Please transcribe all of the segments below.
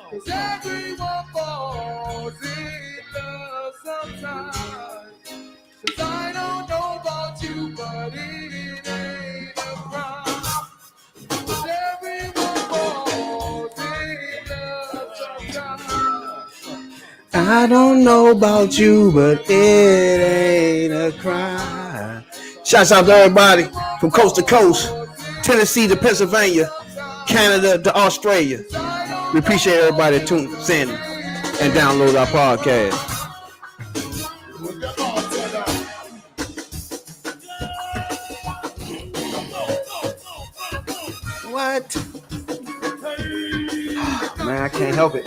'Cause everyone falls in love sometimes. 'Cause I don't know about you, but it ain't a crime. 'Cause everyone falls in love sometimes. I don't know about you, but it ain't a crime. Shouts out to everybody from coast to coast, Tennessee to Pennsylvania, Canada to Australia. We appreciate everybody that tunes in and download our podcast. What? Oh, man, I can't help it.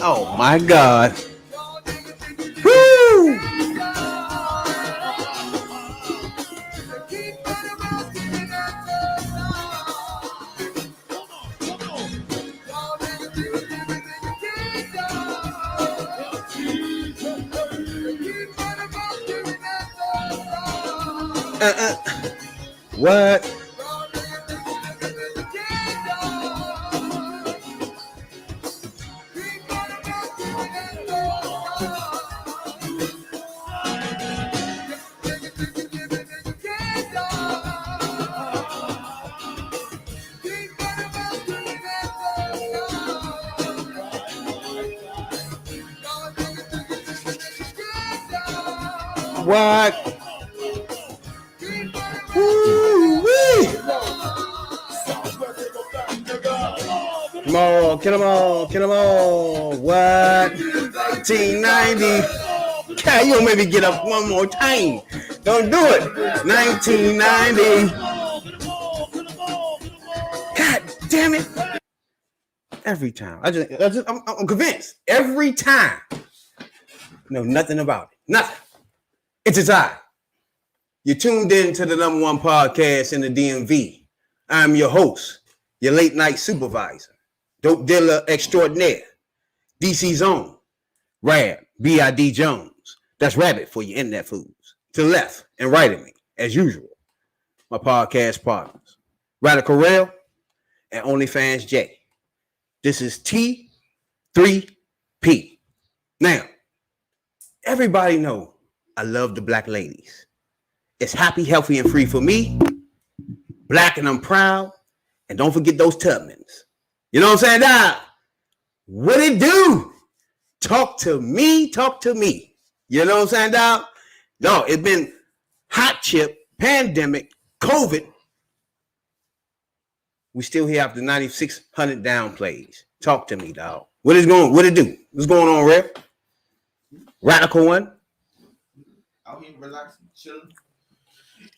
Oh my God. Woo! What? What? Woo-wee. Come on, get them on, get them on. What? 1990. God, you don't make me get up one more time. Don't do it. 1990. God damn it. Every time. I'm convinced. Every time. Know nothing about it. Nothing. It's a tie. You're tuned in to the number one podcast in the DMV. I'm your host, your late night supervisor, dope dealer extraordinaire, DC's own, Rab, B.I.D. Jones. That's Rabbit for your internet foods. To the left and right of me, as usual, my podcast partners, Radical Rail and OnlyFans J. This is T3P. Now, everybody know I love the black ladies. It's happy, healthy, and free for me. Black and I'm proud. And don't forget those Tubmans. You know what I'm saying? Now, what it do? Talk to me. Talk to me. You know what I'm saying, dog? No, it's been hot chip, pandemic, COVID. We still here after 9,600 downplays. Talk to me, dog. What it do? What's going on, Rep? Radical one. Out here relaxing, chilling.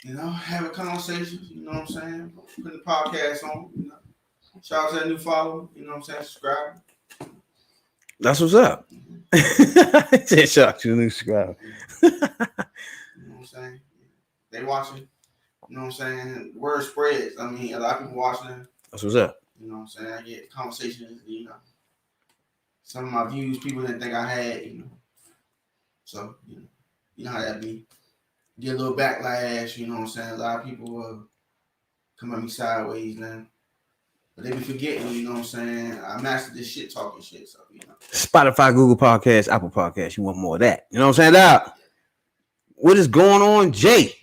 You know, having conversations, you know what I'm saying? Putting the podcast on, you know. Shout out to that new follower, you know what I'm saying? Subscribe. That's what's up. Said shout out to the new subscriber. You know what I'm saying? They watching, you know what I'm saying? Word spreads. I mean, a lot of people watching. That's what's up. You know what I'm saying? I get conversations, you know. Some of my views people didn't think I had, you know. So, you know how that be. Get a little backlash, you know what I'm saying? A lot of people come at me sideways now. But they be forgetting, you know what I'm saying? I mastered this shit talking shit, so, you know. Spotify, Google Podcasts, Apple Podcasts. You want more of that. You know what I'm saying, dog? What is going on, Jay?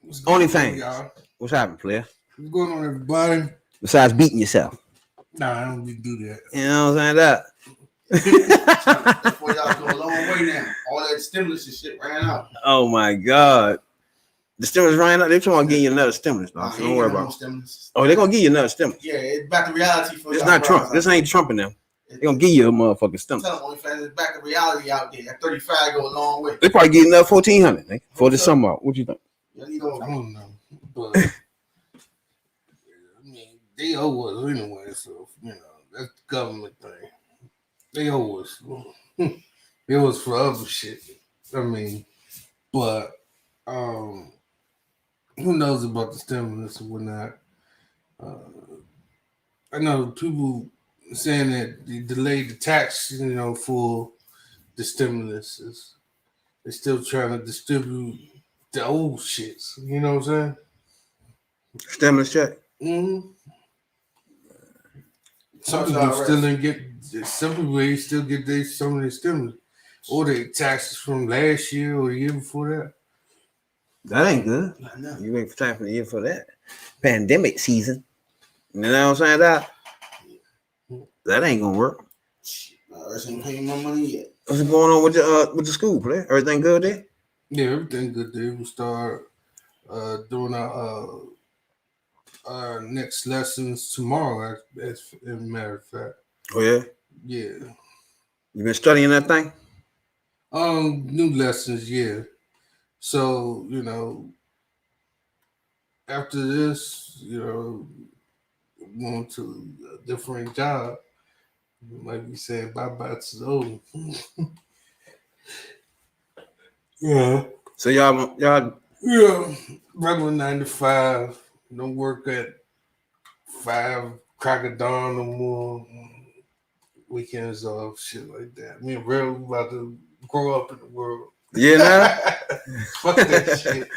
OnlyFans. Y'all? What's happening, player? What's going on, everybody? Besides beating yourself. Nah, I don't really do that. You know what I'm saying, dog? That's why y'all go a long way now. All that stimulus and shit ran out. Oh my God. The stimulus ran out. They're trying to give you another stimulus, dog. So don't worry about it. Oh, they're gonna give you another stimulus. Yeah, it's back to reality for It's not Trump. This ain't Trump in them. They're gonna give you a motherfucking stimulus. Tell them OnlyFans, it's back to reality out there. At 35 go a long way. They probably give you another 1,400 for this summer. What you think? I don't know. But I mean, they owe us anyway, so you know, that's the government thing. They owe us. It was for other shit. I mean, but who knows about the stimulus or whatnot. I know people saying that they delayed the tax, for the stimulus. They're still trying to distribute the old shits. You know what I'm saying? Stimulus check. Mm-hmm. Some How's people Unrest? still didn't get. Some people they still get some of their stimulus or their taxes from last year or the year before that. That ain't good. I know. You wait for time for the year for that. Pandemic season. You know what I'm saying? That ain't gonna work. Unrest ain't paying my money yet. What's going on with the school, player? Everything good there? Yeah, everything good there. We'll start doing our next lessons tomorrow, as a matter of fact. Oh yeah? Yeah. You been studying that thing? New lessons, yeah. So, after this, going to a different job. You might be saying bye-bye to those. Yeah. So y'all Yeah. Regular 9 to 5. Don't work at 5 crack of dawn no more. Weekends off, shit like that. Me and Real about to grow up in the world. yeah now? Fuck that shit.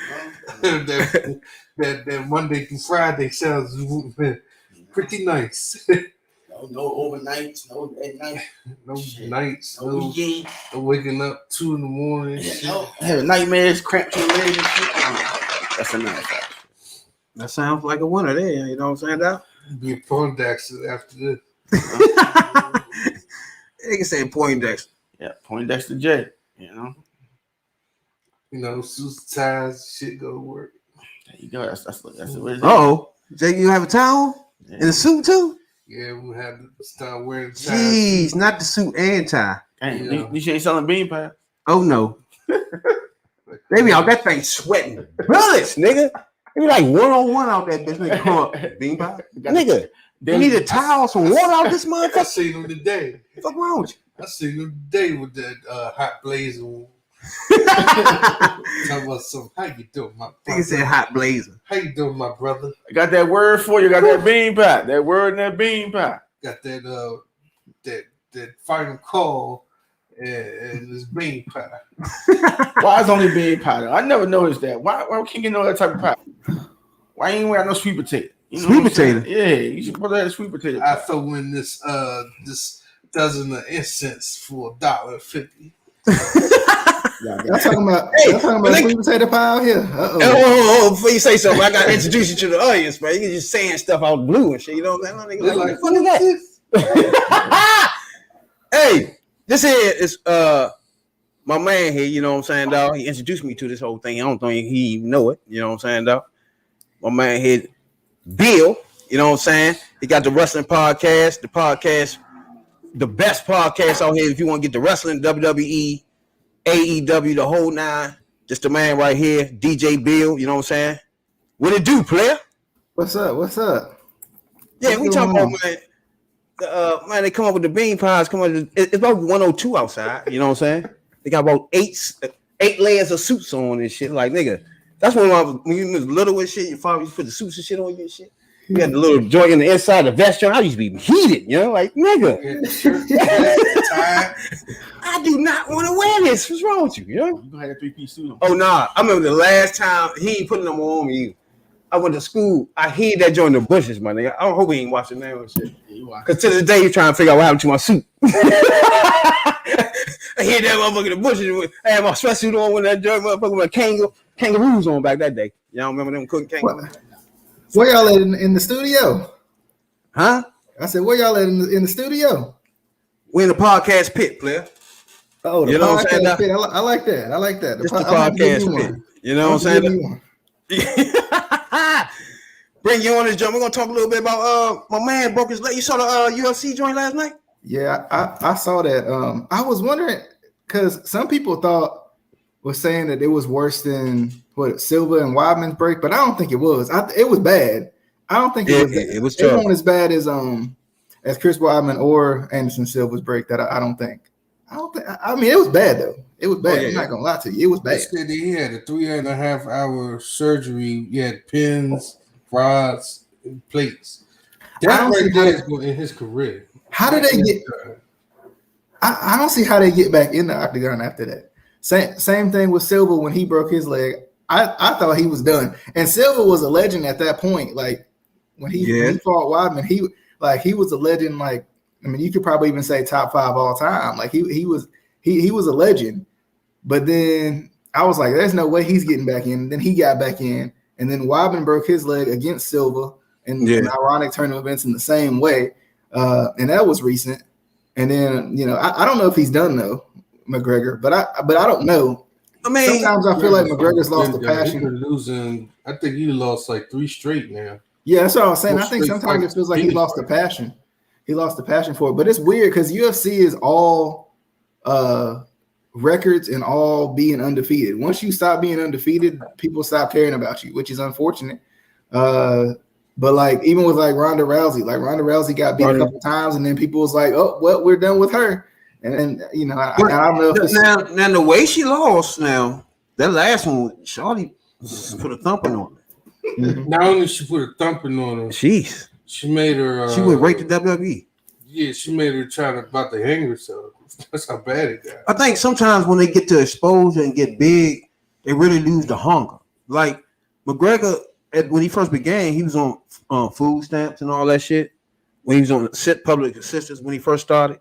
that Monday through Friday sounds pretty nice. No overnights, no at night. No Shit. nights, No weekend. no waking up 2 a.m. Yeah, shit. no. Having nightmares, cramps in the legs and shit. That's another fact. That sounds like a winner there, you know what I'm saying, Doc? Be a Poindexter after this. Nigga said Poindexter. Yeah, Poindexter J. Suits, ties, shit go to work. There you go. That's what it is. Oh, Jay, you have a towel and a suit too? Yeah, we had to start wearing ties. Jeez, not the suit and tie. Dang, Yeah. you ain't selling bean pies. Oh no. They be out that thing sweating bullets, nigga. They be like 1-on-1 out that bitch. Nigga, come up, bean pie. Nigga, you need a towel, some water out this I motherfucker. seen them today. What's wrong with I seen them today with that hot blazer on. you? Talking about some, how you doing, my Nigga brother? said hot blazer. How you doing, my brother? I got that word for you. Got that bean pie. That word in that bean pie. Got that that final call and this bean pie. Why is only bean pie though? I never noticed that. Why can't you know that type of pie? Why ain't we got no sweet potato? You know Sweet what I'm saying? potato? Yeah, you should put that in sweet potato. I throw in this dozen of incense for $1.50. Y'all talking about nigga- sweet potato pie out here? Oh, before you say something, I gotta introduce you to the audience, man. You just saying stuff out blue and shit. You know what I'm saying? They're Like, like, what the fuck is that? Hey, this here is my man here, you know what I'm saying, dog. He introduced me to this whole thing. I don't think he even know it, you know what I'm saying, dog. My man here, Bill, you know what I'm saying? He got the wrestling podcast, the best podcast out here if you want to get the wrestling, WWE, AEW, the whole nine. Just the man right here, DJ Bill, you know what I'm saying? What it do, player? What's up? Yeah, What's we talking going about, man. Man, they come up with the bean pies. It's about 102 outside. You know what I'm saying? They got about eight layers of suits on and shit. Like, nigga, that's when you was little and shit. Your father used to put the suits and shit on you and shit. You got the little joint in the inside, the vest joint. I used to be heated, you know, like, nigga. I do not want to wear this. What's wrong with you? You know? You gonna have a 3-piece suit on. Oh nah. I remember the last time he ain't putting them on me. I went to school. I hid that joint in the bushes, my nigga. I hope he ain't watching that and shit. Cause to this day he's trying to figure out what happened to my suit. I hid that motherfucker in the bushes. I had my sweatsuit on when that joint motherfucker with kangaroos on back that day. Y'all remember them cooking kangaroos? Where y'all at in the studio? Huh? I said, where y'all at in the studio? We in the podcast pit, player. Oh, the You know what I'm saying? podcast pit. I like that. I like that. It's the I'm gonna have to give podcast you pit. one. You know what I'm saying? One. Bring you on this joint. We're gonna talk a little bit about my man broke his leg. You saw the UFC joint last night? Yeah, I saw that. I was wondering because some people was saying that it was worse than what Silva and Weidman's break, but I don't think it was. It was bad. I don't think it was. It was It tough. wasn't as bad as Chris Weidman or Anderson Silva's break. That I don't think. I don't think. I mean, it was bad though. It was bad. yeah, I'm not gonna lie to you. It was They bad. said that he had a 3.5 hour surgery. He had pins, rods, and plates. That right there is going in his career. How did they get? I don't see how they get back in the octagon after that. Same thing with Silva when he broke his leg. I thought he was done. And Silva was a legend at that point. Like when he fought Weidman, he was a legend. Like, I mean, you could probably even say top 5 all time. Like he was a legend. But then I was like, there's no way he's getting back in. And then he got back in, and then Weidman broke his leg against Silva in ironic turn of events in the same way. And that was recent. And then, you know, I don't know if he's done though, McGregor, but I don't know. I mean, sometimes I feel like McGregor's lost the passion. I think he lost like 3 straight now. Yeah, that's what I was saying. I think sometimes it feels like he lost the passion. He lost the passion for it. But it's weird because UFC is all records and all being undefeated. Once you stop being undefeated, people stop caring about you, which is unfortunate. But like even with like Ronda Rousey got beat a couple times, and then people was like, "Oh, well, we're done with her." And then you know, I don't know. If now the way she lost, now that last one, Shawty put a thumping on her. Mm-hmm. Not only she put a thumping on her, she made her. She went right to WWE. Yeah, she made her about to hang herself. That's how bad it got. I think sometimes when they get to exposure and get big, they really lose the hunger. Like McGregor. When he first began, he was on food stamps and all that shit. When he was on public assistance, when he first started,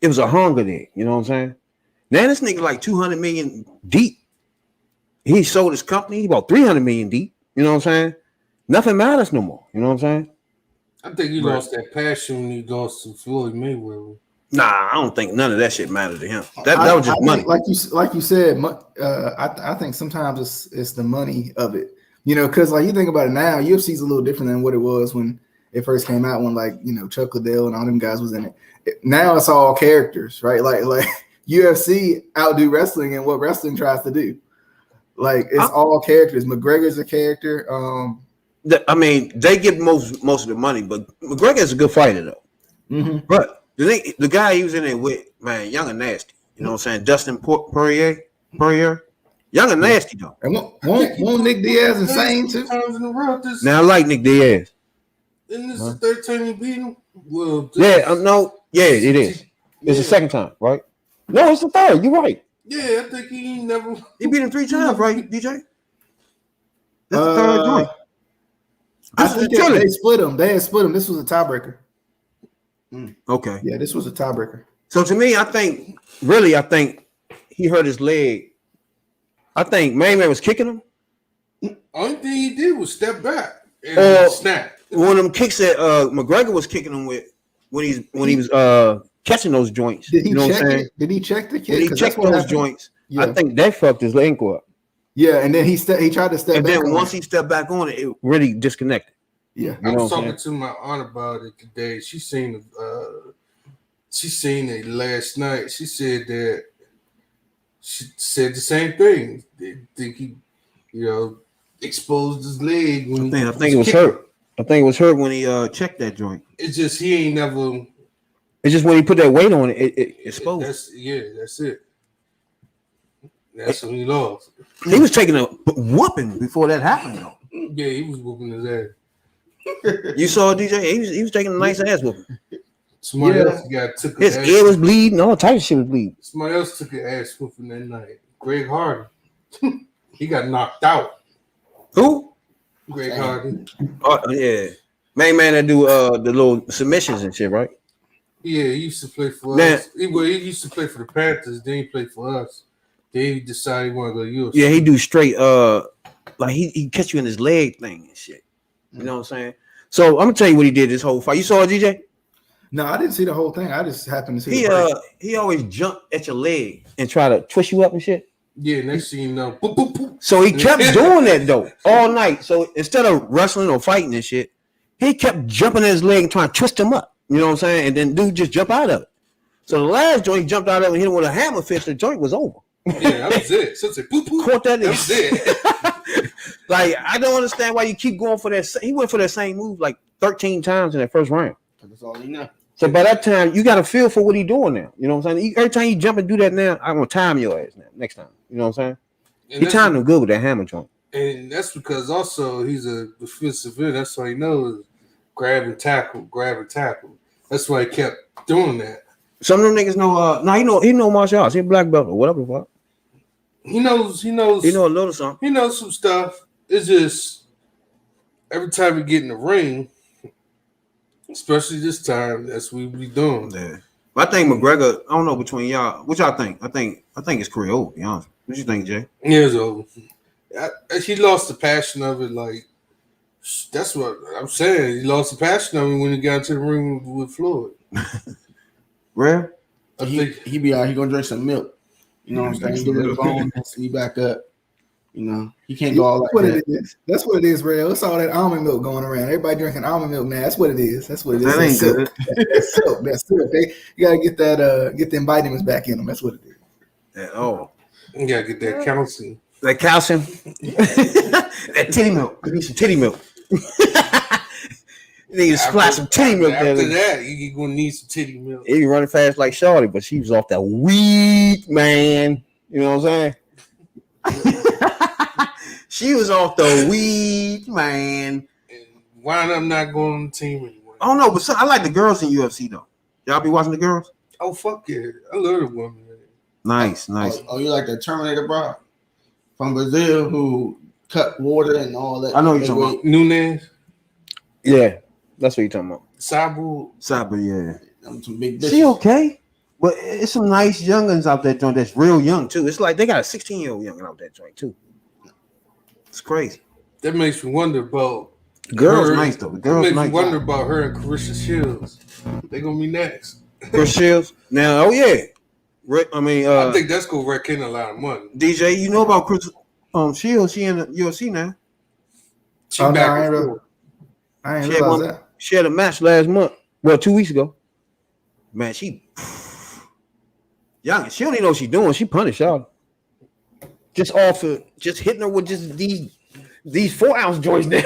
it was a hunger there. You know what I'm saying? Now this nigga like 200 million deep. He sold his company. He bought 300 million deep. You know what I'm saying? Nothing matters no more. You know what I'm saying? I think he lost that passion when he lost to Floyd Mayweather. Nah, I don't think none of that shit mattered to him. That was just money. Like you said, I think sometimes it's the money of it. You know, because like you think about it now, UFC is a little different than what it was when it first came out. When like you know Chuck Liddell and all them guys was in it. Now it's all characters, right? Like UFC outdo wrestling and what wrestling tries to do. Like it's all characters. McGregor's a character. I mean, they get most of the money, but McGregor is a good fighter though. Mm-hmm. But the guy he was in there with, man, young and nasty. You know what I'm saying? Dustin Poirier. Young and nasty though. And won't Nick Diaz insane too? Now I like Nick Diaz. Isn't this the third time you beat him? Well, it is. It's the second time, right? No, it's the third. You're right. Yeah, I think he beat him 3 times, right, DJ? That's the third joint. I think they split him. They had split him. This was a tiebreaker. Okay. Yeah, this was a tiebreaker. So to me, I think he hurt his leg. I think Mayman was kicking him. Only thing he did was step back and snap. One of them kicks that McGregor was kicking him with when he was catching those joints. Did he check it? Did he check the kick? When he checked those joints, I think that fucked his ankle up. Yeah, and then he tried to step back. And then once he stepped back on it, it really disconnected. Yeah. I was talking to my aunt about it today. She seen it last night. She said the same thing. They think he, exposed his leg when I think it was hurt. I think it was hurt when he checked that joint. It's just he ain't never. It's just when he put that weight on it, it exposed. That's it. That's when he lost. He was taking a whooping before that happened, though. Yeah, he was whooping his ass. You saw DJ? He was taking a nice ass whooping. Somebody else took his ear was bleeding. All types of shit was bleeding. Somebody else took an ass whooping that night. Greg Hardy. He got knocked out. Who? Greg Hardy. Oh yeah, main man that do the little submissions and shit, right? Yeah, he used to play for us. He used to play for the Panthers. Then he played for us. Then he decided he wanted to go to UFC. Yeah, he do straight like he catch you in his leg thing and shit. You know what I'm saying? So I'm gonna tell you what he did this whole fight. You saw it, DJ? No, I didn't see the whole thing. I just happened to see. He always jump at your leg and try to twist you up and shit. Yeah, next thing you know, boop, boop, boop. So he kept doing that though all night. So instead of wrestling or fighting and shit, he kept jumping at his leg and trying to twist him up. You know what I'm saying? And then dude just jump out of it. So the last joint he jumped out of it and hit him with a hammer fist. The joint was over. Yeah, that was it. So it's like, boop, boop. Caught that. That was it. Like, I don't understand why you keep going for that. He went for that same move like 13 times in that first round. That's all you know. So by that time, you got to feel for what he doing now. You know what I'm saying? Every time you jump and do that now, I'm gonna time your ass now. Next time, you know what I'm saying? He timed him good with that hammer joint. And that's because also he's a defensive end. That's why he knows grab and tackle. That's why he kept doing that. Some of them niggas know. He know martial arts. He a black belt or whatever the fuck. He knows. He know a little something. He knows some stuff. It's just every time we get in the ring, especially this time, that's what we doing. Yeah. But I think McGregor. I don't know between y'all. What y'all think? I think his career over. To be honest. What you think, Jay? Yeah, it's over. He lost the passion of it. Like that's what I'm saying. He lost the passion of it when he got into the ring with Floyd. Rare? He be out. He gonna drink some milk. You know what I'm saying? Give it a bone and see back up. You know he can't go all like that. That's what it is, Rare. It's all that almond milk going around. Everybody drinking almond milk now. That's what it is. That ain't good. That's silk. That's silk. You gotta get them vitamins back in them. That's what it is. You gotta get that calcium. That calcium. That titty milk. You need some titty milk. You need to splash some titty milk. After that, you're gonna need some titty milk. He running fast like Shorty, but she was off that weed, man. You know what I'm saying? She was off the weed, man. And wound up not going on the team anymore. I don't know, but I like the girls in UFC though. Y'all be watching the girls? Oh fuck yeah, I love the women. Nice. Oh, you like the Terminator bro from Brazil who cut water and all that? I know you're talking about Nunes. Yeah, that's what you're talking about. Sabu, yeah. Some big bitches. She okay? But it's some nice youngins out there joint that's real young too. It's like they got a 16-year-old youngin out there joint too. It's crazy. That makes me wonder about the girl's her. Nice though. The girl's makes nice. Me wonder about her and Carissa Shields. They gonna be next. Chris Shields. Now, oh yeah. I think that's gonna wreck in a lot of money. DJ, you know about Chris Shields? She in the UFC now. She back. I ain't realize that. She had a match last month. Well, 2 weeks ago. Man, she young. She don't even know what she's doing. She punished y'all. Just hitting her with just these 4-ounce joints now.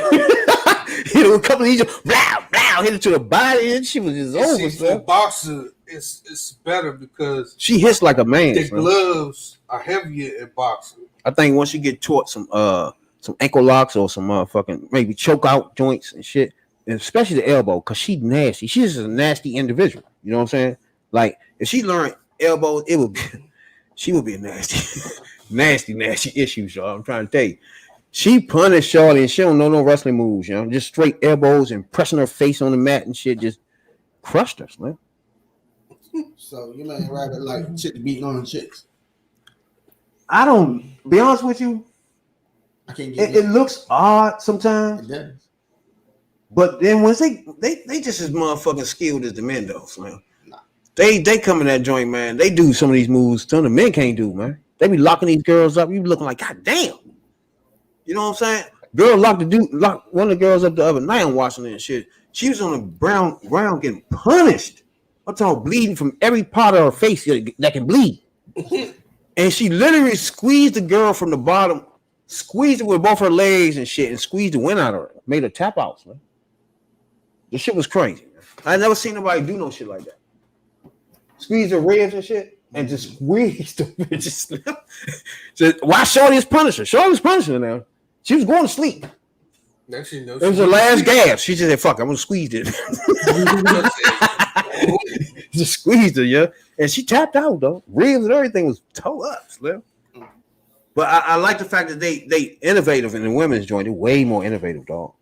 Hit her with a couple of these, blah, blah, hit it to the body, and she was just over. For boxer, it's better because she hits like a man. The gloves are heavier in boxing. I think once you get taught some ankle locks or some motherfucking maybe choke out joints and shit, and especially the elbow, because she's nasty. She's just a nasty individual. You know what I'm saying? Like if she learned elbows, she would be a nasty issues, y'all. I'm trying to tell you. She punished Shorty and she don't know no wrestling moves, you know. Just straight elbows and pressing her face on the mat and shit, just crushed her, man. So you may rather like chicks beating on chicks. I don't be honest with you. I can't get it looks odd sometimes. It does. But then once they just as motherfucking skilled as the men though, man. Nah. They come in that joint, man. They do some of these moves some of the men can't do, man. They be locking these girls up. You be looking like, God damn. You know what I'm saying? Girl locked one of the girls up the other night. I'm watching it and shit. She was on the ground getting punished. I'm talking bleeding from every part of her face that can bleed. And she literally squeezed the girl from the bottom, squeezed it with both her legs and shit, and squeezed the wind out of her. Made her tap out, man. The shit was crazy. I never seen nobody do no shit like that. Squeeze her ribs and shit, and just squeeze the bitch. Just, why Shorty's punishing? Shorty's punishing her now. She was going to sleep. It was her last gasp. She just said, fuck, I'm going to squeeze it. Just squeezed her, yeah. And she tapped out, though. Ribs and everything was toe up, Slim. But I like the fact that they innovative in the women's joint. They're way more innovative, dog.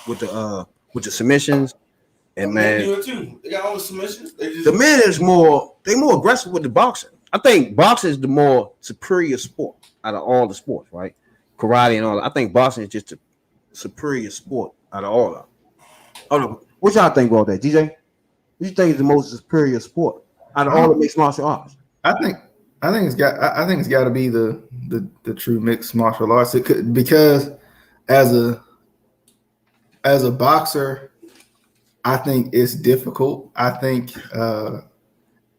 With the submissions. And man, do it too. They got all the submissions. The men is more aggressive with the boxing. I think boxing is the more superior sport out of all the sports, right? Karate and all that. I think boxing is just a superior sport out of all of them. Hold on. What y'all think about that, DJ? What you think is the most superior sport out of all the mixed martial arts? I think it's got to be the true mixed martial arts. It could, because as a boxer, I think it's difficult. I think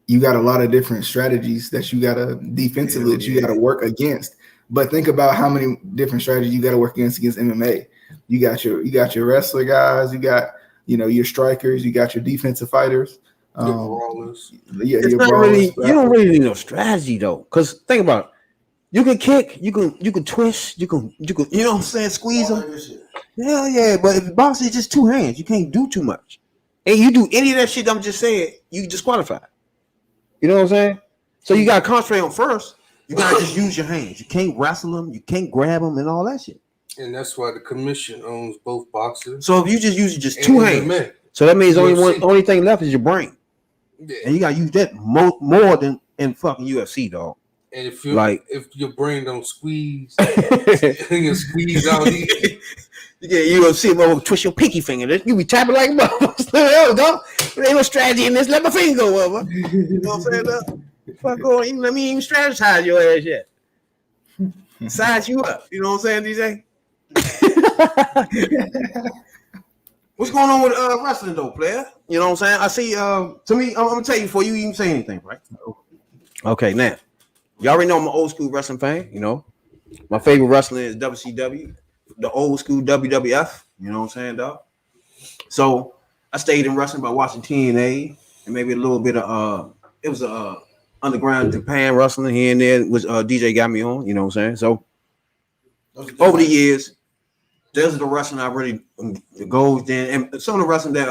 you got a lot of different strategies that you got to defensively that you got to work against. But think about how many different strategies you got to work against MMA. You got your wrestler guys, you got your strikers, you got your defensive fighters. The brawlers. It's not really. You don't really need no strategy though, because think about it. You can kick, you can twist, you know what I'm saying, squeeze them. Hell yeah, but if boxing is just two hands, you can't do too much. And you do any of that shit I'm just saying, you disqualified. You know what I'm saying? So you gotta concentrate on first. You gotta just use your hands. You can't wrestle them, you can't grab them, and all that shit. And that's why the commission owns both boxers. So if you just use just two hands, so that means only thing left is your brain. Yeah. And you gotta use that more than in fucking UFC, dog. And if your brain don't squeeze, you squeeze out. You get UFC, motherfucker, twist your pinky finger. You be tapping like motherfuckers. There ain't no strategy in this. Let my finger go over. You know what I'm saying? Fuck on. Let me even strategize your ass yet. Size you up. You know what I'm saying, DJ? What's going on with wrestling though, player? You know what I'm saying? I see. To me, I'm gonna tell you before you even say anything, right? Okay, now you already know I'm an old school wrestling fan. You know, my favorite wrestling is WCW, the old school WWF. You know what I'm saying, dog? So I stayed in wrestling by watching TNA and maybe a little bit of it was underground Japan wrestling here and there, which DJ got me on. You know what I'm saying? So over the years, there's the wrestling I really goes in, and some of the wrestling that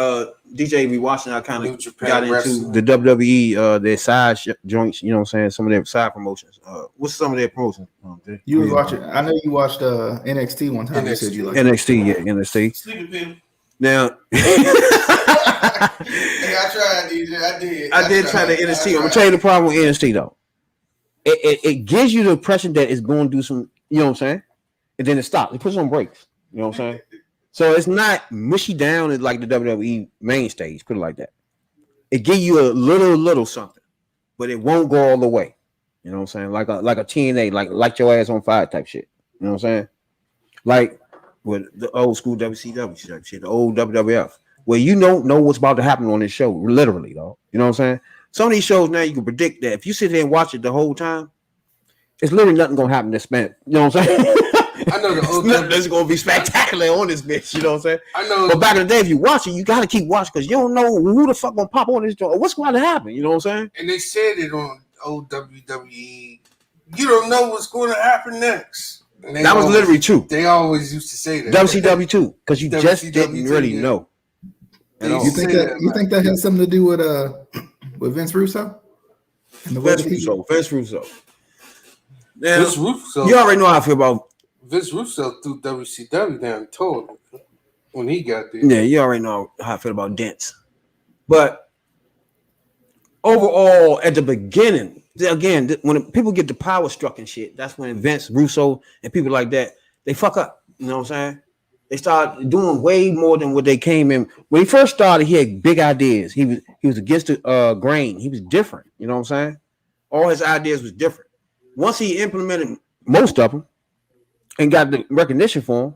DJ be watching, I kind of got into wrestling. The WWE, their side joints. You know what I'm saying? Some of their side promotions. What's some of their promotions? You was watching. I know you watched NXT one time. NXT. You said you liked NXT, yeah, NXT. Sleeping pill. Now, hey, I tried, DJ. I did try the NXT. I'm gonna tell you the problem with NXT though. It gives you the impression that it's going to do some. You know what I'm saying? And then it stops. It puts on brakes. You know what I'm saying? So it's not mushy down as like the WWE main stage, put it like that. It give you a little something, but it won't go all the way. You know what I'm saying? Like a TNA, like your ass on fire type shit. You know what I'm saying? Like with the old school WCW type shit, the old WWF, where you don't know what's about to happen on this show, literally, though. You know what I'm saying? Some of these shows now you can predict that if you sit there and watch it the whole time, it's literally nothing gonna happen this minute. You know what I'm saying? I know the old that's gonna be spectacular on this bitch. You know what I'm saying? I know. But back in the day, if you watch it, you gotta keep watching because you don't know who the fuck gonna pop on this joint or what's going to happen. You know what I'm saying? And they said it on old WWE. You don't know what's going to happen next. That was literally true. They always used to say that. WCW too, because you just didn't really know. You think that has something to do with Vince Russo? Vince Russo. Now, Vince Russo. You already know how I feel about Vince Russo threw WCW down and told him when he got there. Yeah, you already know how I feel about Dents. But overall, at the beginning, again, when people get the power struck and shit, that's when Vince Russo and people like that, they fuck up. You know what I'm saying? They start doing way more than what they came in. When he first started, he had big ideas. He was against the grain. He was different. You know what I'm saying? All his ideas was different. Once he implemented most of them and got the recognition for him,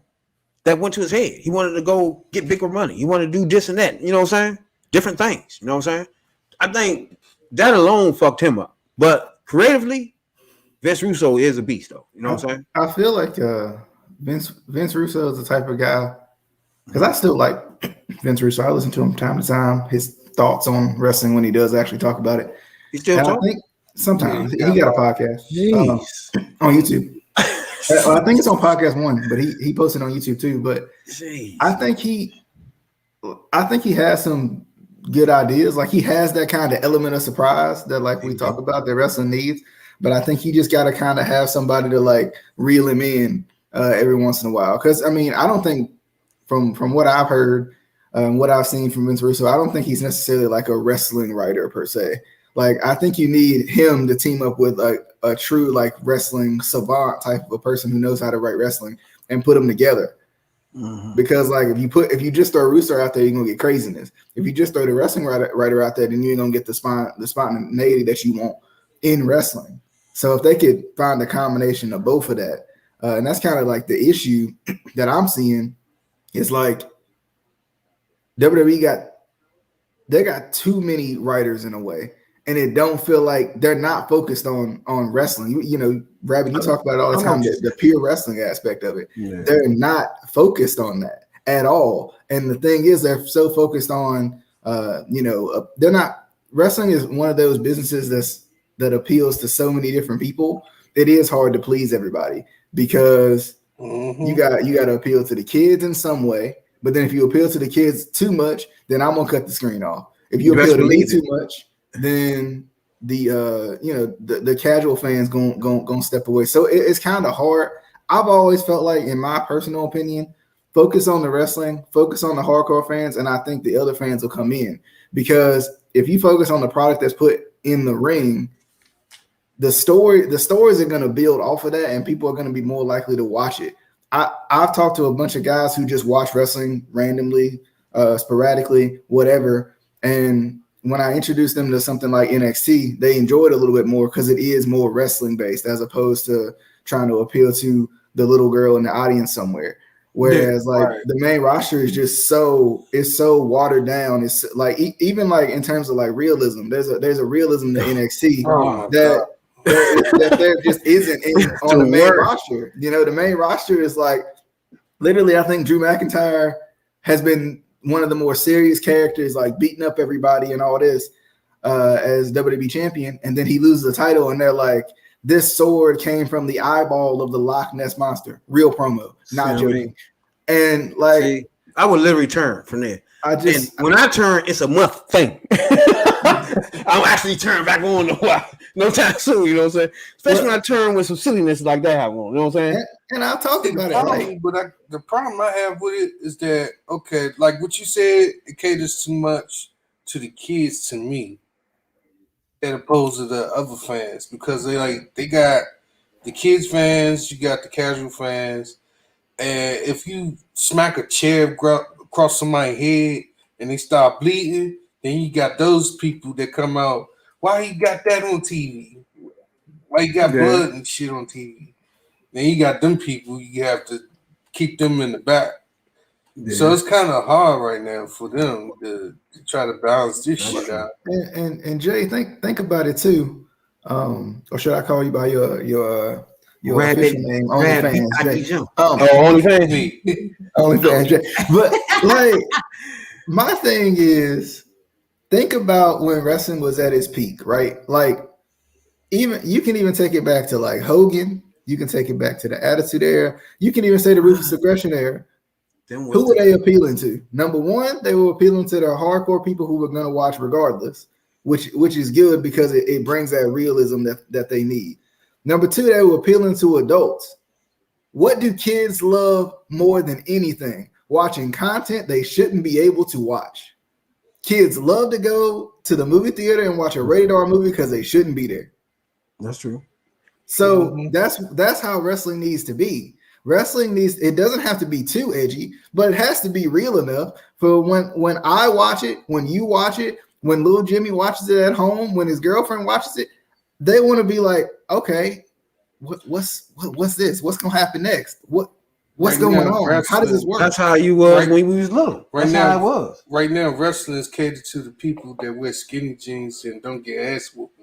that went to his head. He wanted to go get bigger money. He wanted to do this and that. You know what I'm saying? Different things. You know what I'm saying? I think that alone fucked him up. But creatively, Vince Russo is a beast, though. You know what I'm saying? I feel like Vince Russo is the type of guy, because I still like Vince Russo. I listen to him time to time, his thoughts on wrestling when he does actually talk about it. He still talking? I think sometimes he got a podcast on YouTube. I think it's on podcast one, but he posted on YouTube too. But I think he has some good ideas. Like he has that kind of element of surprise that like we talk about that wrestling needs. But I think he just got to kind of have somebody to like reel him in every once in a while. Because I mean, I don't think from what I've heard, what I've seen from Vince Russo, I don't think he's necessarily like a wrestling writer per se. Like I think you need him to team up with like a true like wrestling savant type of a person who knows how to write wrestling and put them together. Mm-hmm. Because like if you just throw Russo out there, you're gonna get craziness. If you just throw the wrestling writer out there, then you're gonna get the spontaneity that you want in wrestling. So if they could find a combination of both of that, and that's kind of like the issue that I'm seeing is like WWE got too many writers in a way, and it don't feel like they're not focused on wrestling. You know, Rabbit, you talk about it all the time, the pure wrestling aspect of it. Yeah. They're not focused on that at all. And the thing is, they're so focused on, they're not wrestling is one of those businesses that appeals to so many different people. It is hard to please everybody because you got to appeal to the kids in some way. But then if you appeal to the kids too much, then I'm gonna cut the screen off. If you appeal to me too much, then the casual fans gonna step away. So it's kind of hard. I've always felt like, in my personal opinion, focus on the wrestling, focus on the hardcore fans, and I think the other fans will come in. Because if you focus on the product that's put in the ring, the stories are going to build off of that, and people are going to be more likely to watch it. I've talked to a bunch of guys who just watch wrestling randomly, sporadically, whatever. And when I introduced them to something like NXT, they enjoy it a little bit more because it is more wrestling based as opposed to trying to appeal to the little girl in the audience somewhere. Whereas the main roster is just so watered down. It's like even like in terms of like realism, there's a realism to NXT that there just isn't on the main roster. You know, the main roster is like literally, I think Drew McIntyre has been one of the more serious characters, like beating up everybody and all this as WWE champion, and then he loses the title, and they're like, this sword came from the eyeball of the Loch Ness monster. Real promo, not joking. And like, I would literally turn from there. When I turn, it's a month thing. I'll actually turn back on no time soon. You know what I'm saying? Especially when I turn with some silliness like that happen. You know what I'm saying? And I'll talk about it. But the problem I have with it is that, okay, like what you said, it caters too much to the kids to me, as opposed to the other fans, because they got the kids fans, you got the casual fans, and if you smack a chair across somebody's head and they start bleeding, then you got those people that come out. Why you got that on TV? Why you got blood and shit on TV? Then you got them people, you have to keep them in the back. Yeah. So it's kind of hard right now for them to try to balance this shit out. And Jay, think about it too. Or should I call you by your official name? OnlyFans, Jay. OnlyFans, Jay. But like, my thing is, think about when wrestling was at its peak, right? Like, even you can even take it back to like Hogan. You can take it back to the Attitude Era. You can even say the Ruthless Aggression Era. Who were they appealing to? Number one, they were appealing to the hardcore people who were going to watch regardless, which is good because it brings that realism that they need. Number two, they were appealing to adults. What do kids love more than anything? Watching content they shouldn't be able to watch. Kids love to go to the movie theater and watch a rated R movie because they shouldn't be there. That's true. So that's how wrestling needs to be. Wrestling it doesn't have to be too edgy, but it has to be real enough for when I watch it, when you watch it, when little Jimmy watches it at home, when his girlfriend watches it, they want to be like, okay, what's this? What's gonna happen next? What's going on? How does this work? That's how you was when we was little. That's how it was. Right now, wrestling is catered to the people that wear skinny jeans and don't get ass whooped.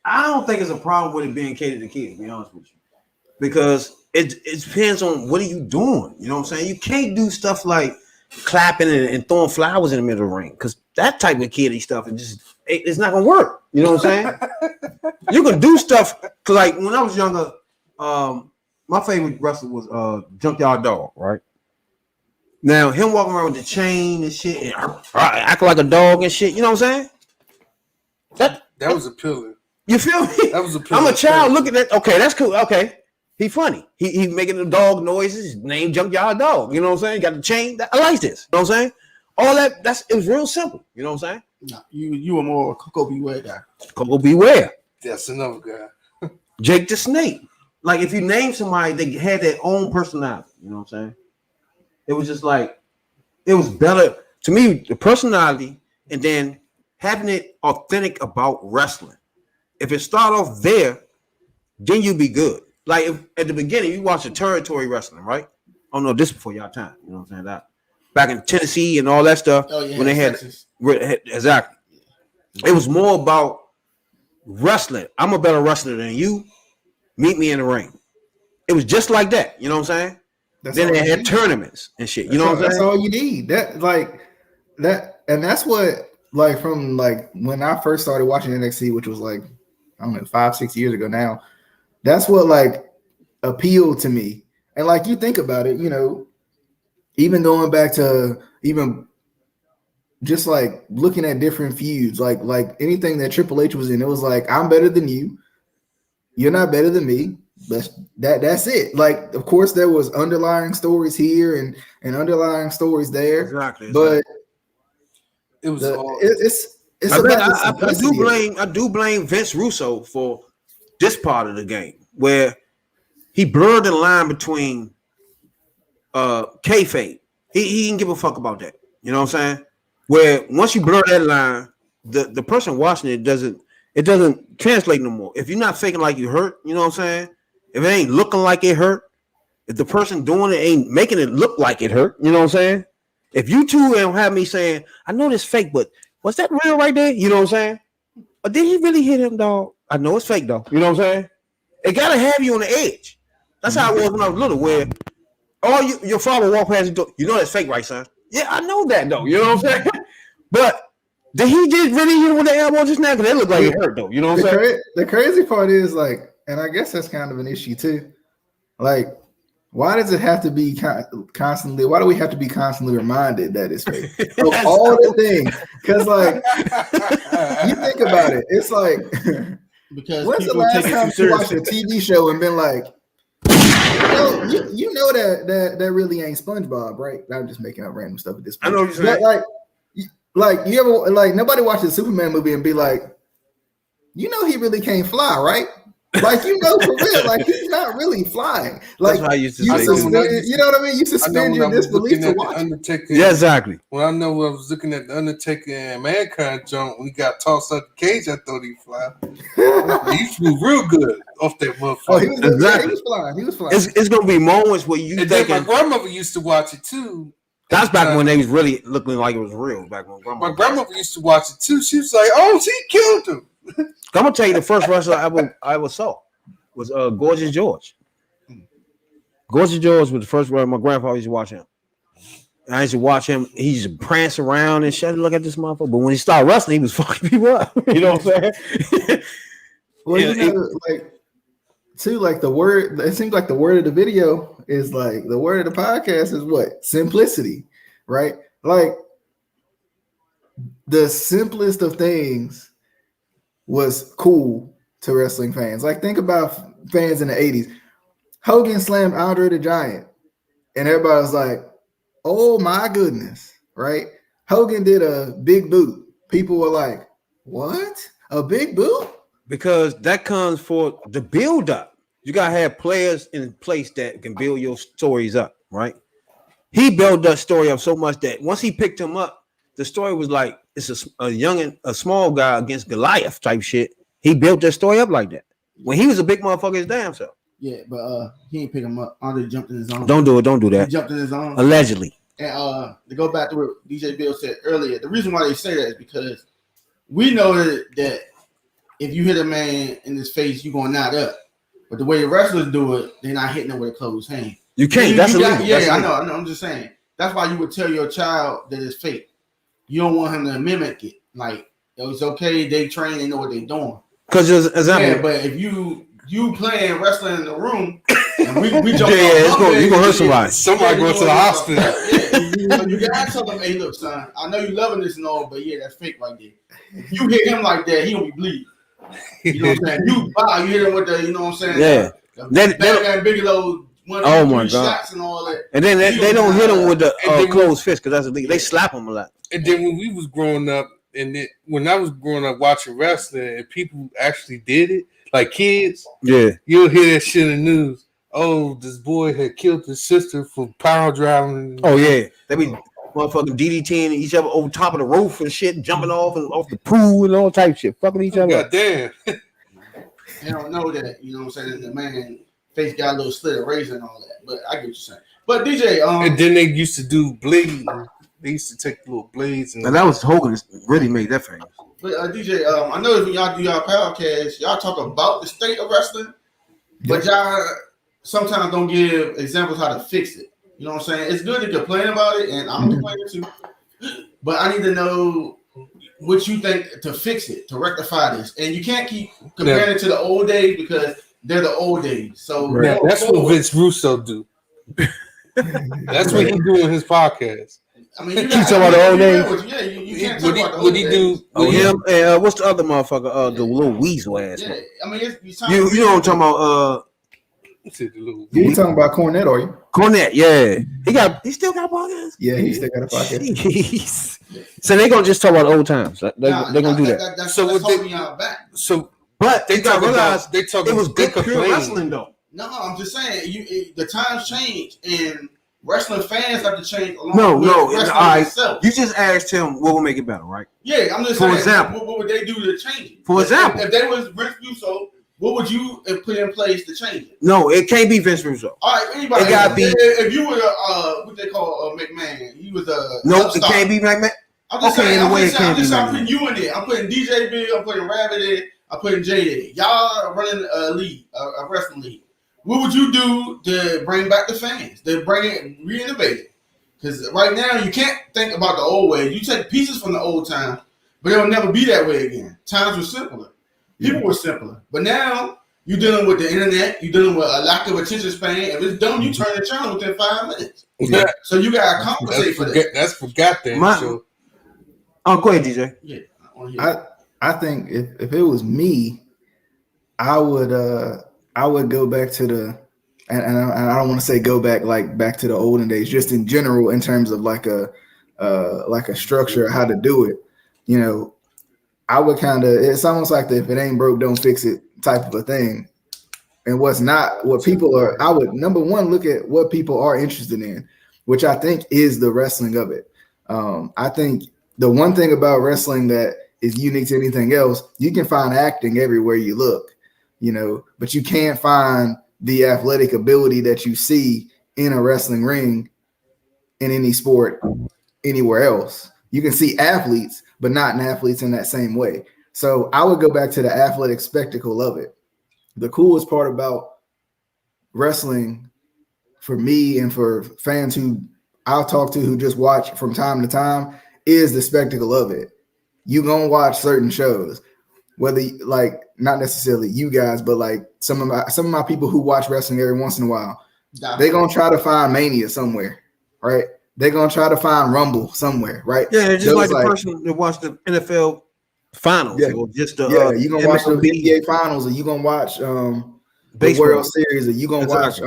I don't think it's a problem with it being catered to kids, to be honest with you. Because it depends on what are you doing. You know what I'm saying? You can't do stuff like clapping and throwing flowers in the middle of the ring, because that type of kiddie stuff it's not gonna work. You know what I'm saying? You can do stuff, because like when I was younger, my favorite wrestler was Junkyard Dog, right? Now him walking around with the chain and shit and acting like a dog and shit, you know what I'm saying? That was appealing. You feel me? That was appealing. I'm a child looking at, okay, that's cool. Okay. He funny. He making the dog noises, named Junkyard Dog. You know what I'm saying? Got the chain. I like this. You know what I'm saying? All that, it was real simple. You know what I'm saying? No, you were more Coco Beware guy. Coco Beware. That's another guy. Jake the Snake. Like, if you name somebody, they had their own personality. You know what I'm saying? It was just like, it was better to me, the personality, and then having it authentic about wrestling. If it start off there, then you be good. Like, if at the beginning you watch the territory wrestling, right? Oh no, this before y'all time. You know what I'm saying? That back in Tennessee and all that stuff. Oh, yeah, when they had exactly. It was more about wrestling. I'm a better wrestler than you. Meet me in the ring. It was just like that. You know what I'm saying? Then they had tournaments and shit. You know what I'm saying? That's all you need. That and that's what like from like when I first started watching NXT, which was like I don't know 5-6 years ago now. That's what like appealed to me. And like you think about it, you know, even going back to even just like looking at different feuds, like anything that Triple H was in, it was like I'm better than you, you're not better than me. That's it. Like, of course, there was underlying stories here and underlying stories there, Exactly. but It was all. it's about the simplicity. I do blame Vince Russo for this part of the game where he blurred the line between kayfabe. He didn't give a fuck about that. You know what I'm saying? Where once you blur that line, the person watching it doesn't translate no more. If you're not faking like you hurt, you know what I'm saying? If it ain't looking like it hurt, if the person doing it ain't making it look like it hurt, you know what I'm saying? If you two don't have me saying, I know this fake, but was that real right there? You know what I'm saying? Or did he really hit him, dog? I know it's fake, though. You know what I'm saying? It gotta have you on the edge. That's how it was when I was little, where your father walk past the door. You know that's fake, right, son? Yeah, I know that, though. You know what I'm saying? But did he just really hit him with the elbow just now? Because it looked like it hurt, though. You know what I'm saying? The crazy part is like, and I guess that's kind of an issue too. Like, why does it have to be constantly? Why do we have to be constantly reminded that it's fake of all the things? Because like, you think about it, it's like because when's the last time you watched a TV show and been like, you know that really ain't SpongeBob, right? I'm just making up random stuff at this point. I know what you're saying. Like you ever like nobody watched a Superman movie and be like, you know, he really can't fly, right? Like, you know, for real, like he's not really flying. Like, that's what I used to you say. you know what I mean? You suspend your disbelief to watch. Undertaker. Yeah, exactly. When I know I was looking at the Undertaker and Mankind jump, we got tossed out the cage. I thought he'd fly. He flew real good off that motherfucker. Oh, he was, exactly. He was flying. He was flying. It's gonna be moments where you and think my grandmother used to watch it too. That's back when they was really looking like it was real. Back when my grandmother used to watch it too. She was like, "Oh, she killed him." I'm gonna tell you the first wrestler I ever saw was Gorgeous George. Gorgeous George was the first one. My grandfather used to watch him. And I used to watch him. He used to prance around and shit. Look at this motherfucker. But when he started wrestling, he was fucking people up. You know what I'm saying? Well, you know, like too, like the word. It seems like the word of the video is like the word of the podcast is what? Simplicity, right? Like the simplest of things was cool to wrestling fans. Like, think about fans in the 80s. Hogan slammed Andre the Giant, and everybody was like, oh my goodness, right? Hogan did a big boot. People were like, what? A big boot? Because that comes for the build up. You gotta have players in place that can build your stories up, right? He built that story up so much that once he picked him up, the story was like it's a small guy against Goliath type shit. He built that story up like that. When he was a big motherfucker his damn self. Yeah, but he ain't pick him up. Andre jumped in his arms. Don't do that. He jumped in his arms. Allegedly. And to go back to what DJ Bill said earlier, the reason why they say that is because we know that if you hit a man in his face, you're going to knock up. But the way the wrestlers do it, they're not hitting him with a closed hand. You can't. That's illegal. I know. I'm just saying. That's why you would tell your child that it's fake. You don't want him to mimic it. Like, it's okay. They train. They know what they're doing. Because yeah, but if you playing wrestling in the room, and we jump you gonna hurt somebody. Somebody go to the hospital. Yeah, you gotta tell them, hey, look, son, I know you loving this and all, but yeah, that's fake right there. If you hit him like that, he gonna be bleeding. You know what I'm saying? You hit him with the, you know what I'm saying? Yeah. That Bigelow. Oh my god! Shots and all that. And then they don't hit him with the closed fist because that's illegal. They slap him a lot. And then when we was growing up, when I was growing up watching wrestling, and people actually did it, like kids, you'll hear that shit in the news. Oh, this boy had killed his sister for power driving. Oh yeah, they be motherfucking DDTing each other over top of the roof and shit, jumping off the pool and all type of shit, fucking each other. God damn. They don't know that, you know what I'm saying? The man face got a little slit of razor and all that, but I get what you're saying. But DJ, and then they used to do blade. They used to take little blades, and that was Hogan really made that famous. But DJ, I know when y'all do y'all podcast, y'all talk about the state of wrestling, but y'all sometimes don't give examples how to fix it. You know what I'm saying? It's good to complain about it, and I'm complaining too. but I need to know what you think to fix it, to rectify this. And you can't keep comparing it to the old days because they're the old days. So now, that's what Vince Russo do. That's what he do in his podcast. I mean, you talking about the old days? Yeah, you can't talk about the old What he do? Oh, him and what's the other motherfucker? The little weasel ass. Yeah, I mean, You know what I'm talking about? You talking about Cornette, are you? Cornette, yeah. He still got a podcast? Yeah, he still got a podcast. Jeez. So they gonna just talk about old times. They're gonna do that. That's so that's what holding y'all back. So, but they got realize they talk. It was good pure wrestling though. No, I'm just saying the times change and wrestling fans have to change along with wrestling itself. You just asked him what will make it better, right? Yeah, I'm just for saying. Example, what would they do to change it? For example, if they was Vince Russo, what would you put in place to change it? No, it can't be Vince Russo. All right, anybody. It gotta be. If you were what they call McMahon, he was a no. It can't be McMahon. I'm just saying. In a way, it can't be. I'm putting you in there. I'm putting DJ Big. I'm putting Rabbit in. I'm putting Jay in. Y'all are running a league, a wrestling league. What would you do to bring back the fans? To bring it, reinnovate it? Because right now you can't think about the old way. You take pieces from the old time, but it'll never be that way again. Times were simpler. People were simpler. But now you're dealing with the internet. You're dealing with a lack of attention span. If it's dumb, you turn the channel within 5 minutes. Yeah. So you got to compensate for that. That's forgot that. Oh, go ahead, DJ. Yeah. I think if it was me, I would go back to the and I don't want to say go back to the olden days, just in general in terms of like a structure of how to do it. You know, I would it's almost like the if it ain't broke, don't fix it type of a thing. And what's not what people are, I would number one look at what people are interested in, which I think is the wrestling of it. I think the one thing about wrestling that is unique to anything else, you can find acting everywhere you look, you know, but you can't find the athletic ability that you see in a wrestling ring in any sport anywhere else. You can see athletes, but not athletes in that same way. So I would go back to the athletic spectacle of it. The coolest part about wrestling for me and for fans who I'll talk to who just watch from time to time is the spectacle of it. You gonna watch certain shows, whether like not necessarily you guys, but like some of my people who watch wrestling every once in a while, they're gonna try to find Mania somewhere, right? They're gonna try to find Rumble somewhere, right? Yeah, it's just like the person that watched the NFL finals, or just the you gonna watch the NBA finals, or you gonna watch the World Series, or you gonna watch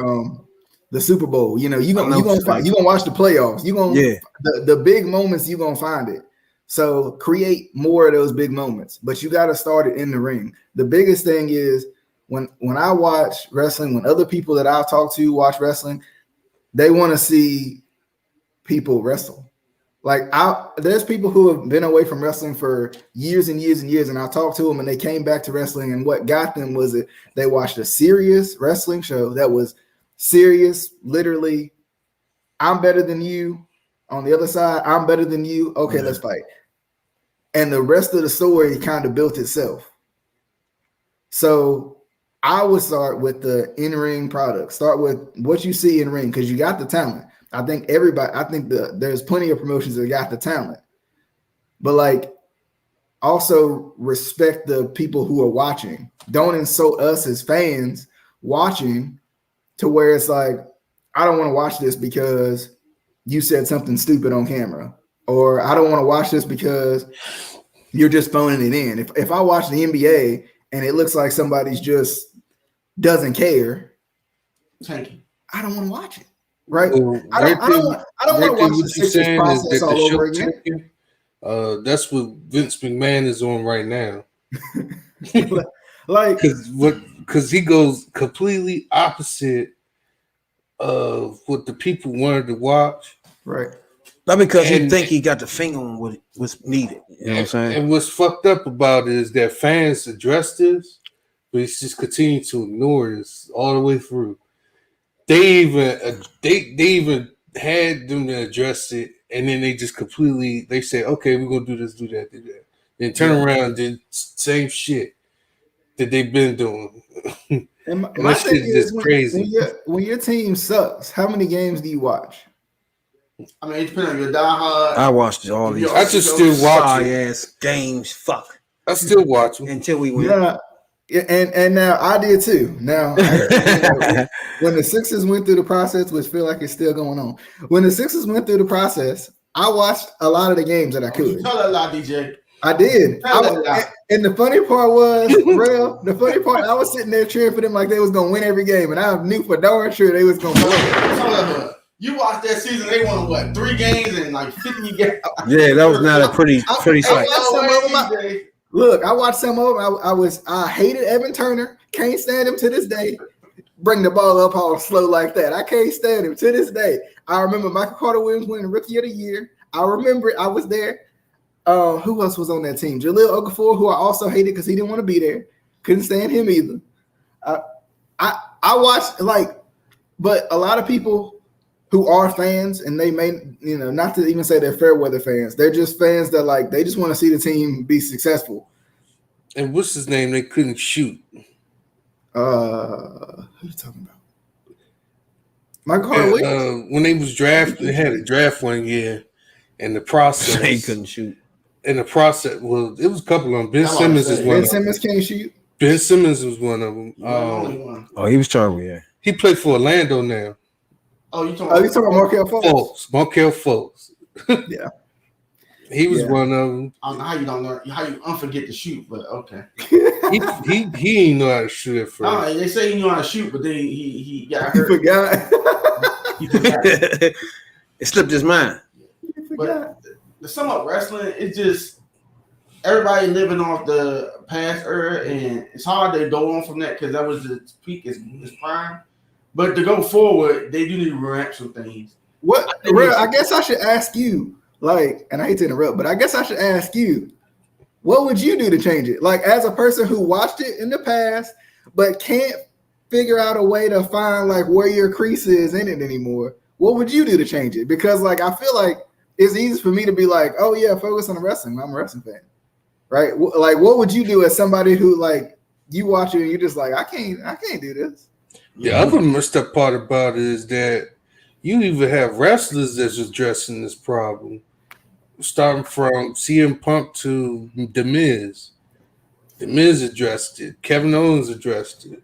the Super Bowl. You know, you gonna watch the playoffs. The big moments, you gonna find it. So create more of those big moments, but you got to start it in the ring. The biggest thing is when I watch wrestling, when other people that I'll talk to watch wrestling, they want to see people wrestle. Like there's people who have been away from wrestling for years and years and years, and I talked to them and they came back to wrestling, and what got them was that they watched a serious wrestling show that was serious, literally, I'm better than you. On the other side, I'm better than you. Okay, let's fight. And the rest of the story kind of built itself. So I would start with the in-ring product. Start with what you see in ring because you got the talent. I think there's plenty of promotions that got the talent. But like also respect the people who are watching. Don't insult us as fans watching to where it's like, I don't want to watch this because you said something stupid on camera, or I don't want to watch this because you're just phoning it in. If I watch the NBA and it looks like somebody's just doesn't care, I don't want to watch it. Right? I don't want to watch the Sixers process all over again. That's what Vince McMahon is on right now. Like, because he goes completely opposite of what the people wanted to watch. Right. Not because he think he got the finger on what was needed. You know what I'm saying? And what's fucked up about it is that fans address this, but it's just continue to ignore this all the way through. They even had them to address it, and then they just they say, okay, we're gonna do this, do that, do that. Then turn around and did same shit that they've been doing. And my thing is crazy. When your team sucks, how many games do you watch? I mean, it depends on your diehard. I watched all these I just still watch it. ass games. Fuck. I still watch them. Until we win. Yeah, and now I did too. Now, when the Sixers went through the process, which feel like it's still going on, when the Sixers went through the process, I watched a lot of the games that I could. You tell that a lot, DJ. I did. And the funny part was, I was sitting there cheering for them like they was gonna win every game, and I knew for darn sure they was gonna blow. You watched that season, they won what, 3 games and like 50 games. Yeah, that was not a pretty sight. Look, I watched some of them. I hated Evan Turner. Can't stand him to this day. Bring the ball up all slow like that. I can't stand him to this day. I remember Michael Carter Williams winning Rookie of the Year. I remember I was there. Who else was on that team? Jaleel Okafor, who I also hated because he didn't want to be there. Couldn't stand him either. I watched but a lot of people who are fans, and they may, not to even say they're fair weather fans, they're just fans that they just want to see the team be successful. And what's his name? They couldn't shoot. Who are you talking about? Michael Carter Williams? When they was drafted, they had a draft one year, and the process they couldn't shoot. And the process, well, it was a couple of them. Ben Simmons is one. Ben Simmons can't shoot. Ben Simmons was one of them. He was terrible. Yeah, he played for Orlando now. Oh, you talking about Markelle Fultz? Markelle Fultz. Yeah. He was one of them. I don't know how you don't know how you unforget to shoot, but okay. he ain't know how to shoot at first. They say he knew how to shoot, but then he got He hurt. forgot. He forgot. It slipped his mind. But to sum up wrestling, it's just everybody living off the past era, and it's hard to go on from that because that was the peak, is prime. But to go forward, they do need to ramp some things. I guess I should ask you, and I hate to interrupt, but I guess I should ask you, what would you do to change it? As a person who watched it in the past, but can't figure out a way to find where your crease is in it anymore, what would you do to change it? Because I feel like it's easy for me to be oh yeah, focus on the wrestling. I'm a wrestling fan, right? What would you do as somebody who you watch it and you're just I can't do this. The other messed up part about it is that you even have wrestlers that's addressing this problem, starting from CM Punk to The Miz. The Miz addressed it. Kevin Owens addressed it.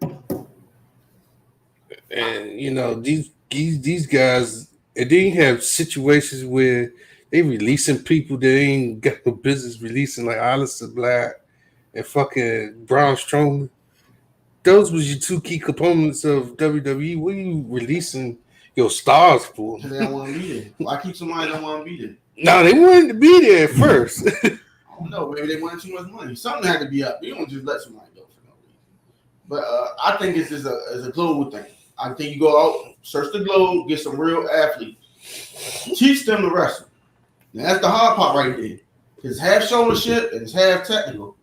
And these guys, and then you have situations where they releasing people that ain't got no business releasing, like Aleister Black and fucking Braun Strowman. Those was your 2 key components of WWE. What are you releasing your stars for? They don't want to be there. Why keep somebody that don't want to be there? No, they wanted to be there at first. I don't know. Maybe they wanted too much money. Something had to be up. You don't just let somebody go for no reason. But I think it's just a global thing. I think you go out, search the globe, get some real athletes, teach them to wrestle. Now that's the hard part right there. It's half showmanship and it's half technical.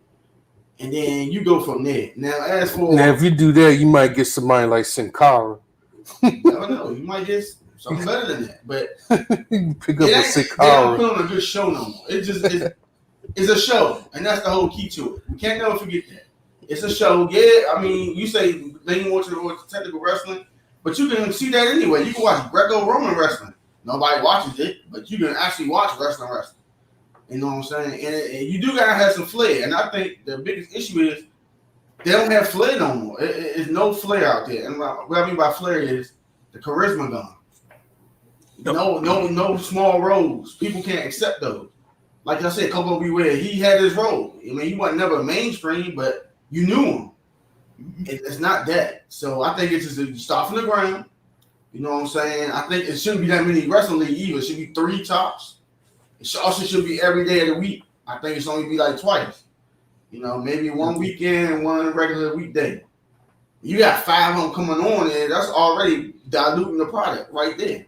And then you go from there. Now, if you do that, you might get somebody like Sin Cara. I don't know. You might get something better than that. But you pick up a Sin Cara. They don't put on a good show no more. It's a show, and that's the whole key to it. We can't never forget that. It's a show. Yeah, I mean, you say lean more towards technical wrestling, but you can see that anyway. You can watch Greco-Roman wrestling. Nobody watches it, but you can actually watch wrestling. You know what I'm saying? And you do gotta have some flair. And I think the biggest issue is they don't have flair no more. It's no flair out there. And what I mean by flair is the charisma gone. No small roles. People can't accept those. Like I said, Coco Beware, he had his role. I mean, he wasn't never mainstream, but you knew him. It's not that. So I think it's just start from the ground. You know what I'm saying? I think it shouldn't be that many wrestling league either. It should be 3 tops. It also should be every day of the week. I think it's only be twice. Maybe one weekend and one regular weekday. You got 5 of them coming on there. That's already diluting the product right there.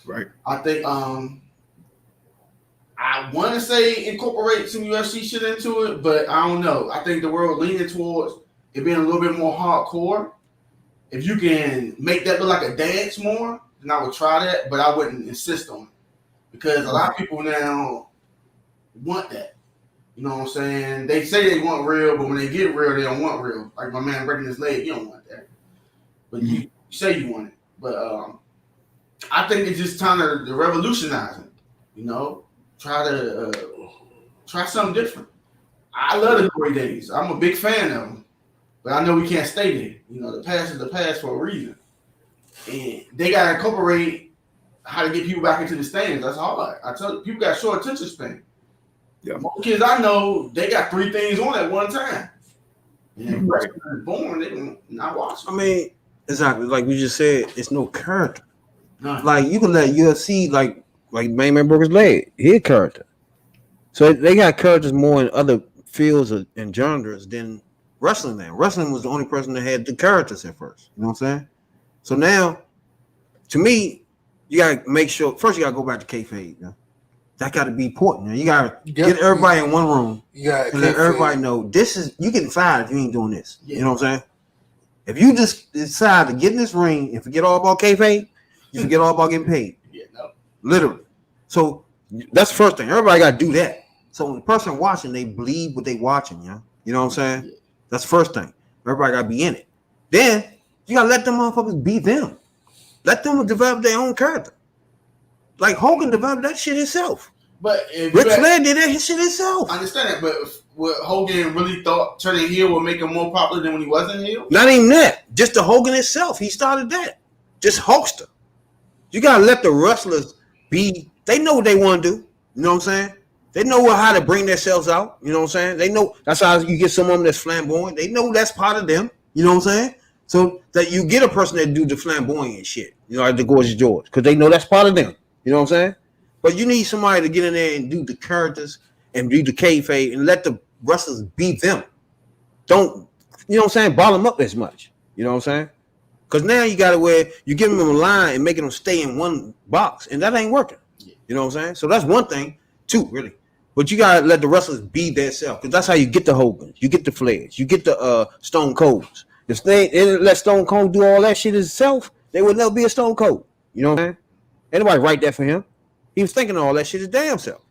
Right. I think I want to say incorporate some UFC shit into it, but I don't know. I think the world leaning towards it being a little bit more hardcore. If you can make that look like a dance more, then I would try that, but I wouldn't insist on it. Because a lot of people now want that. You know what I'm saying? They say they want real, but when they get real, they don't want real. Like my man breaking his leg, you don't want that. But you say you want it. But I think it's just time to revolutionize it. You know, try something different. I love the glory days. I'm a big fan of them, but I know we can't stay there. You know, the past is the past for a reason, and they gotta incorporate how to get people back into the stands. That's hard. I tell you, people got short attention span. Yeah. Most kids I know, they got 3 things on at one time. And Right. born, they not watching. I mean, exactly like we just said, it's no character. None. Like you can let UFC like Main Man broke his leg. He a character. So they got characters more in other fields and genres than wrestling. Then wrestling was the only person that had the characters at first. You know what I'm saying? So now, to me, you gotta make sure first you gotta go back to kayfabe. You know? That got to be important. You gotta get everybody in one room and let everybody know this is you getting fired if you ain't doing this. Yeah. You know what I'm saying? If you just decide to get in this ring and forget all about kayfabe, you forget all about getting paid. Yeah, no. Literally. So that's the first thing. Everybody got to do that. So when the person watching, they believe what they watching. You know what I'm saying? Yeah. That's the first thing. Everybody got to be in it. Then you got to let them motherfuckers be them. Let them develop their own character. Like Hogan developed that shit himself. But Ric Flair did that shit himself. I understand that, but what Hogan really thought turning heel would make him more popular than when he wasn't heel? Not even that. Just the Hogan itself. He started that. Just Hulkster. You gotta let the wrestlers be. They know what they want to do. You know what I'm saying? They know how to bring themselves out. You know what I'm saying? They know that's how you get someone that's flamboyant. They know that's part of them. You know what I'm saying? So that you get a person that do the flamboyant shit. You know, like the Gorgeous George, because they know that's part of them. You know what I'm saying? But you need somebody to get in there and do the characters and do the kayfabe and let the wrestlers be them. Don't, you know what I'm saying, ball them up as much. You know what I'm saying? Because now you got to where you giving them a line and making them stay in one box, and that ain't working. You know what I'm saying? So that's one thing, too, really. But you got to let the wrestlers be themselves, because that's how you get the Hogans, you get the Flairs, you get the Stone Colds. If they didn't let Stone Cold do all that shit himself, they would never be a Stone Cold. You know what I'm saying? Anybody write that for him? He was thinking of all that shit his damn self.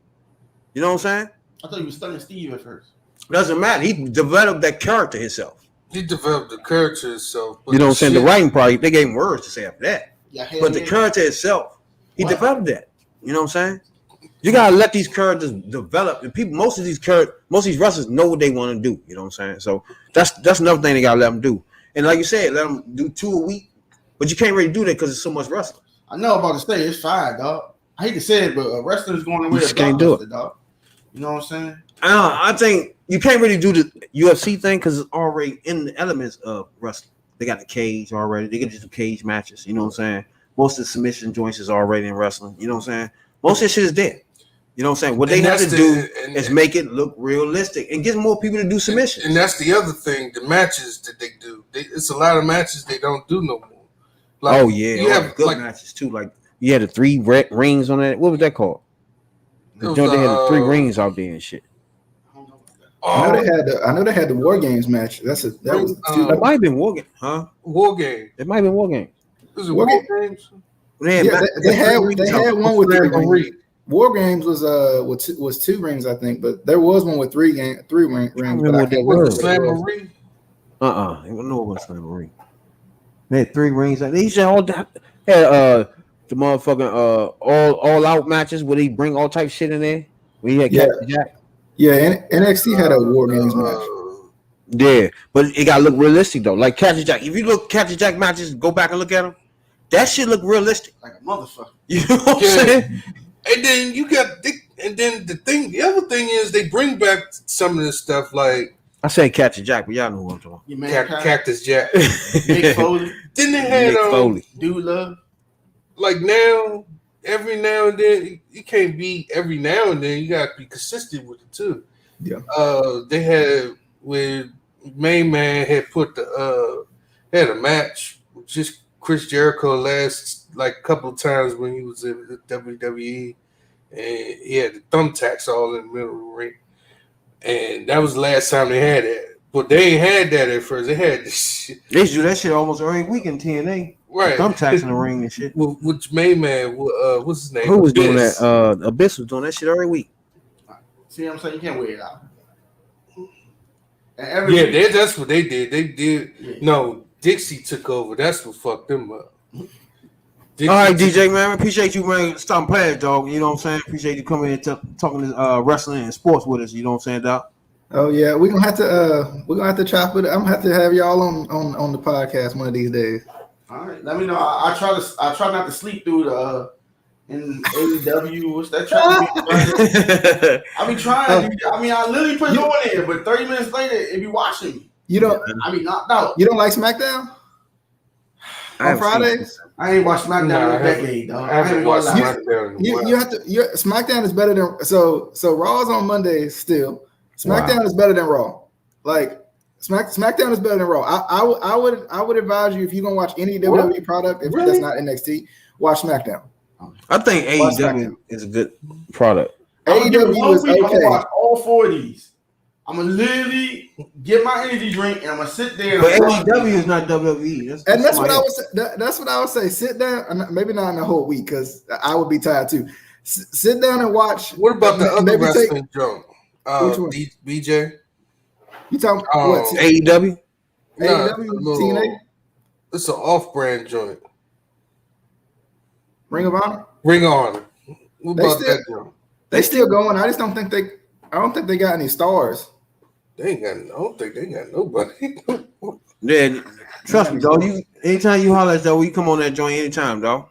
You know what I'm saying? I thought he was stunning Steve at first. Doesn't matter. He developed that character himself. He developed the character himself. You know what I'm saying? The writing part, they gave him words to say after that. Yeah, but the character itself, he developed that. You know what I'm saying? You gotta let these characters develop. And people, most of these wrestlers know what they want to do. You know what I'm saying? So that's another thing they gotta let them do. And like you said, let them do 2 a week. But you can't really do that because there's so much wrestling. I know about to say it's fine, dog. I hate to say it, but wrestling's going away. You just can't do it, dog. You know what I'm saying? I think you can't really do the UFC thing because it's already in the elements of wrestling. They got the cage already. They get to do cage matches. You know what I'm saying? Most of the submission joints is already in wrestling. You know what I'm saying? Most of that shit is there. You know what I'm saying? What they have to do is make it look realistic and get more people to do submissions. And that's the other thing, the matches that they do. It's a lot of matches they don't do no more. Like, oh, yeah. You have good matches, too. Like, you had the 3 rings on that. What was that called? They had the 3 rings out there and shit. I know they had the War Games match. That might have been War Games, huh? War Game. It might have been War Games. Was it War Games? They had one with 3 rings. War Games was 2 rings, I think, but there was one with 3 rings. But I can't remember Slamboree. It wasn't no Slamboree. They had 3 rings. They used to all had the motherfucking all out matches where they bring all type of shit in there. Where you had Captain Jack. Yeah, and NXT had a War Games match. Yeah, but it gotta look realistic though. Like Captain Jack. If you look Captain Jack matches, go back and look at them. That shit look realistic. Like a motherfucker. You know what I'm saying? And then the other thing is they bring back some of this stuff like I say Captain Jack, but y'all know what I'm talking about. Cactus Jack. Nick Foley. Then they had Foley. Dude Love. Like now, every now and then, you can't be every now and then. You gotta be consistent with it too. Yeah. They had with Main Man had put had a match with just Chris Jericho last like a couple of times when he was in the WWE, and he had the thumbtacks all in the middle of the ring. And that was the last time they had it. But they ain't had that at first. They had this shit. They used to do that shit almost every week in TNA. Right. Thumbtacks in the ring and shit. Which Main Man, what's his name? Who was doing that? Abyss was doing that shit every week. See what I'm saying? You can't wear it out. That's what they did. They did. Yeah. No, Dixie took over. That's what fucked them up. All right, DJ, man. Appreciate you, man. Stop playing, dog. You know what I'm saying? Appreciate you coming in talking this wrestling and sports with us. You know what I'm saying, dog? Oh yeah, we're gonna have to chop it. I'm gonna have to have y'all on the podcast one of these days. All right, let me know. I try not to sleep through the in AEW. What's that trying? I be trying. I mean, I literally put it on there, but 30 minutes later, it be watching me. You don't. I be knocked out. You don't like SmackDown on Fridays? I ain't watched SmackDown in a decade, dog. I haven't watched SmackDown. You have to. SmackDown is better than so Raw's on Mondays still. SmackDown is better than Raw. Like SmackDown is better than Raw. I would advise you if you're gonna watch any WWE product, if that's not NXT, watch SmackDown. I think AEW is a good product. AEW is okay. I'm gonna watch all 4 of these. I'm gonna literally get my energy drink and I'm gonna sit there. But AEW is not WWE. That's what I would say. That's what I would say. Sit down, maybe not in the whole week because I would be tired too. Sit down and watch. What about the other wrestling joint? Which one? BJ. You talking what? AEW? AEW? TNA? It's an off-brand joint. Ring of Honor? Ring of Honor. What about that joint? They still going. I just don't think they got any stars. I don't think they got nobody. Yeah, trust me, dog. Anytime you holler at Joe, you come on that joint anytime, dog.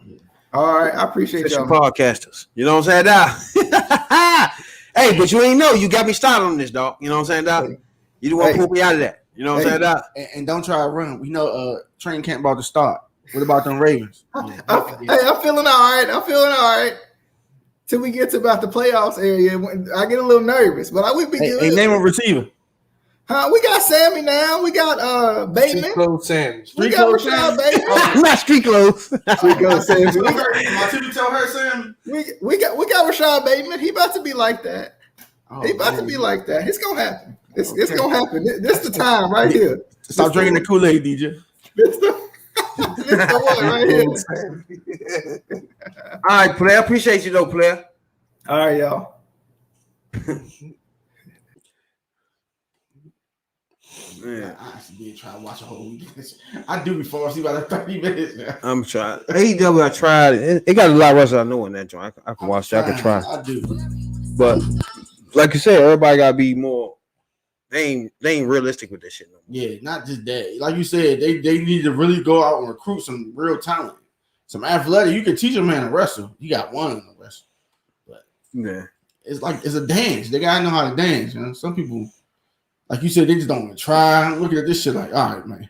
All right, I appreciate y'all. Podcasters. You know what I'm saying, dog? Hey, but you ain't know. You got me started on this, dog. You know what I'm saying, dog? You don't want to pull me out of that. You know what I'm saying, dog? And don't try to run. We know training camp about to start. What about them Ravens? I'm feeling all right. Till we get to about the playoffs area, I get a little nervous, but I would be good. Hey, name a receiver. We got Sammy now. We got Bateman. Street clothes Sammy. We got Rashad Bateman. Not street clothes. Street clothes Sammy. My TV tell her Sammy. We got Rashad Bateman. He about to be like that. He about to be like that. It's gonna happen. It's gonna happen. This the time right here. Stop drinking the Kool-Aid, DJ. This the one right here. All right, player. Appreciate you though, player. All right, y'all. Man, I actually did try to watch a whole week. I do before I see about 30 minutes. Man. I'm trying. AEW, I tried. It got a lot of wrestlers I know in that joint. I can watch that. I can try. I do. But like you said, everybody gotta be more. They ain't realistic with this shit no more. Yeah, not just that. Like you said, they need to really go out and recruit some real talent, some athletic. You can teach a man to wrestle. You got one in the wrestle, but yeah, it's like it's a dance. They gotta know how to dance. You know, some people, like you said, they just don't want to try. I'm looking at this shit like, all right, man.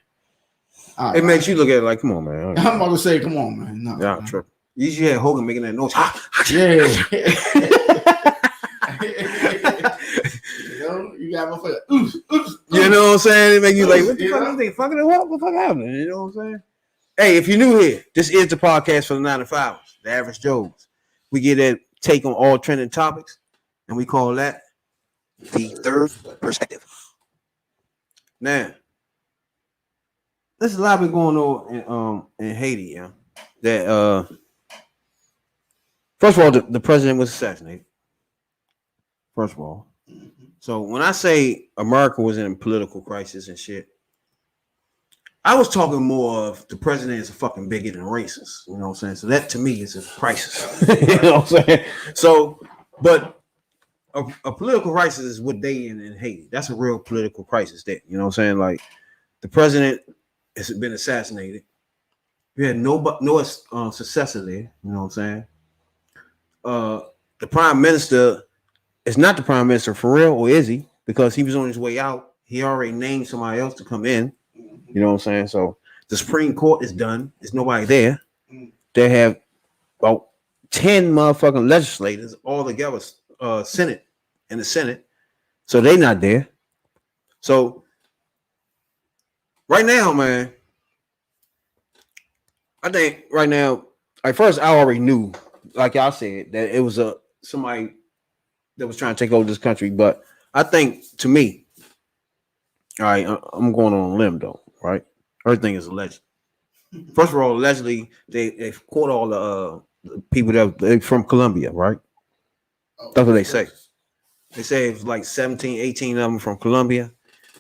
All right, it makes you look at it like, come on, man. I'm about to say, come on, man. No, yeah, I'm tripping. You usually had Hogan making that noise. Yeah. You got motherfucker. Oops. You know what I'm saying? It make you like, what the fuck? They fucking it up? What the fuck happened? You know what I'm saying? Hey, if you're new here, this is the podcast for the 9 to 5, the average Joes. We get that take on all trending topics, and we call that the third perspective. Now, there's a lot been going on in Haiti, yeah. That first of all, the president was assassinated. First of all. So when I say America was in a political crisis and shit, I was talking more of the president is a fucking bigot and racist. You know what I'm saying? So that to me is a crisis. You know what I'm saying? So, but a political crisis is what they in Haiti. That's a real political crisis there. You know what I'm saying? Like the president has been assassinated. We had no successor there. You know what I'm saying? The prime minister is not the prime minister for real, or is he? Because he was on his way out. He already named somebody else to come in. You know what I'm saying? So the Supreme Court is done. There's nobody there. They have about 10 motherfucking legislators all together, Senate and the Senate. So they not there. So right now, man, I think right now, like first I already knew, like y'all said, that it was somebody that was trying to take over this country. But I think to me, all right, I'm going on a limb though, right? Everything is alleged. First of all, allegedly they caught all the people that from Colombia, right? That's what they say. They say it was like 17, 18 of them from Colombia,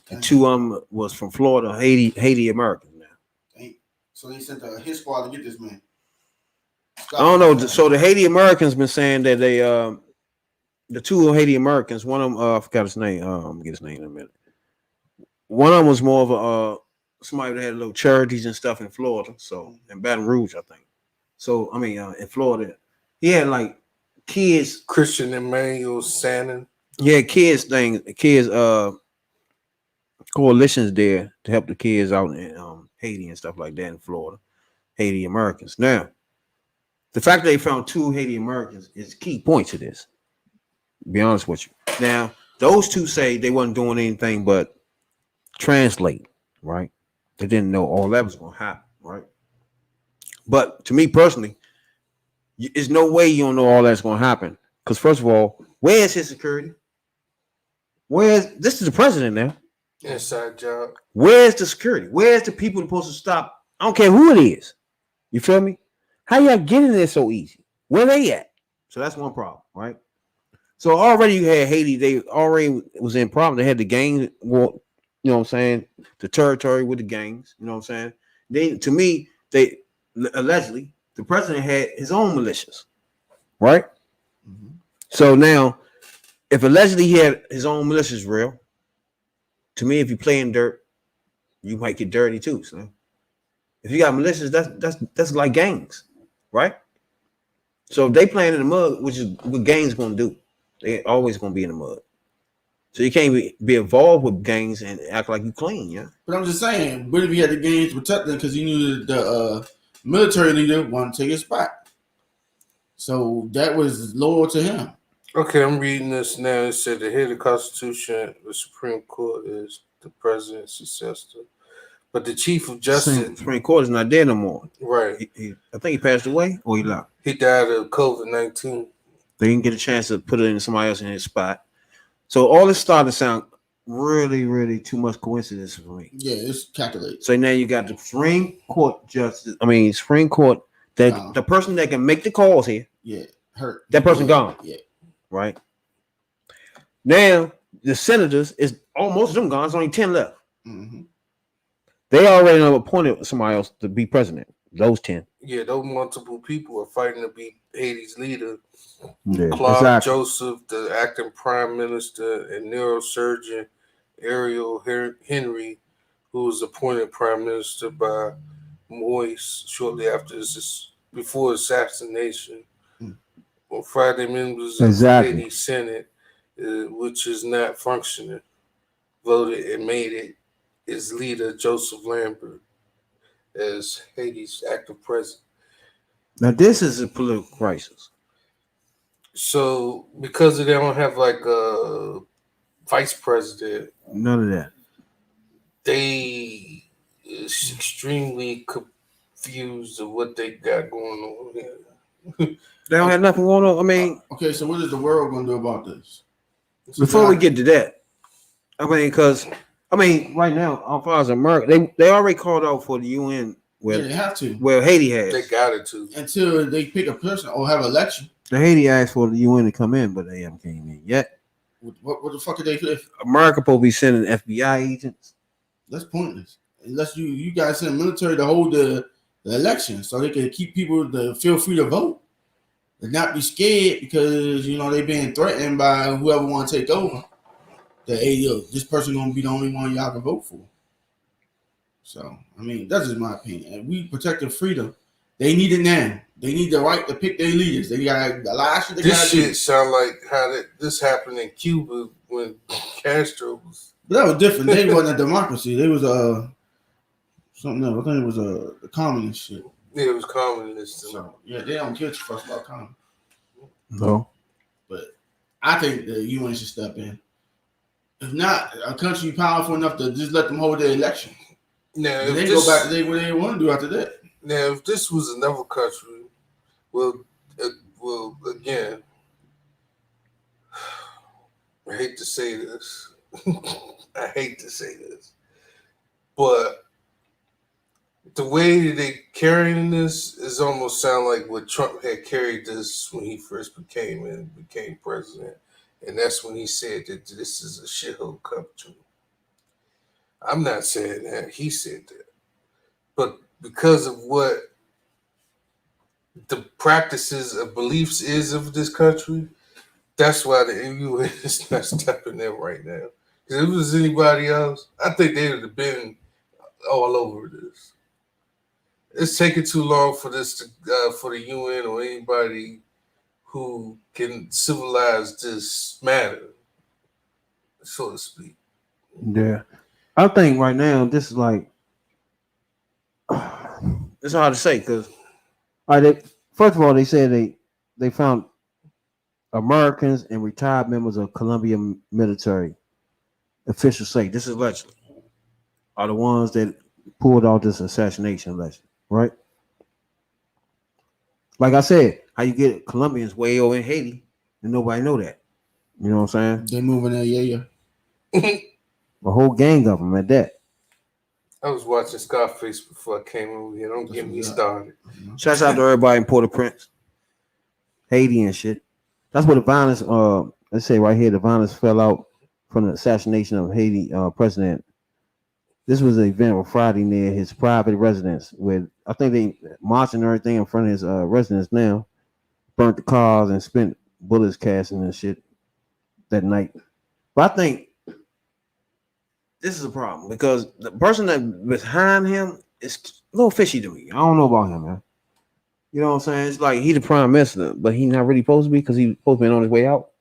and 2 of them was from Florida, Haiti Americans now. So they sent his squad to get this man. I don't know. So the Haiti Americans been saying that they the two Haiti Americans, one of them I forgot his name. Get his name in a minute. One of them was more of a somebody that had little charities and stuff in Florida. So in Baton Rouge, I think. So I mean, in Florida, he had like kids. Christian Emmanuel Sannon. Yeah, kids coalitions there to help the kids out in Haiti and stuff like that in Florida. Haiti Americans. Now, the fact that they found two Haiti Americans is a key point to this. To be honest with you. Now, those two say they wasn't doing anything but translate, right? They didn't know all that was going to happen, right? But to me personally, there's no way you don't know all that's going to happen. Because first of all, where's his security? This is the president now? Inside job. Where's the security? Where's the people supposed to stop? I don't care who it is. You feel me? How y'all getting there so easy? Where they at? So that's one problem, right? So already you had Haiti. They already was in problem. They had the gang war, you know what I'm saying? The territory with the gangs, you know what I'm saying? To me, allegedly, the president had his own militias, right? Mm-hmm. So now, if allegedly he had his own militias real, to me, if you play in dirt, you might get dirty too. So if you got militias, that's like gangs, right? So if they playing in the mud, which is what gangs gonna do, they always gonna be in the mud. So you can't be involved with gangs and act like you clean, yeah. But I'm just saying, what if he had the gangs to protect them because he knew the military leader wanted to take his spot? So that was loyal to him. Okay, I'm reading this now. It said the head of the Constitution, the Supreme Court is the president's successor. But the chief of justice, Supreme Court is not there no more. Right. I think he passed away or he left. He died of COVID-19. They didn't get a chance to put it in somebody else in his spot. So all this started to sound really, really too much coincidence for me. Yeah, it's calculated. So now you got the Supreme Court justice. Supreme Court, that the person that can make the calls here. Yeah, hurt. That person gone. Yeah. Right. Now the senators is almost of them gone. There's only 10 left. Mm-hmm. They already appointed somebody else to be president. Those 10. Yeah, those multiple people are fighting to be Haiti's leader. Yeah, Claude exactly. Joseph, the acting prime minister, and neurosurgeon Ariel Henry, who was appointed prime minister by Moise shortly after before assassination. On Friday, members of the Haiti Senate, which is not functioning, voted and made it its leader, Joseph Lambert, as Haiti's active president. Now, this is a political crisis. So, because they don't have like a vice president, none of that, they is extremely confused of what they got going on here. They don't have nothing going on. Okay, so what is the world going to do about this? Before we get to that, because right now, as far as America, they already called out for the UN. They have to. Well, Haiti has. They got it to until they pick a person or have an election. The Haiti asked for the UN to come in, but they haven't came in yet. What the fuck are they doing? America supposed to be sending FBI agents. That's pointless. Unless you guys send the military to hold the election so they can keep people to feel free to vote and not be scared because they being threatened by whoever want to take over. That this person gonna be the only one y'all can vote for. So that's just my opinion. And we protecting freedom. They need it now. They need the right to pick their leaders. They got a lot of shit. This shit sound like how this happened in Cuba when Castro was. But that was different. They wasn't a democracy. They was something else. I think it was a communist shit. Yeah, it was communist. So yeah, they don't care too much about communism. No. But I think the UN should step in. If not, a country powerful enough to just let them hold their election. Now, they go back to what they want to do after that. Now, if this was another country, well, again, I hate to say this. But the way that they carrying this is almost sound like what Trump had carried this when he first became president. And that's when he said that this is a shithole country. I'm not saying that. He said that. But because of what the practices of beliefs is of this country. That's why the UN is not stepping in right now. Because if it was anybody else, I think they would have been all over this. It's taking too long for this to for the UN or anybody who can civilize this matter, so to speak. Yeah. I think right now this is like it's hard to say because first of all they said they found Americans and retired members of Colombian military. Officials say this is allegedly are the ones that pulled off this assassination allegedly, right? Like I said, how you get Colombians way over in Haiti and nobody know that. You know what I'm saying? They moving there, yeah. A whole gang of them at that. I was watching Scarface before I came over here. Don't get me started. Shouts out to everybody in Port-au-Prince, Haiti and shit. That's where the violence, let's say right here, the violence fell out from the assassination of Haiti president. This was an event on Friday near his private residence where I think they marched and everything in front of his residence now, burnt the cars and spent bullets casting and shit that night. But I think this is a problem because the person that behind him is a little fishy to me. I don't know about him, man. You know what I'm saying? It's like he's the prime minister, but he's not really supposed to be because he's supposed to be on his way out.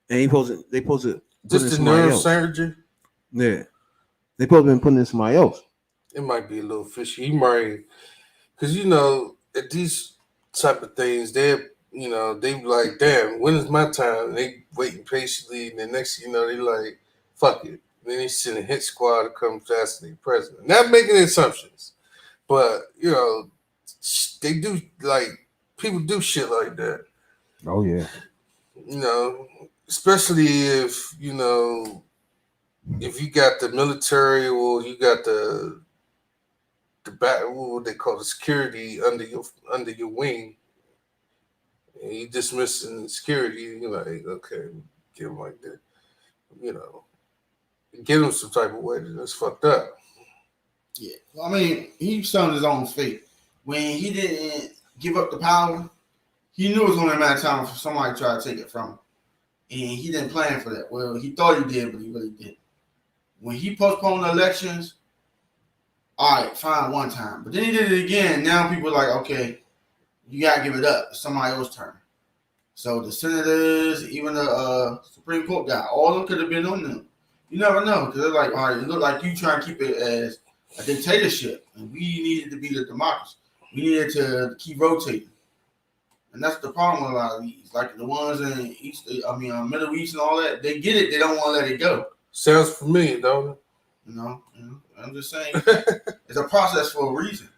And they supposed to Just the nerve surgery? Yeah. They supposed to be putting in somebody else. It might be a little fishy. He might, because at these type of things, they be like, damn, when is my time? And they waiting patiently, and the next thing you know, they like, fuck it. And then they send a hit squad to come assassinate the president. Not making assumptions, but they do people do shit like that. Oh yeah. Especially if if you got the military or you got the what they call the security under your wing, and you dismissing security, you're like, okay, get them like that, get them some type of way that's fucked up. Yeah, well, I mean, he sung his own fate when he didn't give up the power. He knew it was only a matter of time for somebody to try to take it from him, and he didn't plan for that. Well, he thought he did, but he really didn't. When he postponed the elections, all right, fine, one time. But then he did it again. Now people are like, okay, you got to give it up. It's somebody else's turn. So the senators, even the Supreme Court guy, all of them could have been on them. You never know. Because they're like, all right, it looked like you trying to keep it as a dictatorship. And we needed to be the democracy. We needed to keep rotating. And that's the problem with a lot of these. Like the ones in Middle East and all that, they get it. They don't want to let it go. Sounds familiar, don't it? I'm just saying it's a process for a reason.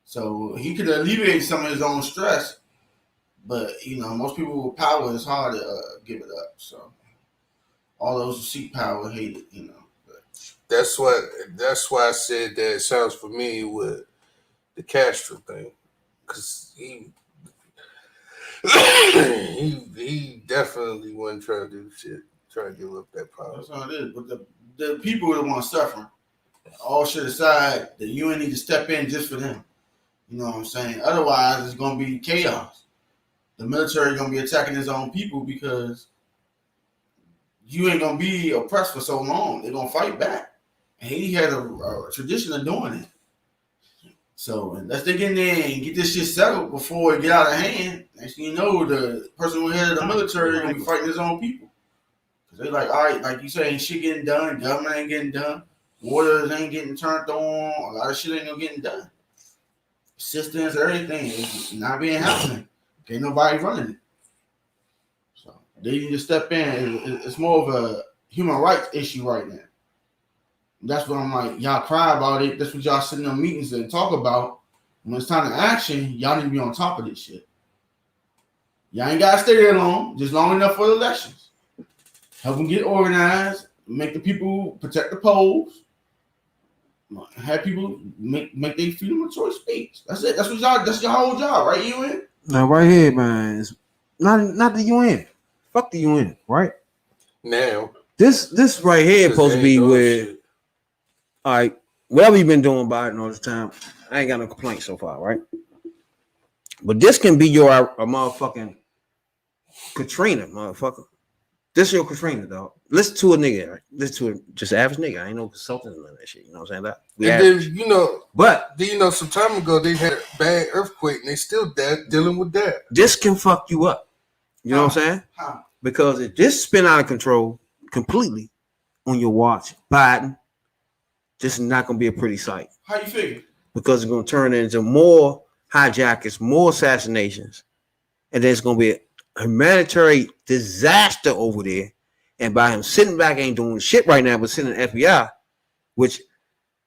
So he could alleviate some of his own stress, but most people with power it's hard to give it up. So all those who seek power hate it. But. That's why I said that it sounds familiar with the Castro thing, because he definitely wasn't trying to do shit. Trying to give up that power. That's how it is. But the people that want to suffer, all shit aside, the UN need to step in just for them. You know what I'm saying? Otherwise, it's going to be chaos. The military is going to be attacking its own people because you ain't going to be oppressed for so long. They're going to fight back. And Haiti has a tradition of doing it. So unless they get in there and get this shit settled before it get out of hand, next thing you know, the person who head of the military is going to be fighting his own people. They're like, all right, like you say, ain't shit getting done. Government ain't getting done. Waters ain't getting turned on. A lot of shit ain't getting done. Assistance, everything is not being happening. Ain't nobody running it. So they need to step in. It's more of a human rights issue right now. That's what I'm like, y'all cry about it. That's what y'all sit in on meetings and talk about. When it's time to action, y'all need to be on top of this shit. Y'all ain't got to stay there long. Just long enough for the elections. Help them get organized, make the people protect the polls, have people make their freedom of choice speech. That's it. That's your whole job, right, UN? Now, right here, man, it's not the UN. Fuck the UN, right? Now. This right here supposed to be where, all right, whatever you've been doing about it all this time, I ain't got no complaints so far, right? But this can be your a motherfucking Katrina, motherfucker. This is your Katrina, dog. Listen to a nigga. Listen to just an average nigga. I ain't no consultant on that shit. You know what I'm saying? We and average. then, you know, but some time ago they had a bad earthquake and they still dealing with that. This can fuck you up. You know what I'm saying? How? Because if this spin out of control completely on your watch, Biden, this is not gonna be a pretty sight. How you figure? Because it's gonna turn into more hijackers, more assassinations, and there's gonna be a humanitarian disaster over there. And by him sitting back ain't doing shit right now, but sending FBI, which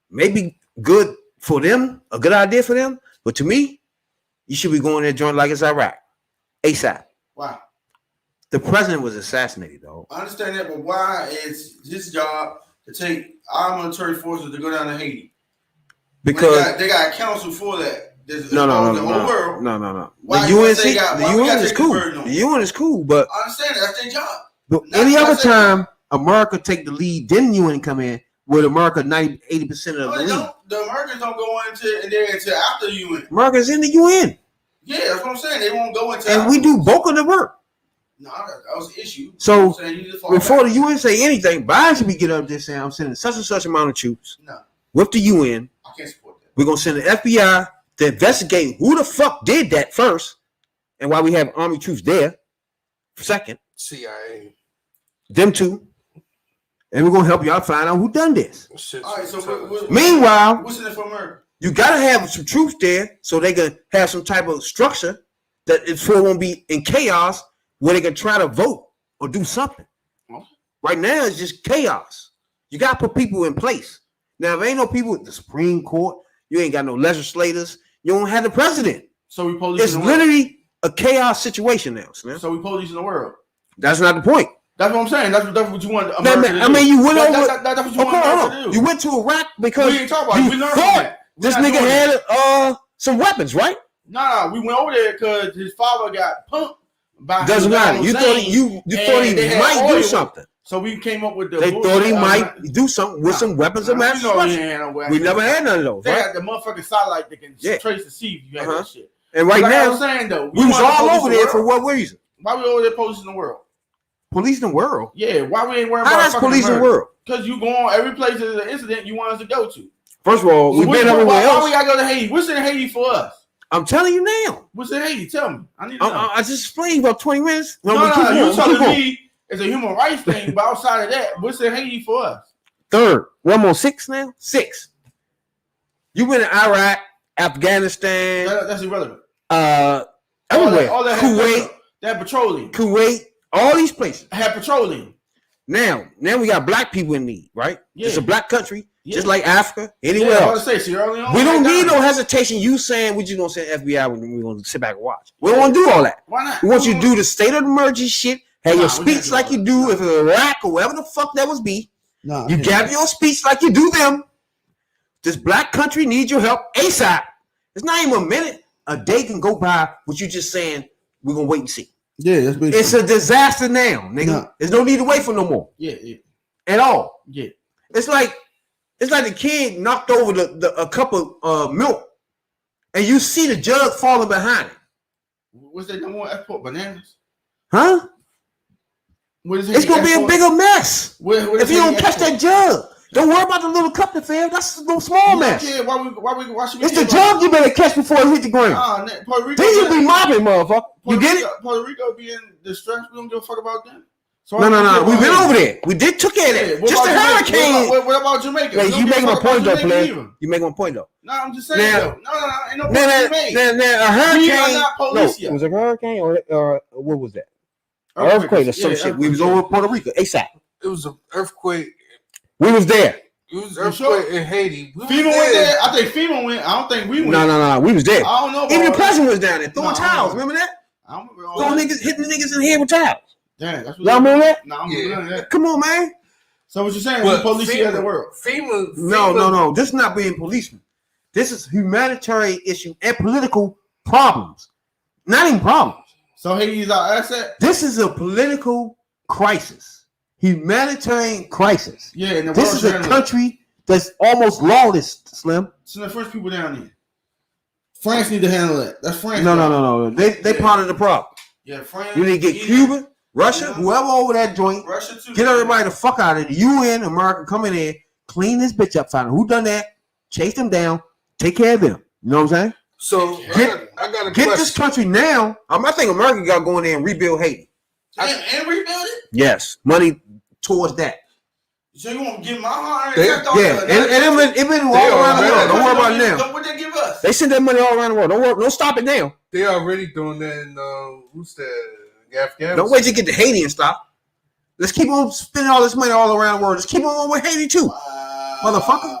may be good for them, a good idea for them. But to me, you should be going there joint like it's Iraq. ASAP. Why? The president was assassinated, though. I understand that, but why is his job to take our military forces to go down to Haiti? Because they got a council for that. No. The UN is cool. The UN is cool, but I understand that. That's their job. But any other time America take the lead, then the UN come in with America 80% of the lead. The Americans don't go into after the UN. America's in the UN. Yeah, that's what I'm saying. They won't go into. And we do bulk of the work. No, that was the issue. So before the UN say anything, Biden should be getting up there saying, "I'm sending such and such amount of troops." No, with the UN. I can't support that. We're gonna send the FBI to investigate who the fuck did that first, and why we have Army troops there. Second, CIA. Them two, and we're gonna help y'all find out who done this. All right, so meanwhile, what's in it for America? You gotta have some troops there so they can have some type of structure that it won't be in chaos where they can try to vote or do something. Right now, it's just chaos. You gotta put people in place. Now, if ain't no people at the Supreme Court, you ain't got no legislators, you don't have the president. So we police. It's literally a chaos situation now, man. So we police in the world. That's not the point. That's what I'm saying. That's what you want. I mean, you went over. That's what you want to do. You went to Iraq because we ain't talking about. We thought this nigga had some weapons, right? No, we went over there because his father got pumped by. Doesn't matter. You thought he might do something. So we came up with the. They thought he might do something with some weapons of mass destruction. We never had none of those. They had the motherfucking satellite that can trace the sea if you had that shit. And right now, I'm saying though, we was all over there for what reason? Why we over there policing the world? Policing the world? Yeah. Why we ain't worried about? How that's policing the world? Because you go on every place there's an incident you want us to go to. First of all, we've been everywhere else. Why we gotta go to Haiti? What's in Haiti for us? I'm telling you now. What's in Haiti? Tell me. I need to know. I just explained about 20 minutes. No, you telling me it's a human rights thing, but outside of that, what's in Haiti for us? Third. We're on 6 now? 6. You went to Iraq, Afghanistan. That's irrelevant. Everywhere. All that Kuwait. That petroleum. Kuwait. All these places. Had petroleum. Now we got black people in need, right? Yeah. It's a black country, just like Africa, anywhere else. I was say, we don't need no hesitation. You saying we just gonna send FBI when we're gonna sit back and watch. We don't want to do all that. Why not? We want you to do the state of emergency shit. Have your speech like you do if it's Iraq or whatever the fuck that was be. You gather your speech like you do them. This black country needs your help ASAP. It's not even a minute. A day can go by with you just saying we're gonna wait and see. Yeah, that's basically. It's a disaster now, nigga. Nah. There's no need to wait for no more. Yeah. At all. Yeah. It's like the kid knocked over a cup of milk, and you see the jug falling behind it. What's that number one export? Bananas? Huh? It's gonna be a bigger mess if you don't catch that jug. Don't worry about the little cup that fell. That's a little small mess. Yeah, why should we? It's the jug you better catch before it hit the ground. Puerto Rico. Then you be mopping, motherfucker. You get it? Puerto Rico be in distress. We don't give a fuck about them. So no. We've been over there. We took care of that. Just a hurricane. What about Jamaica? Wait, you making my point though, player. You making my point though. No, I'm just saying. No. Ain't no point made. Now a hurricane. We are not police yet. It was a hurricane or what was that? Earthquake or some shit. We was over Puerto Rico. ASAP. It was an earthquake. We was there. It was an earthquake in Haiti. FEMA went there. I think FEMA went. I don't think we went. No. We was there. I don't know. Even the president was down there throwing towels. Remember that? I don't remember. Throwing niggas, hitting the niggas in the head with towels. Damn, that's what y'all remember that? No, I'm remember that. Come on, man. So what you saying? We police the other world. FEMA. No. This is not being policeman. This is humanitarian issue and political problems. Not even problems. So Haiti's our asset? This is a political crisis. Humanitarian crisis. Yeah, and this is a country that's almost lawless, Slim. So the first people down there. France need to handle it. That's France. No. They part of the problem. Yeah, France. You need to get Cuba, Russia, whoever over that joint. Russia too. Get everybody the fuck out of the UN. America come in there, clean this bitch up, find out who done that, chase them down, take care of them. You know what I'm saying? So I got a get question. this country now. I think America got to go in there and rebuild Haiti. And rebuild it? Yes, money towards that. So you want to give my heart? Yeah, and it been all around the world. Don't worry about it now. What they give us? They send that money all around the world. Don't stop it now. They already doing that in who's that? Afghanistan. Don't wait to get to Haiti and stop. Let's keep on spending all this money all around the world. Just keep on with Haiti too, motherfucker.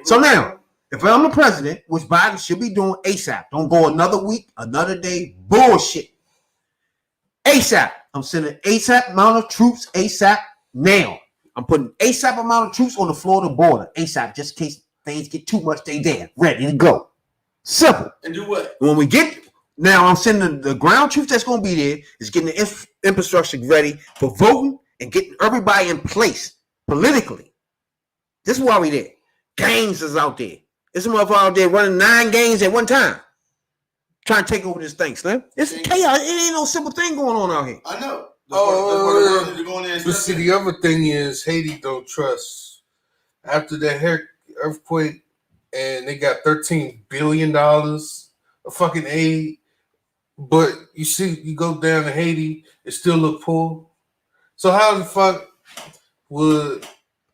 So now, if I'm the president, which Biden should be doing ASAP, don't go another week, another day, bullshit. ASAP. I'm sending ASAP amount of troops ASAP now. I'm putting ASAP amount of troops on the Florida border ASAP, just in case things get too much. They there, ready to go. Simple. And do what? When we get now, I'm sending the ground troops that's going to be there. Is getting the infrastructure ready for voting and getting everybody in place politically. This is why we there. Gangs is out there. This motherfucker out there running 9 gangs at one time, trying to take over this thing, Slim. It's chaos. It ain't no simple thing going on out here. I know. But see, the other thing is Haiti don't trust. After that earthquake, and they got $13 billion of fucking aid, but you see, you go down to Haiti, it still look poor. So how the fuck would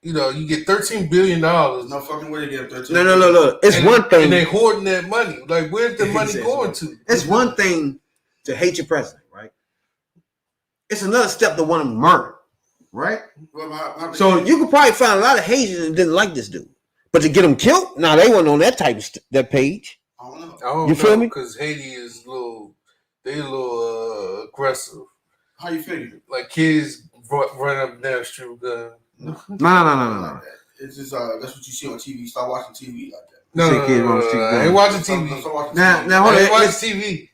you get $13 billion? No fucking way to get $13 billion. No. It's one thing. And they hoarding that money. Like, where's the money going to? It's one thing to hate your president, right? It's another step to want to murder, right? Well, so you could probably find a lot of Haitians that didn't like this dude. But to get them killed, they weren't on that type of that page. I don't know. I don't you feel me? Because Haiti is a little aggressive. How you figure? Like kids run up and down the street with guns. No. It's just that's what you see on TV. Start watching TV like that. No. I ain't watching TV. Now hold on. I watch TV.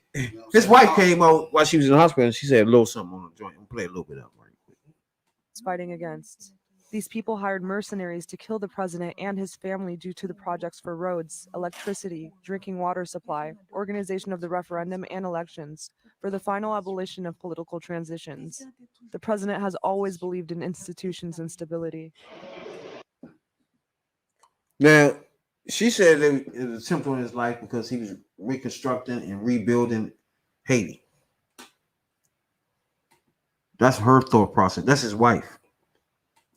His wife came out while she was in the hospital and she said a little something on the joint. We'll play a little bit up right quick. It's fighting against. These people hired mercenaries to kill the president and his family due to the projects for roads, electricity, drinking water supply, organization of the referendum and elections, for the final abolition of political transitions. The president has always believed in institutions and stability. Now, she said it was simple in his life because he was reconstructing and rebuilding Haiti. That's her thought process. That's his wife.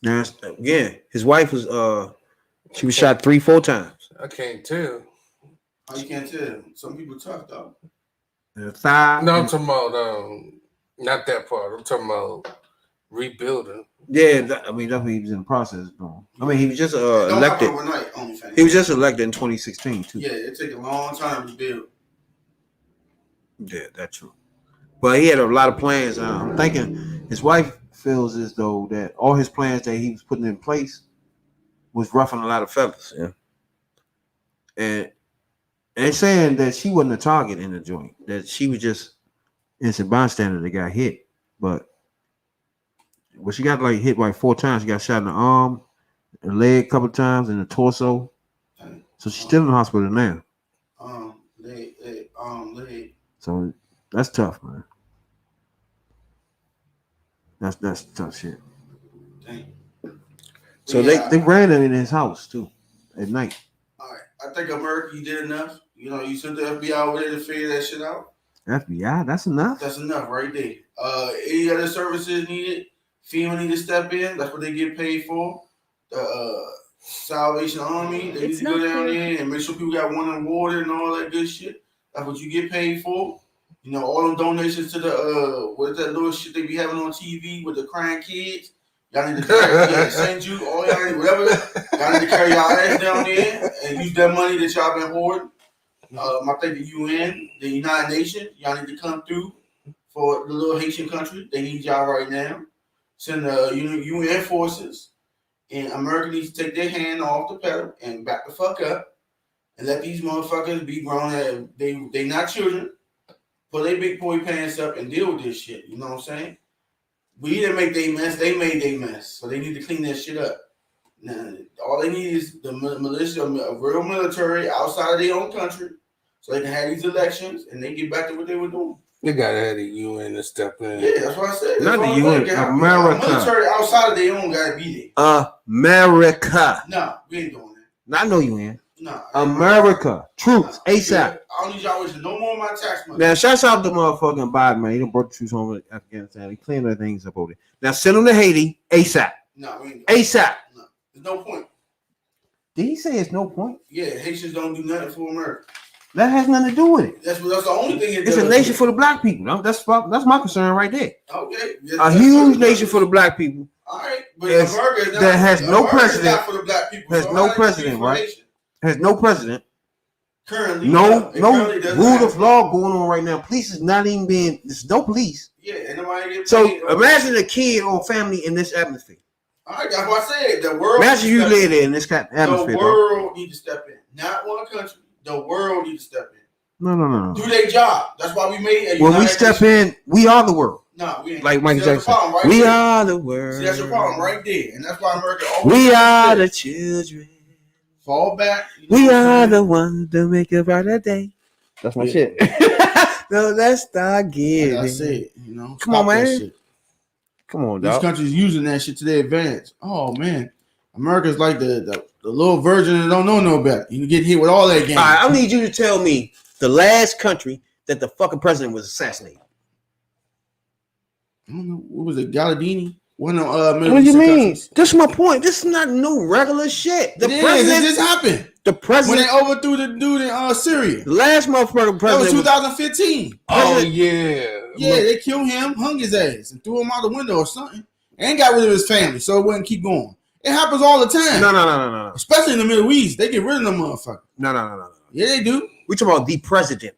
Now, again, his wife was she was shot 3-4 times. I can't tell. Oh, you can't tell. Some people tough though. The thigh. No, I'm talking about not that part. I'm talking about rebuilding. Yeah, that's what he was in the process of doing. I mean, he was just elected. He was just elected in 2016 too. Yeah, it took a long time to build. Yeah, that's true. But he had a lot of plans. I'm thinking his wife feels as though that all his plans that he was putting in place was roughing a lot of fellas. Yeah. And saying that she wasn't a target in the joint, that she was just innocent bystander that got hit. But she got hit 4 times. She got shot in the arm, the leg a couple of times, and the torso. So she's still in the hospital now. Leg. So that's tough, man. That's tough shit. Dang. So they ran him in his house too at night. All right, I think America, you did enough. You sent the FBI over there to figure that shit out. FBI, that's enough. That's enough right there. Any other services needed? FEMA need to step in. That's what they get paid for. The Salvation Army, they need to go down there and make sure people got running water and all that good shit. That's what you get paid for. All them donations to the what's that little shit they be having on TV with the crying kids. Y'all need to carry, send you all y'all need whatever. Y'all need to carry y'all ass down there and use that money that y'all been hoarding. I think the UN, the United Nations, y'all need to come through for the little Haitian country. They need y'all right now. Send the UN forces, and America needs to take their hand off the pedal and back the fuck up and let these motherfuckers be grown. They not children. Put their big boy pants up and deal with this shit. You know what I'm saying? We didn't make their mess. They made their mess. So they need to clean that shit up. Now, all they need is the militia, a real military outside of their own country so they can have these elections and they get back to what they were doing. They gotta have the UN to step in. Yeah, that's what I said. Not That's the what I'm UN, saying. America. Military outside of their own gotta be there. America. No, we ain't doing that. I know you in. No. America. Troops. ASAP. I don't need y'all wasting no more of my tax money. Now, shouts out to motherfucking Biden, man. He done brought the troops home to Afghanistan. He cleaned their things up over there. Now, send them to Haiti ASAP. No, we ain't. ASAP. No, there's no point. Did he say it's no point? Yeah, Haitians don't do nothing for America. That has nothing to do with it. That's the only thing. It's a nation for the black people. That's my concern right there. Okay. A huge nation for the black people. All right, but Yes, America is not, that has no America is president. not for the black people. Has so no how president, do you right? Haitian? Has no president. Currently, No it currently doesn't rule have of law going on right now. Police is not even being. There's no police. Yeah, and nobody get So paid. imagine a kid or family in this atmosphere. All right, that's what I said. The world. Imagine you live there in this The atmosphere, bro. world need to step in. Not one country. The world need to step in. No. Do their job. That's why we made a When we United step Nations. in, we are the world. No, we ain't. Like Michael See, that's the Jackson. problem right We there. are the world. See, that's your problem right there. And that's why America always We are said, the children. fall back. You know We what I'm are saying? the ones that make a brighter day. That's my Yeah. shit. No, let's start getting. Like I said, you know. Come on, stop that man. shit. Come on, These dog. countries using that shit to their advantage. Oh man, America's like the little virgin that don't know no better. You can get hit with all that game. All right, I need you to tell me the last country that the fucking president was assassinated. I don't know what was it, Galladini? One of Middle What do you Eastern mean? countries. This is my point. This is not no regular shit. The It president, just happened the when president, they overthrew the dude in Syria. the last motherfucking That was president. 2015. Oh President- yeah. Yeah, they killed him, hung his ass, and threw him out the window or something, and got rid of his family, so it wouldn't keep going. It happens all the time. No. Especially in the Middle East, they get rid of them motherfuckers. No. Yeah, they do. We talking about the president.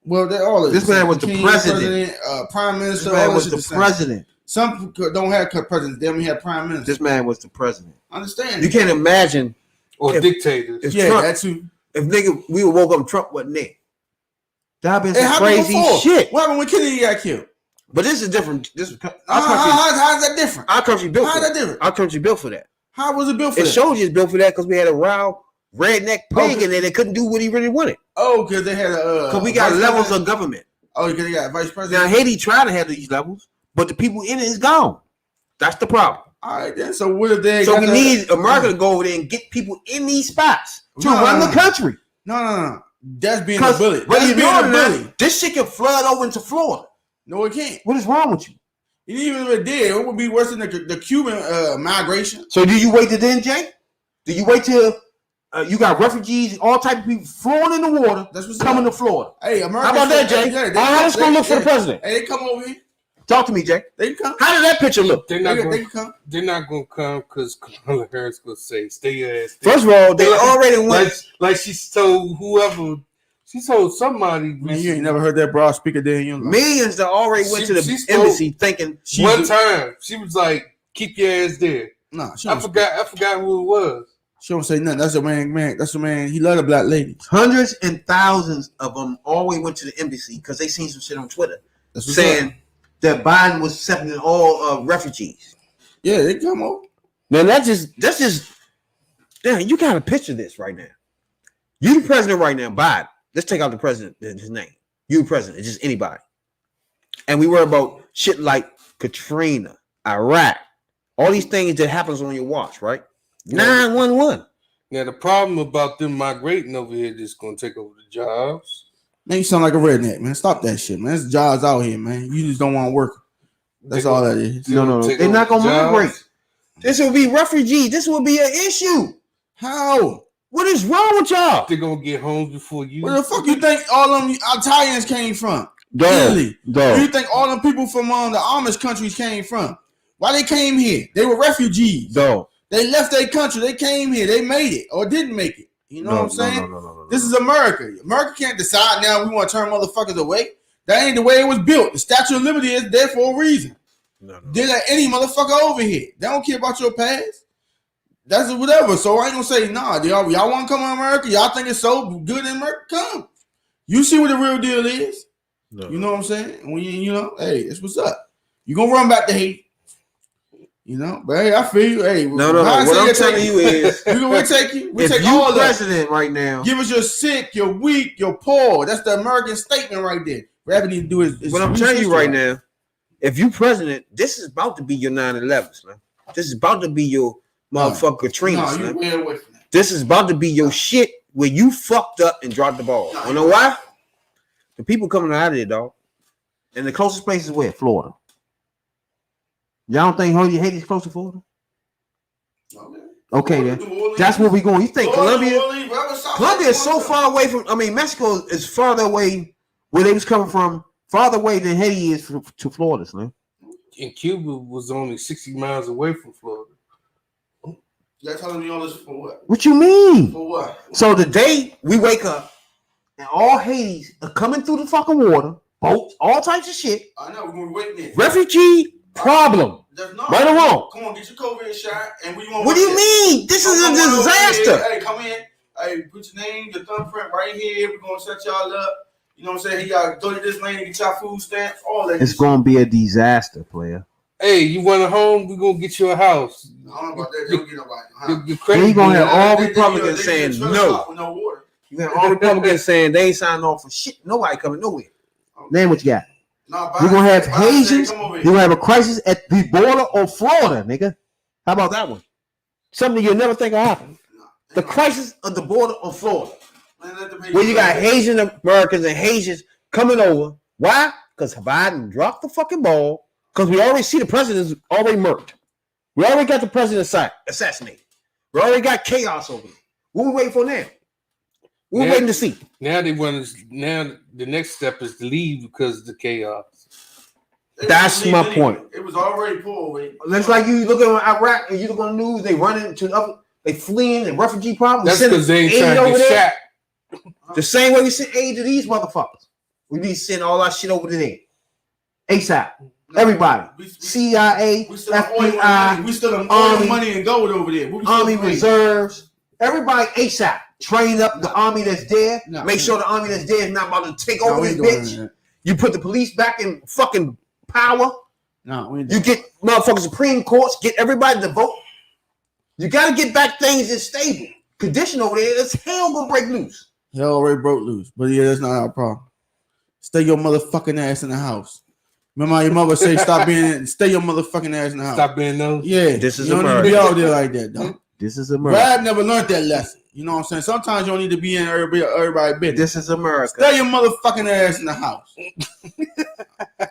Well, they all. This man was the king, president. prime This minister. man all was that the shit same. president. Some don't have presidents. They only have prime minister. This man was the president. Understand? You can't imagine Or If- dictators. if yeah, Trump, that too. if nigga we woke up and Trump wasn't there. That been It some happened crazy before. shit. What happened when Kennedy got killed? But this is different. This is our country. How's that different? Our country built for How's that that. different? Our country built for that. How was it built for It that? showed you it's built for that because we had a wild redneck pig Okay. in there that couldn't do what he really wanted. Oh, because they had a. Because we got vice levels president? of government. Oh, because they got a vice president. Now Haiti tried to have these levels, but the people in it is gone. That's the problem. All right, then. So what if they? So got we the- need America to go over there and get people in these spots to No, run no, the no. country. No. That's being a Because bully. whether That's you being know a it or not, bully. this shit can flood over into Florida. No, it can't. What is wrong with you? Even if it did, it would be worse than the Cuban migration. So do you wait till then, Jay? Do you wait till you got refugees, all type of people flowing in the water, That's what's coming up. to Florida? Hey, America. How about that, Jay? Let's go look for the president. Hey, they come over here. Talk to me, Jay. They can come. How did that picture look? They're They, not they gonna can come. they're not gonna come because Kamala Harris gonna say stay your ass there. First of all, they already went. like she told whoever she told somebody Man, you ain't never heard that broad speaker there in your life. Millions that already went She- to the she spoke- embassy thinking one time she was like, keep your ass there. Nah, she I don't, forgot who it was. she don't say nothing. That's a man. That's a man. He love the black ladies. hundreds and thousands of them always went to the embassy because they seen some shit on Twitter That's what's saying up. that Biden was accepting all refugees. Yeah, they come over. Now that's just damn, you gotta picture this right now. You the president right now, Biden. Let's take out the president, his name. You the president, it's just anybody. And we worry about shit like Katrina, Iraq, all these things that happens on your watch, right? 911. Now the problem about them migrating over here just gonna take over the jobs. Man, you sound like a redneck, man. Stop that shit, man. There's jobs out here, man. You just don't want to work. That's They all gonna- that is. No. take They're over not gonna the jobs. migrate. This will be refugees. This will be an issue. How? What is wrong with y'all? They're gonna get homes before you. Where the fuck you think all them Italians came from? Dog, Italy. Where dog. you think all them people from the Amish countries came from? Why they came here? They were refugees. Dog. They left their country. They came here. They made it or didn't make it. You know what I'm saying? No. This is America. America can't decide now we want to turn motherfuckers away. That ain't the way it was built. The Statue of Liberty is there for a reason. No. They let any motherfucker over here. They don't care about your past. That's whatever. So I ain't gonna say nah. Y'all want to come to America? Y'all think it's so good in America? Come. You see what the real deal is. No. You know what I'm saying? When you know, hey, it's what's up. You gonna run back to Haiti. You know, but hey, I feel you. Hey, No. What I'm telling you is, we take you. We if take you all president right now, give us your sick, your weak, your poor. That's the American statement right there. Whatever you need to do is what I'm telling you right now, if you president, this is about to be your 9/11s, man. This is about to be your motherfucking Katrina. No, you way away from that. This is about to be your shit where you fucked up and dropped the ball. You know why? The people coming out of there, dog. And the closest place is where? Florida. Y'all don't think Haiti's close to Florida? Okay, then. That's where we going. You think Colombia is so far away from, Mexico is farther away where they was coming from, farther away than Haiti is to Florida, man. And Cuba was only 60 miles away from Florida. Y'all telling me all this for what? What you mean? For what? So the day we wake up and all Haitis are coming through the fucking water, boats, all types of shit. I know, we're going to be waiting there. Refugee problem. Right or wrong? Come on, get your COVID shot. And what do you mean? This is a disaster. Hey, come in. Hey, put your name, your thumbprint right here. We're going to set y'all up. You know what I'm saying? You got to go to this lane and get your food stamps. All that. It's going to be a disaster, player. Hey, you want a home? We're going to get you a house. I don't know about that. Don't get nobody. You're going to have all Republicans saying no. You got all Republicans saying they ain't signing off for shit. Nobody coming nowhere. Name what you got. You're going to have Haitians. You're going to have a crisis at the border of Florida, nigga. How about that one? Something you'll never think will happen. The crisis of the border of Florida. Where you got Haitian Americans and Haitians coming over. Why? Because Biden dropped the fucking ball. Because we already see the president's already murked. We already got the president assassinated. We already got chaos over here. What we waiting for now? We're waiting to see. Now the next step is to leave because of the chaos. That's my point. It was already pulled. Looks like you look at Iraq and you look on the news, they running to they fleeing the refugee problem. That's because they ain't trying to get shot. The same way we send aid to these motherfuckers. We need to send all our shit over to there. ASAP. Everybody. CIA, FBI, we still have Army money and gold over there. Army reserves. Everybody ASAP. Train up the army that's there. Make sure the army that's there is not about to take over this bitch. You put the police back in fucking power. You get motherfucking Supreme Courts. Get everybody to vote. You got to get back things in stable condition over there. It's hell gonna break loose. Hell already broke loose. But yeah, that's not our problem. Stay your motherfucking ass in the house. Remember how your mother say stay your motherfucking ass in the house. Stop being those. Yeah. This is you don't need to be out there like that, though. This is America. Brad never learned that lesson. You know what I'm saying? Sometimes you don't need to be in everybody business. This is America. Stay your motherfucking ass in the house.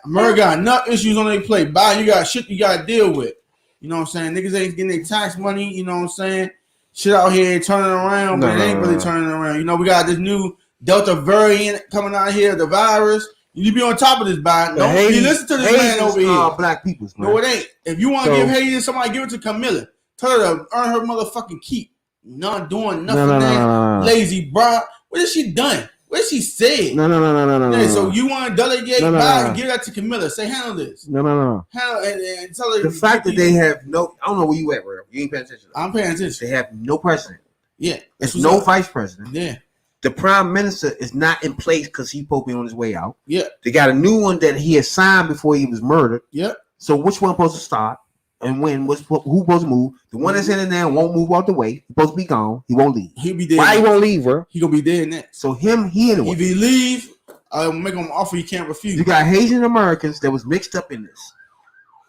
America got enough issues on their plate. You got shit you got to deal with. You know what I'm saying? Niggas ain't getting their tax money. You know what I'm saying? Shit out here ain't turning around, but it ain't really turning around. You know, we got this new Delta variant coming out here, the virus. You need to be on top of this, Biden. Don't you listen to this man over here. Black people. No, it ain't. If you want to give Haiti to somebody, give it to Camilla. Tell her to earn her motherfucking keep. Not doing nothing. No. Lazy, bro. What has she done? What has she said? No. Yeah, so you want to delegate Biden? Give that to Camilla. Say, handle this. No. Handle and tell her. The fact that they have no, I don't know where you at, bro. You ain't paying attention. I'm paying attention. They have no president. Yeah. There's no vice president. Yeah. The prime minister is not in place because he's supposed to be on his way out. Yeah. They got a new one that he had signed before he was murdered. Yep. So which one supposed to start and when? Who supposed to move? The one that's in there won't move out the way. He's supposed to be gone. He won't leave. He'll be dead. Why he won't leave, bro? He gonna be dead next. So he in the way. If he leave, I'll make him an offer he can't refuse. You got Haitian Americans that was mixed up in this.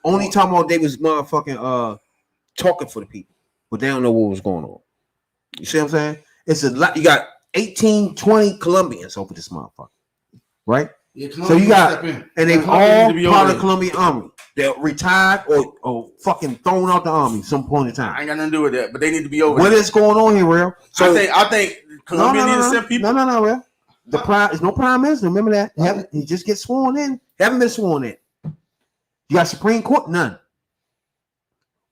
Only talking about they was motherfucking talking for the people, but they don't know what was going on. You see what I'm saying? It's a lot. You got 18, 20 Colombians over this motherfucker, right? Yeah, so you got, and they all part of the Colombian army. They're retired or fucking thrown out the army some point in time. I ain't got nothing to do with that, but they need to be over. What is going on here, real? So I think Colombia need to send people. No, real. The prime, there's no prime minister. Remember that? He just gets sworn in. Haven't been sworn in. You got Supreme Court? None.